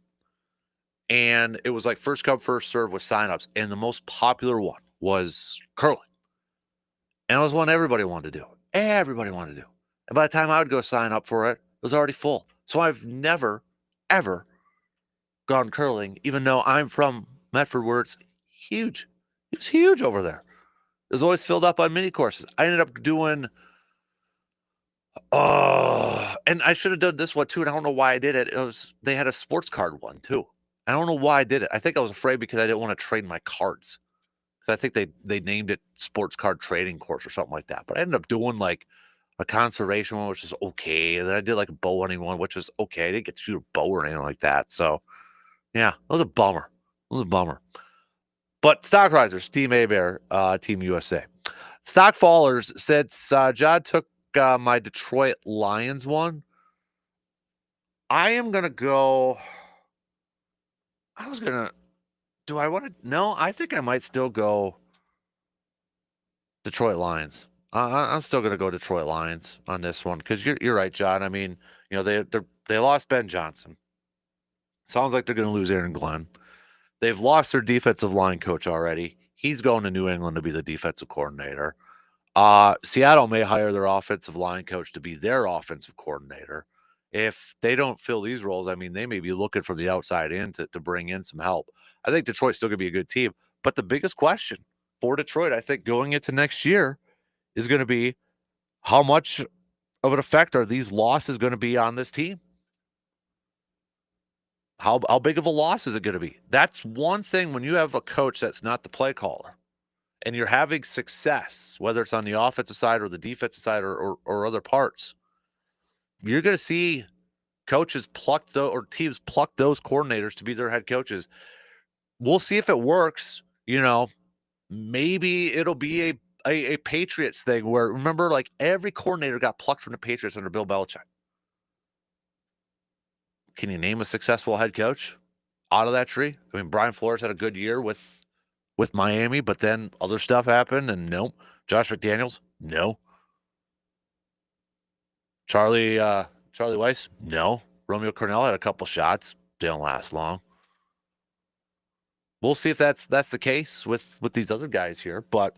And it was like first come, first serve with signups. And the most popular one was curling. And it was one everybody wanted to do. Everybody wanted to do. And by the time I would go sign up for it, it was already full. So I've never, ever gone curling, even though I'm from Medford, where it's huge. It's huge over there. It was always filled up on mini courses. I ended up doing, and I should have done this one too, and I don't know why I did it. They had a sports card one too. I don't know why I did it. I think I was afraid because I didn't want to trade my cards. I think they named it sports card trading course or something like that. But I ended up doing like a conservation one, which is okay. And then I did like a bow hunting one, which was okay. I didn't get to shoot a bow or anything like that. So yeah, it was a bummer. But stock risers, Team A-Bear, Team USA. Stock fallers, since John took my Detroit Lions one, I am going to go. Do I want to? No, I think I might still go Detroit Lions. I'm still going to go Detroit Lions on this one because you're right, John. I mean, they lost Ben Johnson. Sounds like they're going to lose Aaron Glenn. They've lost their defensive line coach already. He's going to New England to be the defensive coordinator. Seattle may hire their offensive line coach to be their offensive coordinator. If they don't fill these roles, I mean, they may be looking from the outside in to bring in some help. I think Detroit's still going to be a good team. But the biggest question for Detroit, I think, going into next year is going to be how much of an effect are these losses going to be on this team? How big of a loss is it going to be? That's one thing when you have a coach that's not the play caller and you're having success, whether it's on the offensive side or the defensive side or other parts. You're going to see coaches or teams pluck those coordinators to be their head coaches. We'll see if it works. Maybe it'll be a Patriots thing where, remember, like every coordinator got plucked from the Patriots under Bill Belichick. Can you name a successful head coach out of that tree? I mean, Brian Flores had a good year with Miami, but then other stuff happened, and nope. Josh McDaniels, no. Charlie Weiss, no. Romeo Cornell had a couple shots, didn't last long. We'll see if that's the case with these other guys here, but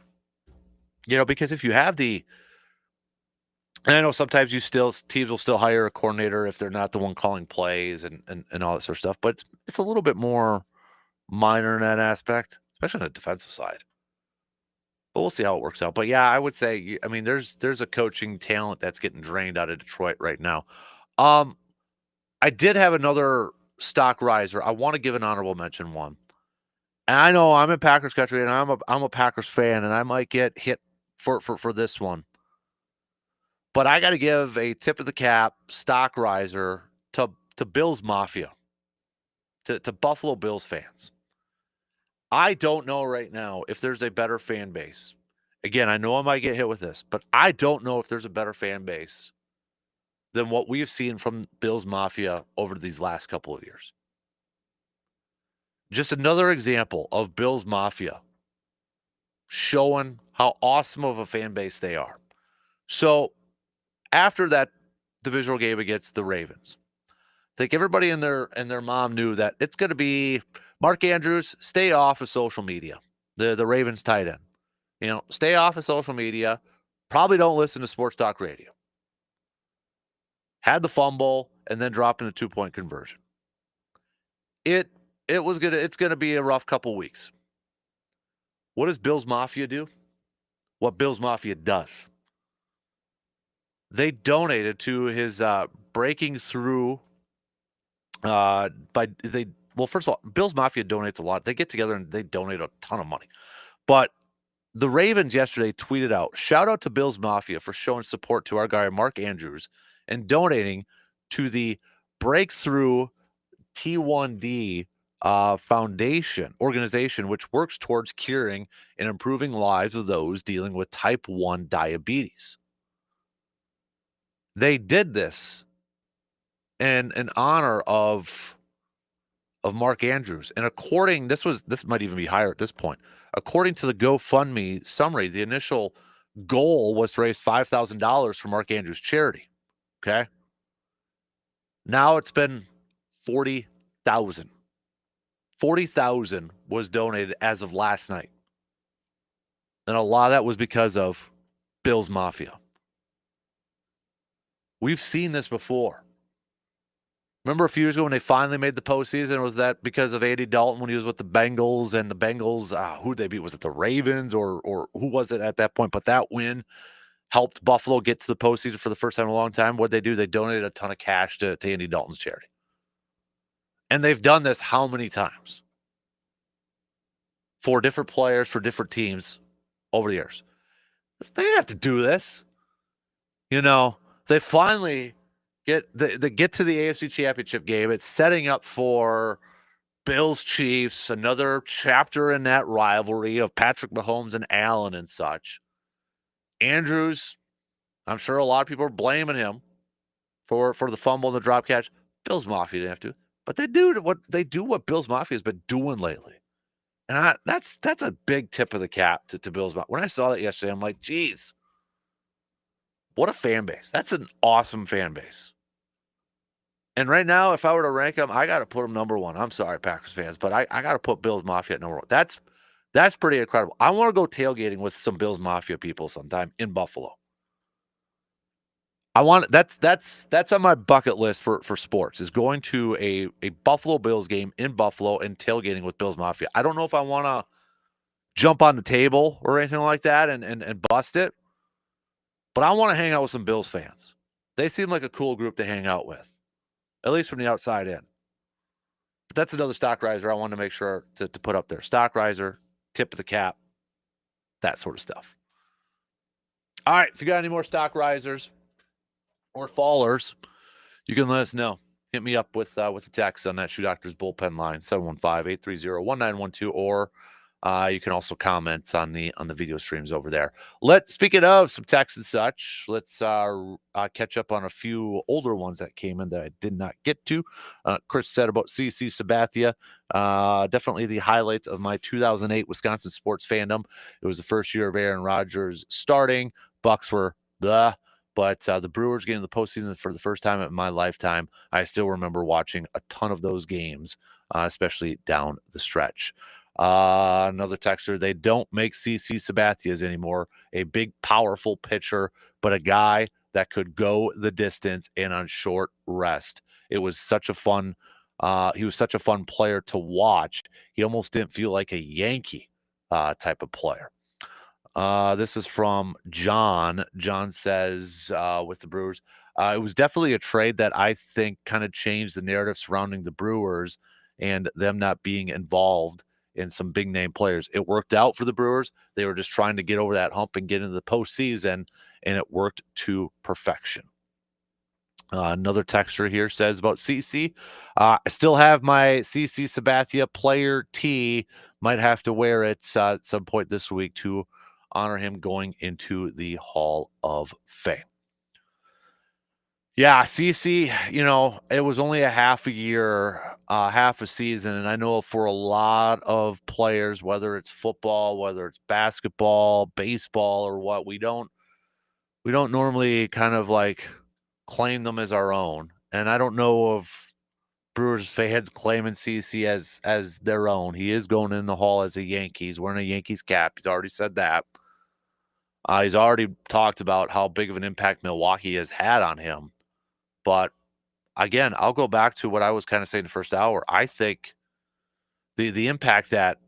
because if you have and I know sometimes teams will still hire a coordinator if they're not the one calling plays and all that sort of stuff, but it's a little bit more minor in that aspect, especially on the defensive side. But we'll see how it works out. But yeah, I would say, I mean, there's a coaching talent that's getting drained out of Detroit right now. I did have another stock riser. I want to give an honorable mention one. And I know I'm in Packers country and I'm a Packers fan and I might get hit for this one. But I got to give a tip of the cap stock riser to Bills Mafia, to Buffalo Bills fans. I don't know right now if there's a better fan base. Again, I know I might get hit with this, but I don't know if there's a better fan base than what we've seen from Bills Mafia over these last couple of years. Just another example of Bills Mafia showing how awesome of a fan base they are. So after that divisional game against the Ravens, I think everybody and their mom knew that it's going to be Mark Andrews, stay off of social media. The Ravens tight end. You know, stay off of social media. Probably don't listen to sports talk radio. Had the fumble and then dropped in a 2-point conversion. It's gonna be a rough couple weeks. What does Bills Mafia do? What Bills Mafia does. They donated to his breaking through well, first of all, Bills Mafia donates a lot. They get together and they donate a ton of money. But the Ravens yesterday tweeted out, shout out to Bills Mafia for showing support to our guy Mark Andrews and donating to the Breakthrough T1D Foundation organization, which works towards curing and improving lives of those dealing with type 1 diabetes. They did this in honor of Mark Andrews. And this might even be higher at this point. According to the GoFundMe summary, the initial goal was to raise $5,000 for Mark Andrews charity. Okay. Now it's been 40,000. 40,000 was donated as of last night. And a lot of that was because of Bills Mafia. We've seen this before. Remember a few years ago when they finally made the postseason? Was that because of Andy Dalton when he was with the Bengals? And the Bengals, who'd they beat? Was it the Ravens or who was it at that point? But that win helped Buffalo get to the postseason for the first time in a long time. What'd they do? They donated a ton of cash to Andy Dalton's charity. And they've done this how many times? For different players, for different teams over the years. They didn't have to do this. You know, they finally get to the AFC Championship game. It's setting up for Bills Chiefs, another chapter in that rivalry of Patrick Mahomes and Allen and such. Andrews, I'm sure a lot of people are blaming him for the fumble and the drop catch. Bills Mafia didn't have to, but they do what Bills Mafia has been doing lately, and that's a big tip of the cap to Bills Mafia. When I saw that yesterday, I'm like, geez, what a fan base! That's an awesome fan base. And right now, if I were to rank them, I got to put them number one. I'm sorry, Packers fans, but I got to put Bills Mafia at number one. That's pretty incredible. I want to go tailgating with some Bills Mafia people sometime in Buffalo. That's on my bucket list for sports, is going to a Buffalo Bills game in Buffalo and tailgating with Bills Mafia. I don't know if I want to jump on the table or anything like that and bust it, but I want to hang out with some Bills fans. They seem like a cool group to hang out with, at least from the outside in. But that's another stock riser I wanted to make sure to put up there. Stock riser, tip of the cap, that sort of stuff. All right, if you got any more stock risers or fallers, you can let us know. Hit me up with the text on that Shoe Doctors bullpen line, 715-830-1912, or you can also comment on the video streams over there. Speaking of some texts and such, let's catch up on a few older ones that came in that I did not get to. Chris said about CC Sabathia, definitely the highlight of my 2008 Wisconsin sports fandom. It was the first year of Aaron Rodgers starting. Bucks were blah. But the Brewers getting the postseason for the first time in my lifetime. I still remember watching a ton of those games, especially down the stretch. Another texter, they don't make CC Sabathias anymore. A big, powerful pitcher, but a guy that could go the distance and on short rest. It was such a fun, he was such a fun player to watch. He almost didn't feel like a Yankee type of player. This is from John. John says, with the Brewers, it was definitely a trade that I think kind of changed the narrative surrounding the Brewers and them not being involved in some big name players. It worked out for the Brewers. They were just trying to get over that hump and get into the postseason, and it worked to perfection. Another texter here says about CC. I still have my CC Sabathia player tee. Might have to wear it at some point this week to honor him going into the Hall of Fame. Yeah, CC, it was only a half a year, half a season. And I know for a lot of players, whether it's football, whether it's basketball, baseball, or what, we don't normally kind of like claim them as our own. And I don't know of Brewers fans claiming CC as their own. He is going in the Hall as a Yankee. He's wearing a Yankees cap. He's already said that. He's already talked about how big of an impact Milwaukee has had on him. But again, I'll go back to what I was kind of saying the first hour. I think the impact that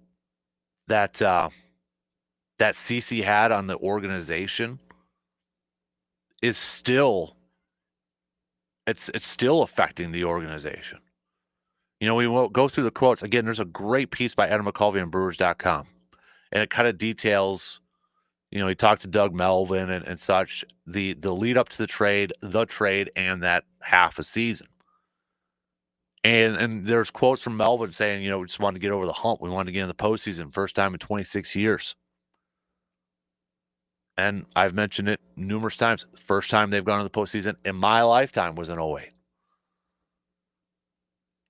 CC had on the organization is still it's still affecting the organization. We won't go through the quotes. Again, there's a great piece by Adam McCulvey on Brewers.com, and it kind of details, he talked to Doug Melvin and such, the lead up to the trade, and that half a season. And there's quotes from Melvin saying, we just wanted to get over the hump. We wanted to get in the postseason, first time in 26 years. And I've mentioned it numerous times. The first time they've gone to the postseason in my lifetime was in 08.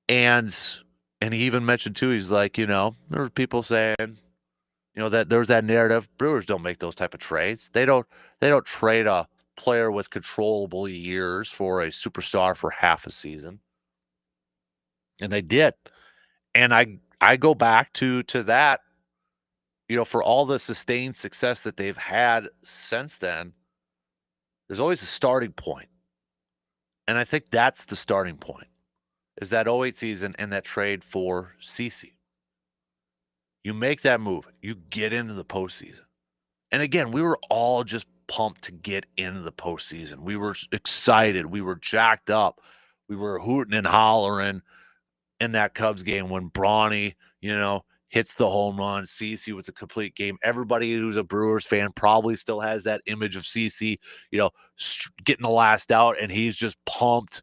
And he even mentioned too, he's like, there were people saying, that there's that narrative. Brewers don't make those type of trades. They don't trade a player with controllable years for a superstar for half a season. And they did. And I go back to that, for all the sustained success that they've had since then, there's always a starting point. And I think that's the starting point, is that 08 season and that trade for CC. You make that move. You get into the postseason. And again, we were all just pumped to get into the postseason. We were excited. We were jacked up. We were hooting and hollering in that Cubs game when Brawny, hits the home run. CC with a complete game. Everybody who's a Brewers fan probably still has that image of CC, getting the last out, and he's just pumped.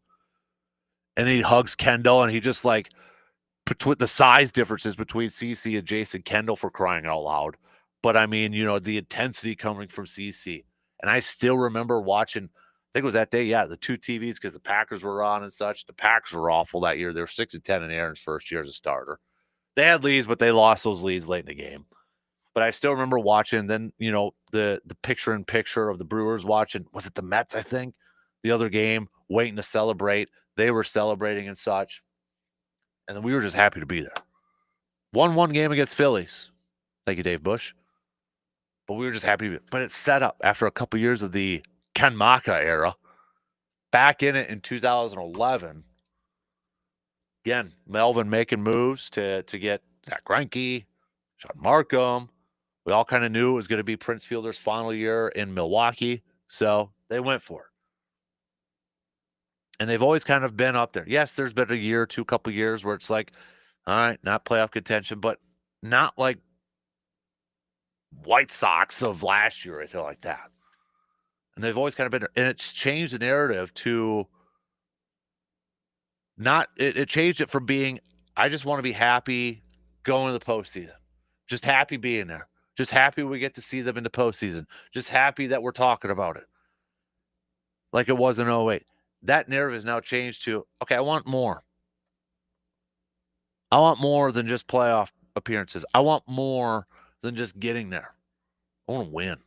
And he hugs Kendall, and he just like, between the size differences between CC and Jason Kendall, for crying out loud. But I mean, the intensity coming from CC. And I still remember watching, I think it was that day, the two TVs, because the Packers were on and such. The Packers were awful that year. They were 6-10 in Aaron's first year as a starter. They had leads, but they lost those leads late in the game. But I still remember watching then, the picture-in-picture of the Brewers watching, was it the Mets, I think? The other game, waiting to celebrate. They were celebrating and such. And then we were just happy to be there. 1-1 game against Phillies. Thank you, Dave Bush. But we were just happy to be. But it's set up after a couple years of the Ken Maka era. Back in it in 2011. Again, Melvin making moves to get Zach Greinke, Sean Markham. We all kind of knew it was going to be Prince Fielder's final year in Milwaukee. So they went for it. And they've always kind of been up there. Yes, there's been a year, couple years where it's like, all right, not playoff contention, but not like White Sox of last year, I feel like that. And they've always kind of been there. And it's changed the narrative to not, it changed it from being, I just want to be happy going to the postseason. Just happy being there. Just happy we get to see them in the postseason. Just happy that we're talking about it. Like it was in 08. That narrative has now changed to, okay, I want more. I want more than just playoff appearances. I want more than just getting there. I want to win.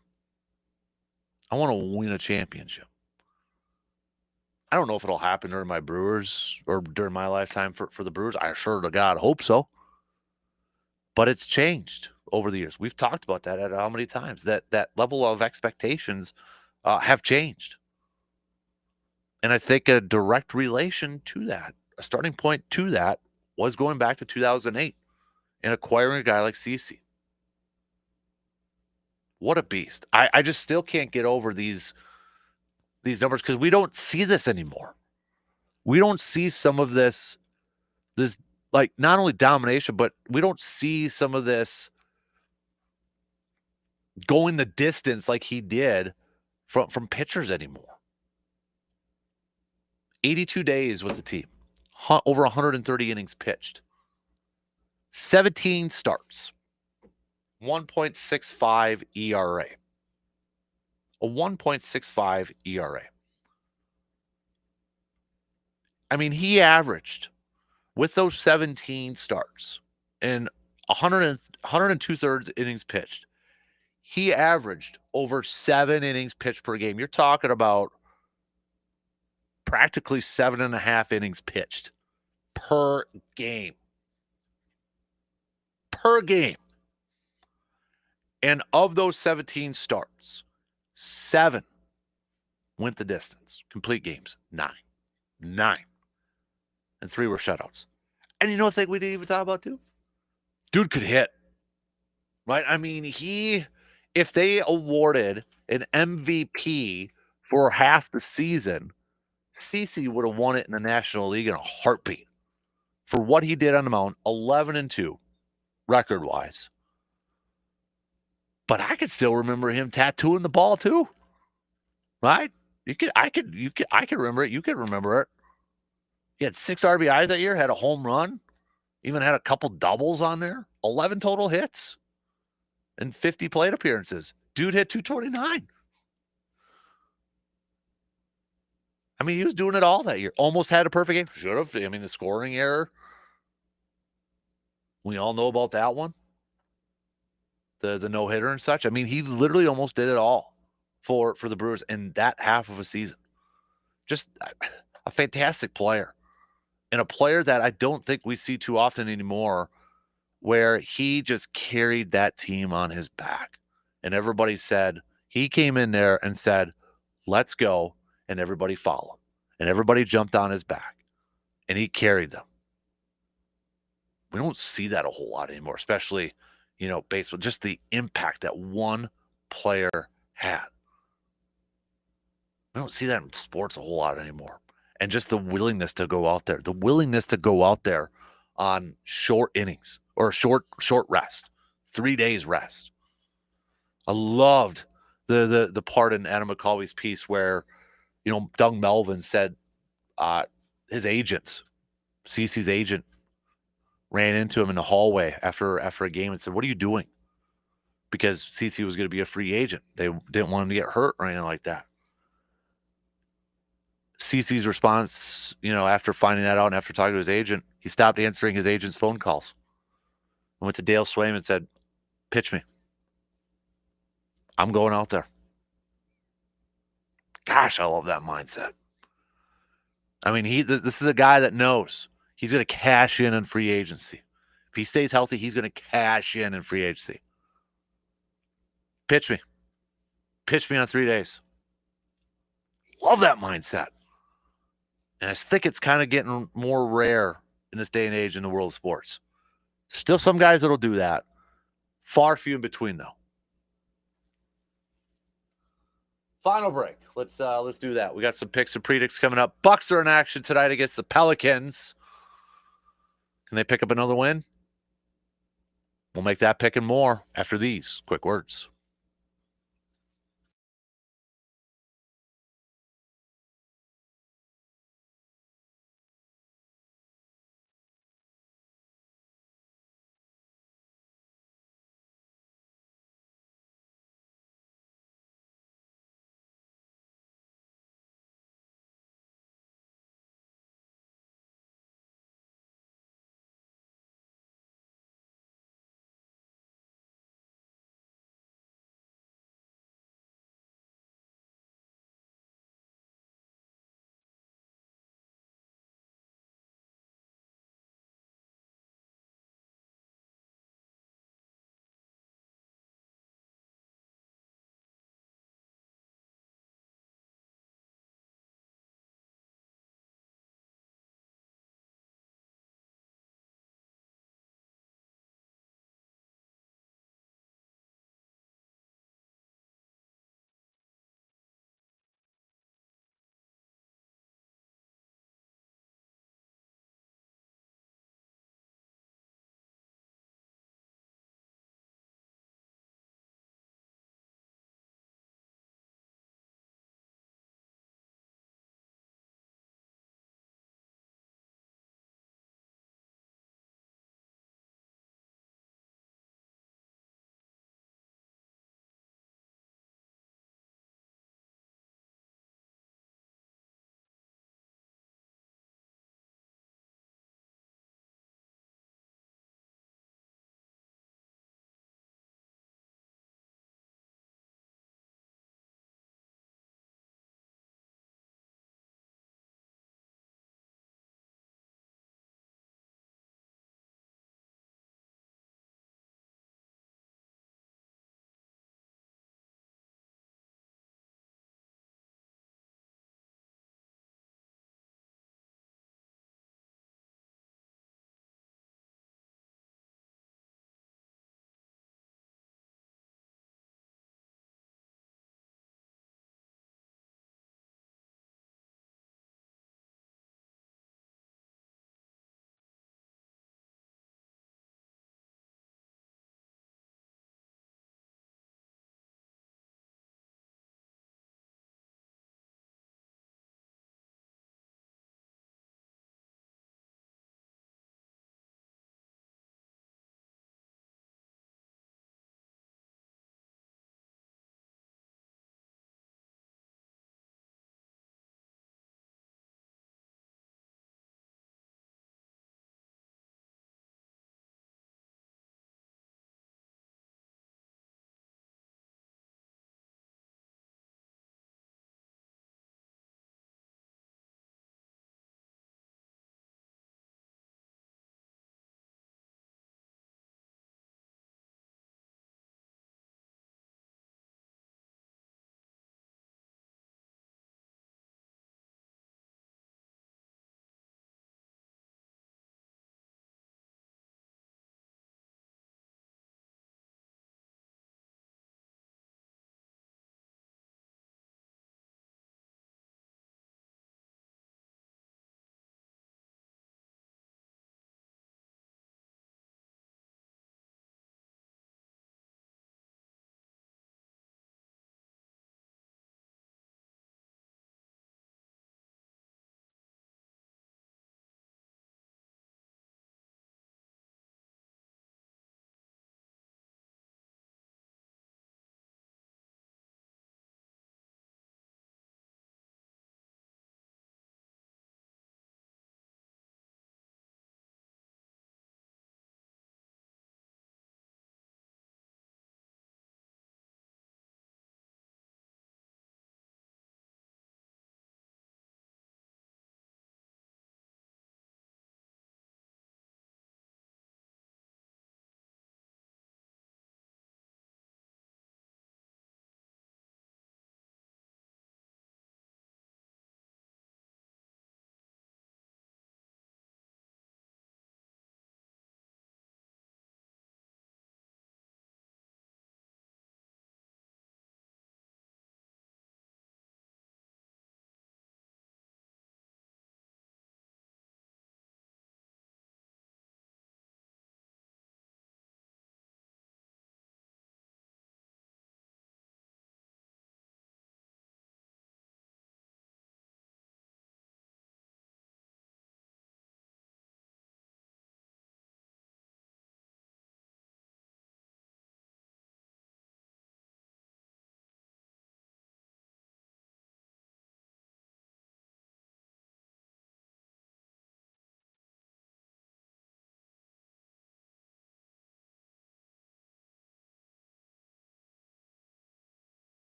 I want to win a championship. I don't know if it'll happen during my Brewers or during my lifetime for the Brewers. I sure to God hope so. But it's changed over the years. We've talked about that at how many times. That level of expectations have changed. And I think a direct relation to that, a starting point to that, was going back to 2008 and acquiring a guy like CC. What a beast. I just still can't get over these numbers because we don't see this anymore. We don't see some of this like not only domination, but we don't see some of this going the distance like he did from pitchers anymore. 82 days with the team, over 130 innings pitched, 17 starts, 1.65 ERA, a 1.65 ERA. I mean, he averaged with those 17 starts and 102 thirds innings pitched. He averaged over 7 innings pitched per game. You're talking about practically 7.5 innings pitched per game. Per game. And of those 17 starts, 7 went the distance. Complete games, 9. 9. And 3 were shutouts. And you know what thing we didn't even talk about too? Dude could hit. Right? I mean, if they awarded an MVP for half the season, CC would have won it in the National League in a heartbeat for what he did on the mound, 11-2 record-wise. But I could still remember him tattooing the ball too. Right? I could remember it. You could remember it. He had 6 RBIs that year, had a home run, even had a couple doubles on there, 11 total hits and 50 plate appearances. Dude hit 229. I mean, he was doing it all that year. Almost had a perfect game. Should have. I mean, the scoring error. We all know about that one. The no-hitter and such. I mean, he literally almost did it all for the Brewers in that half of a season. Just a fantastic player. And a player that I don't think we see too often anymore, where he just carried that team on his back. And everybody said, he came in there and said, let's go. And everybody followed. And everybody jumped on his back. And he carried them. We don't see that a whole lot anymore, especially, baseball. Just the impact that one player had. We don't see that in sports a whole lot anymore. And just the willingness to go out there, on short innings or short rest, 3 days rest. I loved the part in Adam McCauley's piece where, Doug Melvin said his agents, CC's agent, ran into him in the hallway after a game and said, "What are you doing?" Because CC was going to be a free agent. They didn't want him to get hurt or anything like that. CC's response, after finding that out and after talking to his agent, he stopped answering his agent's phone calls and went to Dale Swaim and said, "Pitch me. I'm going out there." Gosh, I love that mindset. I mean, this is a guy that knows he's going to cash in free agency. If he stays healthy, he's going to cash in free agency. Pitch me. Pitch me on 3 days. Love that mindset. And I think it's kind of getting more rare in this day and age in the world of sports. Still some guys that'll do that. Far few in between, though. Final break. Let's do that. We got some picks and predicts coming up. Bucks are in action tonight against the Pelicans. Can they pick up another win? We'll make that pick and more after these quick words.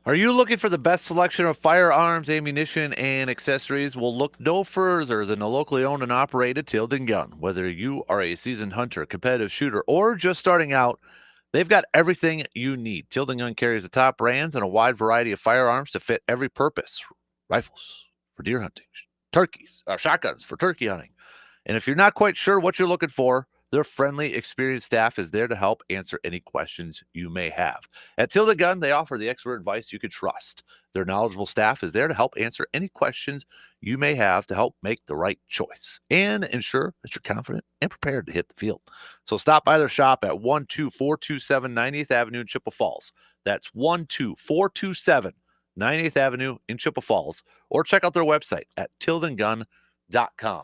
Are you looking for the best selection of firearms, ammunition, and accessories? Well, look no further than the locally owned and operated Tilden Gun. Whether you are a seasoned hunter, competitive shooter, or just starting out, they've got everything you need. Tilden Gun carries the top brands and a wide variety of firearms to fit every purpose. Rifles for deer hunting, shotguns for turkey hunting. And if you're not quite sure what you're looking for, their friendly, experienced staff is there to help answer any questions you may have. At Tilda Gun, they offer the expert advice you can trust. Their knowledgeable staff is there to help answer any questions you may have to help make the right choice and ensure that you're confident and prepared to hit the field. So stop by their shop at 12427 90th Avenue in Chippewa Falls. That's 12427 90th Avenue in Chippewa Falls, or check out their website at tildengun.com.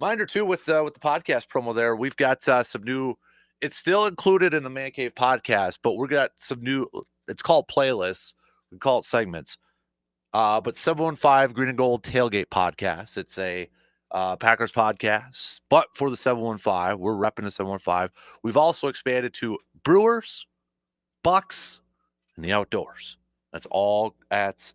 Reminder too, with the podcast promo there, we've got some new. It's still included in the Man Cave podcast, but we've got some new. It's called playlists. We call it segments. But 715 Green and Gold Tailgate Podcast. It's a Packers podcast, but for the 715, we're repping the 715. We've also expanded to Brewers, Bucks, and the outdoors. That's all at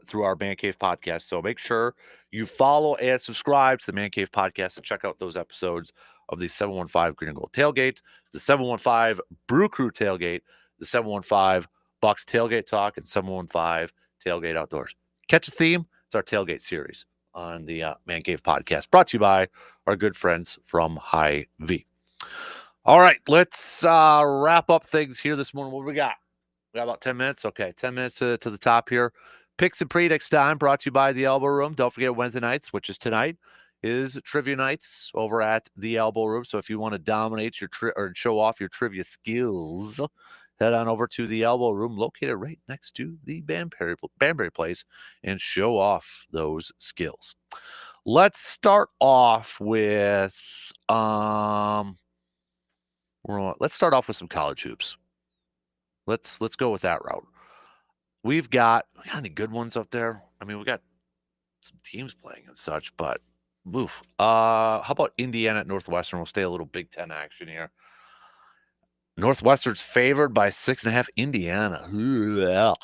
through our Man Cave podcast. So make sure you follow and subscribe to the Man Cave podcast and check out those episodes of the 715 Green and Gold Tailgate, the 715 Brew Crew Tailgate, the 715 Bucks Tailgate Talk, and 715 Tailgate Outdoors. Catch a theme? It's our tailgate series on the Man Cave podcast, brought to you by our good friends from Hy-Vee. All right, let's wrap up things here this morning. What do we got? We got about 10 minutes. Okay, 10 minutes to the top here. Picks and Predicts time brought to you by the Elbow Room. Don't forget Wednesday nights, which is tonight, is trivia nights over at the Elbow Room. So if you want to dominate your or show off your trivia skills, head on over to the Elbow Room, located right next to the Banbury Place, and show off those skills. Let's start off with let's start off with some college hoops. Let's go with that route. We got any good ones up there? I mean, we got some teams playing and such, but oof. How about Indiana at Northwestern? We'll stay a little Big Ten action here. Northwestern's favored by 6.5. Indiana. Ugh.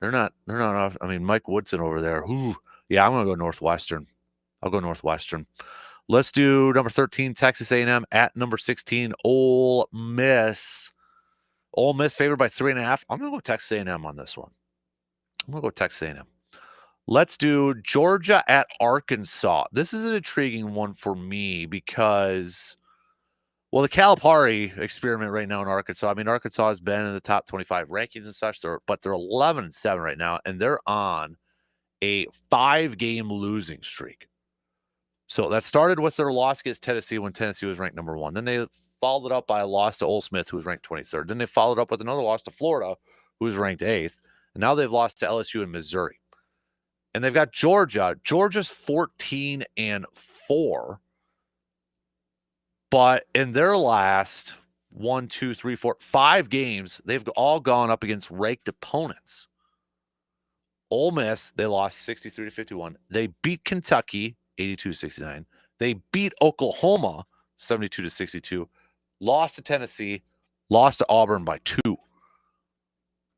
They're not off. I mean, Mike Woodson over there. Ooh. Yeah, I'm gonna go Northwestern. I'll go Northwestern. Let's do number 13, Texas A&M at number 16, Ole Miss. Ole Miss favored by 3.5. I'm going to go Texas A&M on this one. I'm going to go Texas A&M. Let's do Georgia at Arkansas. This is an intriguing one for me because, well, the Calipari experiment right now in Arkansas. I mean, Arkansas has been in the top 25 rankings and such, but they're 11-7 right now, and they're on a 5-game losing streak. So that started with their loss against Tennessee when Tennessee was ranked number 1. Then they followed it up by a loss to Ole Miss, who was ranked 23rd. Then they followed up with another loss to Florida, who was ranked 8th. And now they've lost to LSU and Missouri. And they've got Georgia. Georgia's 14-4. But in their last 5 games, they've all gone up against ranked opponents. Ole Miss, they lost 63-51. They beat Kentucky 82-69. They beat Oklahoma 72-62. Lost to Tennessee, lost to Auburn by 2.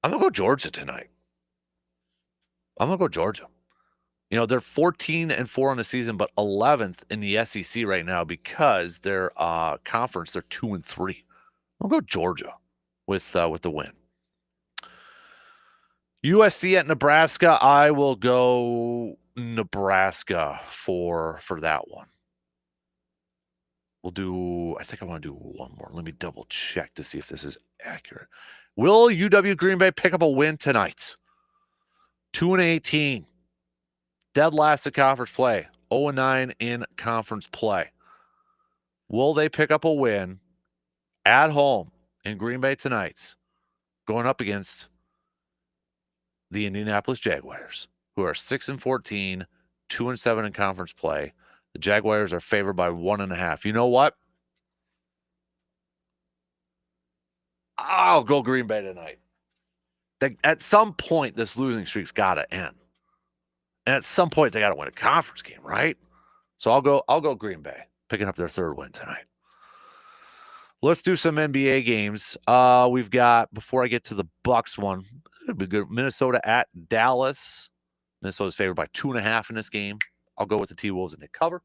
I'm going to go Georgia tonight. I'm going to go Georgia. You know, they're 14-4 on the season, but 11th in the SEC right now because their conference, they're 2-3. I'll go Georgia with the win. USC at Nebraska, I will go Nebraska for that one. I think I want to do one more. Let me double check to see if this is accurate. Will UW Green Bay pick up a win tonight? 2-18. Dead last in conference play. 0-9 in conference play. Will they pick up a win at home in Green Bay tonight, going up against the Indianapolis Jaguars, who are 6-14, 2-7 in conference play? The Jaguars are favored by 1.5. You know what? I'll go Green Bay tonight. At some point, this losing streak's got to end. And at some point, they got to win a conference game, right? So I'll go Green Bay, picking up their 3rd win tonight. Let's do some NBA games. We've got, before I get to the Bucks one, It'd be good. Minnesota at Dallas. Minnesota's favored by 2.5 in this game. I'll go with the T-Wolves and they cover.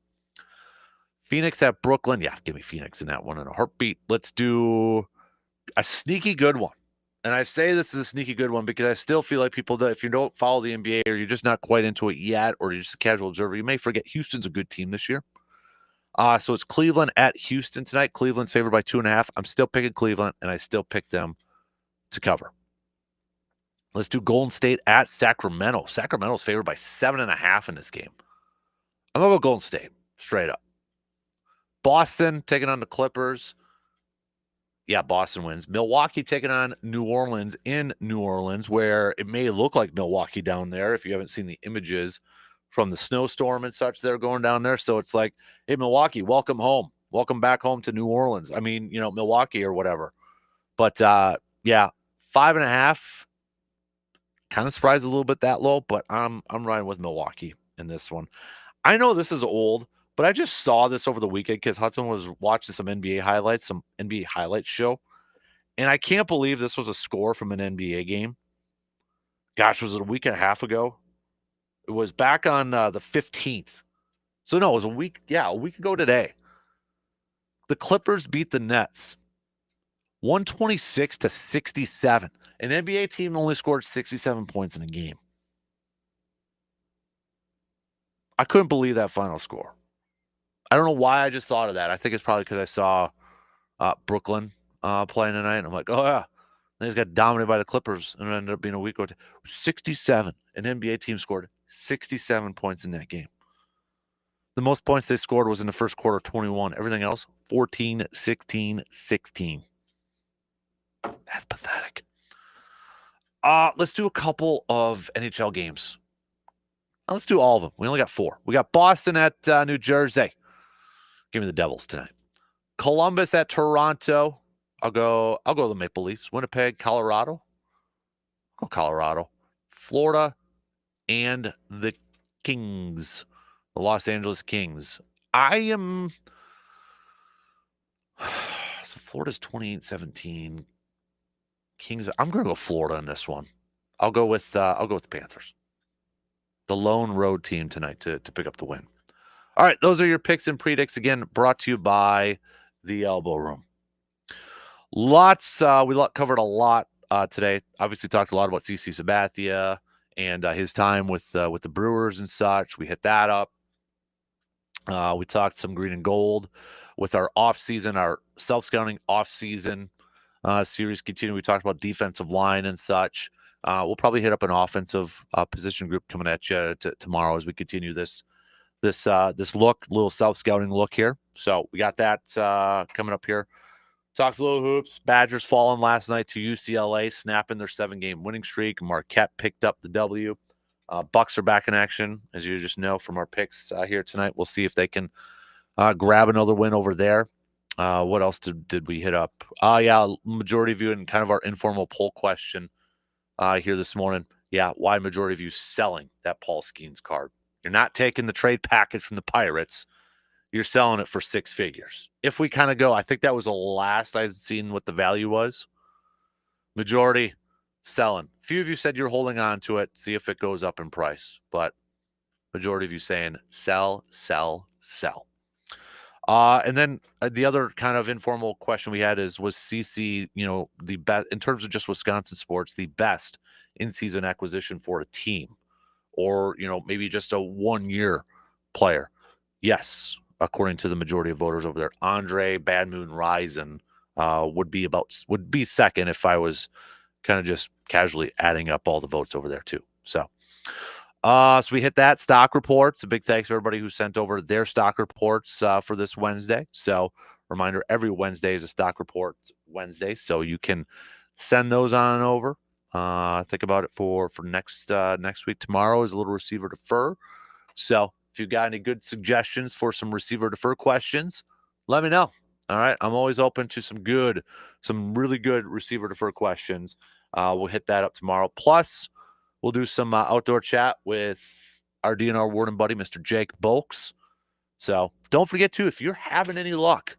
Phoenix at Brooklyn. Yeah, give me Phoenix in that one in a heartbeat. Let's do a sneaky good one. And I say this is a sneaky good one because I still feel like people, if you don't follow the NBA or you're just not quite into it yet, or you're just a casual observer, you may forget Houston's a good team this year. So it's Cleveland at Houston tonight. Cleveland's favored by 2.5. I'm still picking Cleveland, and I still pick them to cover. Let's do Golden State at Sacramento. Sacramento's favored by 7.5 in this game. I'm going to go Golden State, straight up. Boston taking on the Clippers. Yeah, Boston wins. Milwaukee taking on New Orleans in New Orleans, where it may look like Milwaukee down there if you haven't seen the images from the snowstorm and such that are going down there. So it's like, hey, Milwaukee, welcome home. Welcome back home to New Orleans. I mean, Milwaukee or whatever. But, yeah, 5.5. Kind of surprised a little bit that low, but I'm riding with Milwaukee in this one. I know this is old, but I just saw this over the weekend because Hudson was watching some NBA highlights, some NBA highlights show. And I can't believe this was a score from an NBA game. Gosh, was it a week and a half ago? It was back on the 15th. So, no, it was a week ago today. The Clippers beat the Nets 126-67. An NBA team only scored 67 points in a game. I couldn't believe that final score. I don't know why I just thought of that. I think it's probably because I saw Brooklyn playing tonight. And I'm like, oh, yeah. They just got dominated by the Clippers and it ended up being a week or two. 67. An NBA team scored 67 points in that game. The most points they scored was in the first quarter, 21. Everything else, 14, 16, 16. That's pathetic. Let's do a couple of NHL games. Let's do all of them. We only got 4. We got Boston at New Jersey. Give me the Devils tonight. Columbus at Toronto. I'll go the Maple Leafs. Winnipeg, Colorado. I'll go Colorado. Florida and the Kings. The Los Angeles Kings. So Florida's 28-17. Kings. I'm going to go Florida in this one. I'll go with the Panthers. The lone road team tonight to pick up the win. All right, those are your picks and predicts. Again, brought to you by the Elbow Room. We covered a lot today. Obviously, talked a lot about CC Sabathia and his time with the Brewers and such. We hit that up. We talked some green and gold with our offseason, our self-scouting offseason series continue. We talked about defensive line and such. We'll probably hit up an offensive position group coming at you tomorrow as we continue this little self-scouting look here. So we got that coming up here. Talked a little hoops. Badgers falling last night to UCLA, snapping their 7-game winning streak. Marquette picked up the W. Bucks are back in action, as you just know from our picks here tonight. We'll see if they can grab another win over there. What else did we hit up? Majority of you in kind of our informal poll question here this morning. Yeah, why majority of you selling that Paul Skeens card? You're not taking the trade package from the Pirates. You're selling it for 6 figures. If we kind of go, I think that was the last I'd seen what the value was. Majority selling. A few of you said you're holding on to it, see if it goes up in price. But majority of you saying sell, sell, sell. And then the other kind of informal question we had was CC, the best in terms of just Wisconsin sports, the best in-season acquisition for a team, or maybe just a 1-year player? Yes, according to the majority of voters over there, Andre Bad Moon Rison would be second if I was kind of just casually adding up all the votes over there too. So we hit that. Stock reports. A big thanks to everybody who sent over their stock reports for this Wednesday. So reminder, every Wednesday is a stock report Wednesday. So you can send those on over. Think about it for next week. Tomorrow is a little receiver defer. So if you got any good suggestions for some receiver defer questions, let me know. All right. I'm always open to some really good receiver defer questions. We'll hit that up tomorrow. Plus, we'll do some outdoor chat with our DNR warden buddy, Mr. Jake Bolks. So don't forget to, if you're having any luck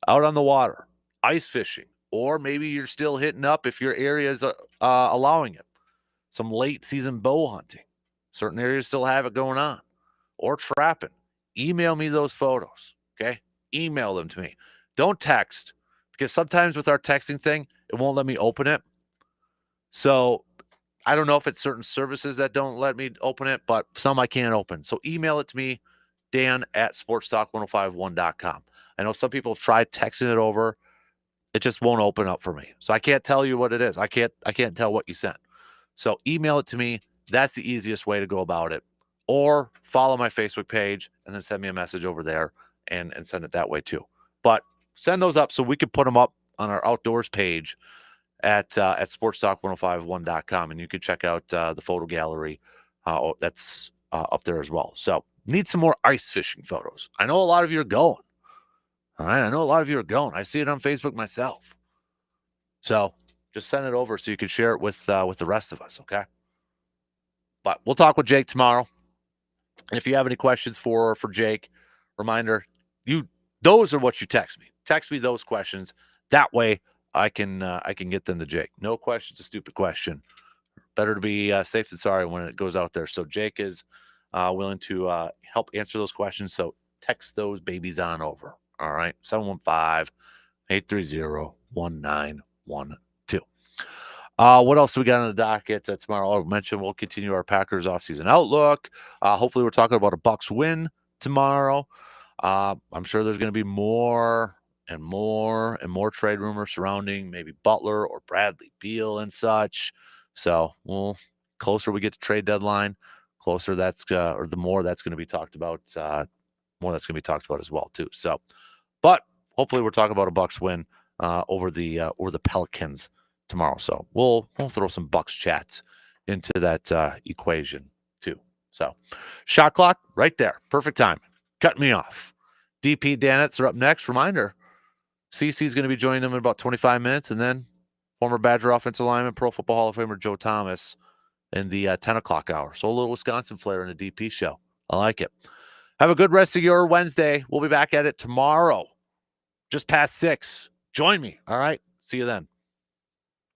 out on the water, ice fishing, or maybe you're still hitting up if your area is allowing it. some late season bow hunting. Certain areas still have it going on, or trapping. Email me those photos, okay? Email them to me. Don't text, because sometimes with our texting thing, it won't let me open it. So I don't know if it's certain services that don't let me open it, but some I can't open. So email it to me, dan@sportstalk1051.com. I know some people have tried texting it over. It just won't open up for me. So I can't tell you what it is. I can't tell what you sent. So email it to me. That's the easiest way to go about it. Or follow my Facebook page and then send me a message over there and send it that way too. But send those up so we can put them up on our outdoors page at sportstalk1051.com, and you can check out the photo gallery that's up there as well. So need some more ice fishing photos. I know a lot of you are going. All right, I know a lot of you are going. I see it on Facebook myself. So just send it over so you can share it with the rest of us, okay? But we'll talk with Jake tomorrow. And if you have any questions for Jake, reminder, those are what you text me. Text me those questions. That way I can get them to Jake. No question's a stupid question. Better to be safe than sorry when it goes out there. So Jake is willing to help answer those questions. So text those babies on over. All right, 715-830-1912. What else do we got on the docket tomorrow? I'll mention we'll continue our Packers offseason outlook. Hopefully we're talking about a Bucs win tomorrow. I'm sure there's going to be more and more trade rumors surrounding maybe Butler or Bradley Beal and such. So, closer we get to trade deadline, closer or the more that's going to be talked about. More that's going to be talked about as well too. So, but hopefully we're talking about a Bucs win over the Pelicans tomorrow. So we'll throw some Bucs chats into that equation too. So shot clock right there, perfect time. Cut me off. DP Danets are up next. Reminder: CC is going to be joining them in about 25 minutes, and then former Badger offensive lineman, Pro Football Hall of Famer Joe Thomas in the 10 o'clock hour. So a little Wisconsin flair in the DP show. I like it. Have a good rest of your Wednesday. We'll be back at it tomorrow, just past 6. Join me. All right. See you then.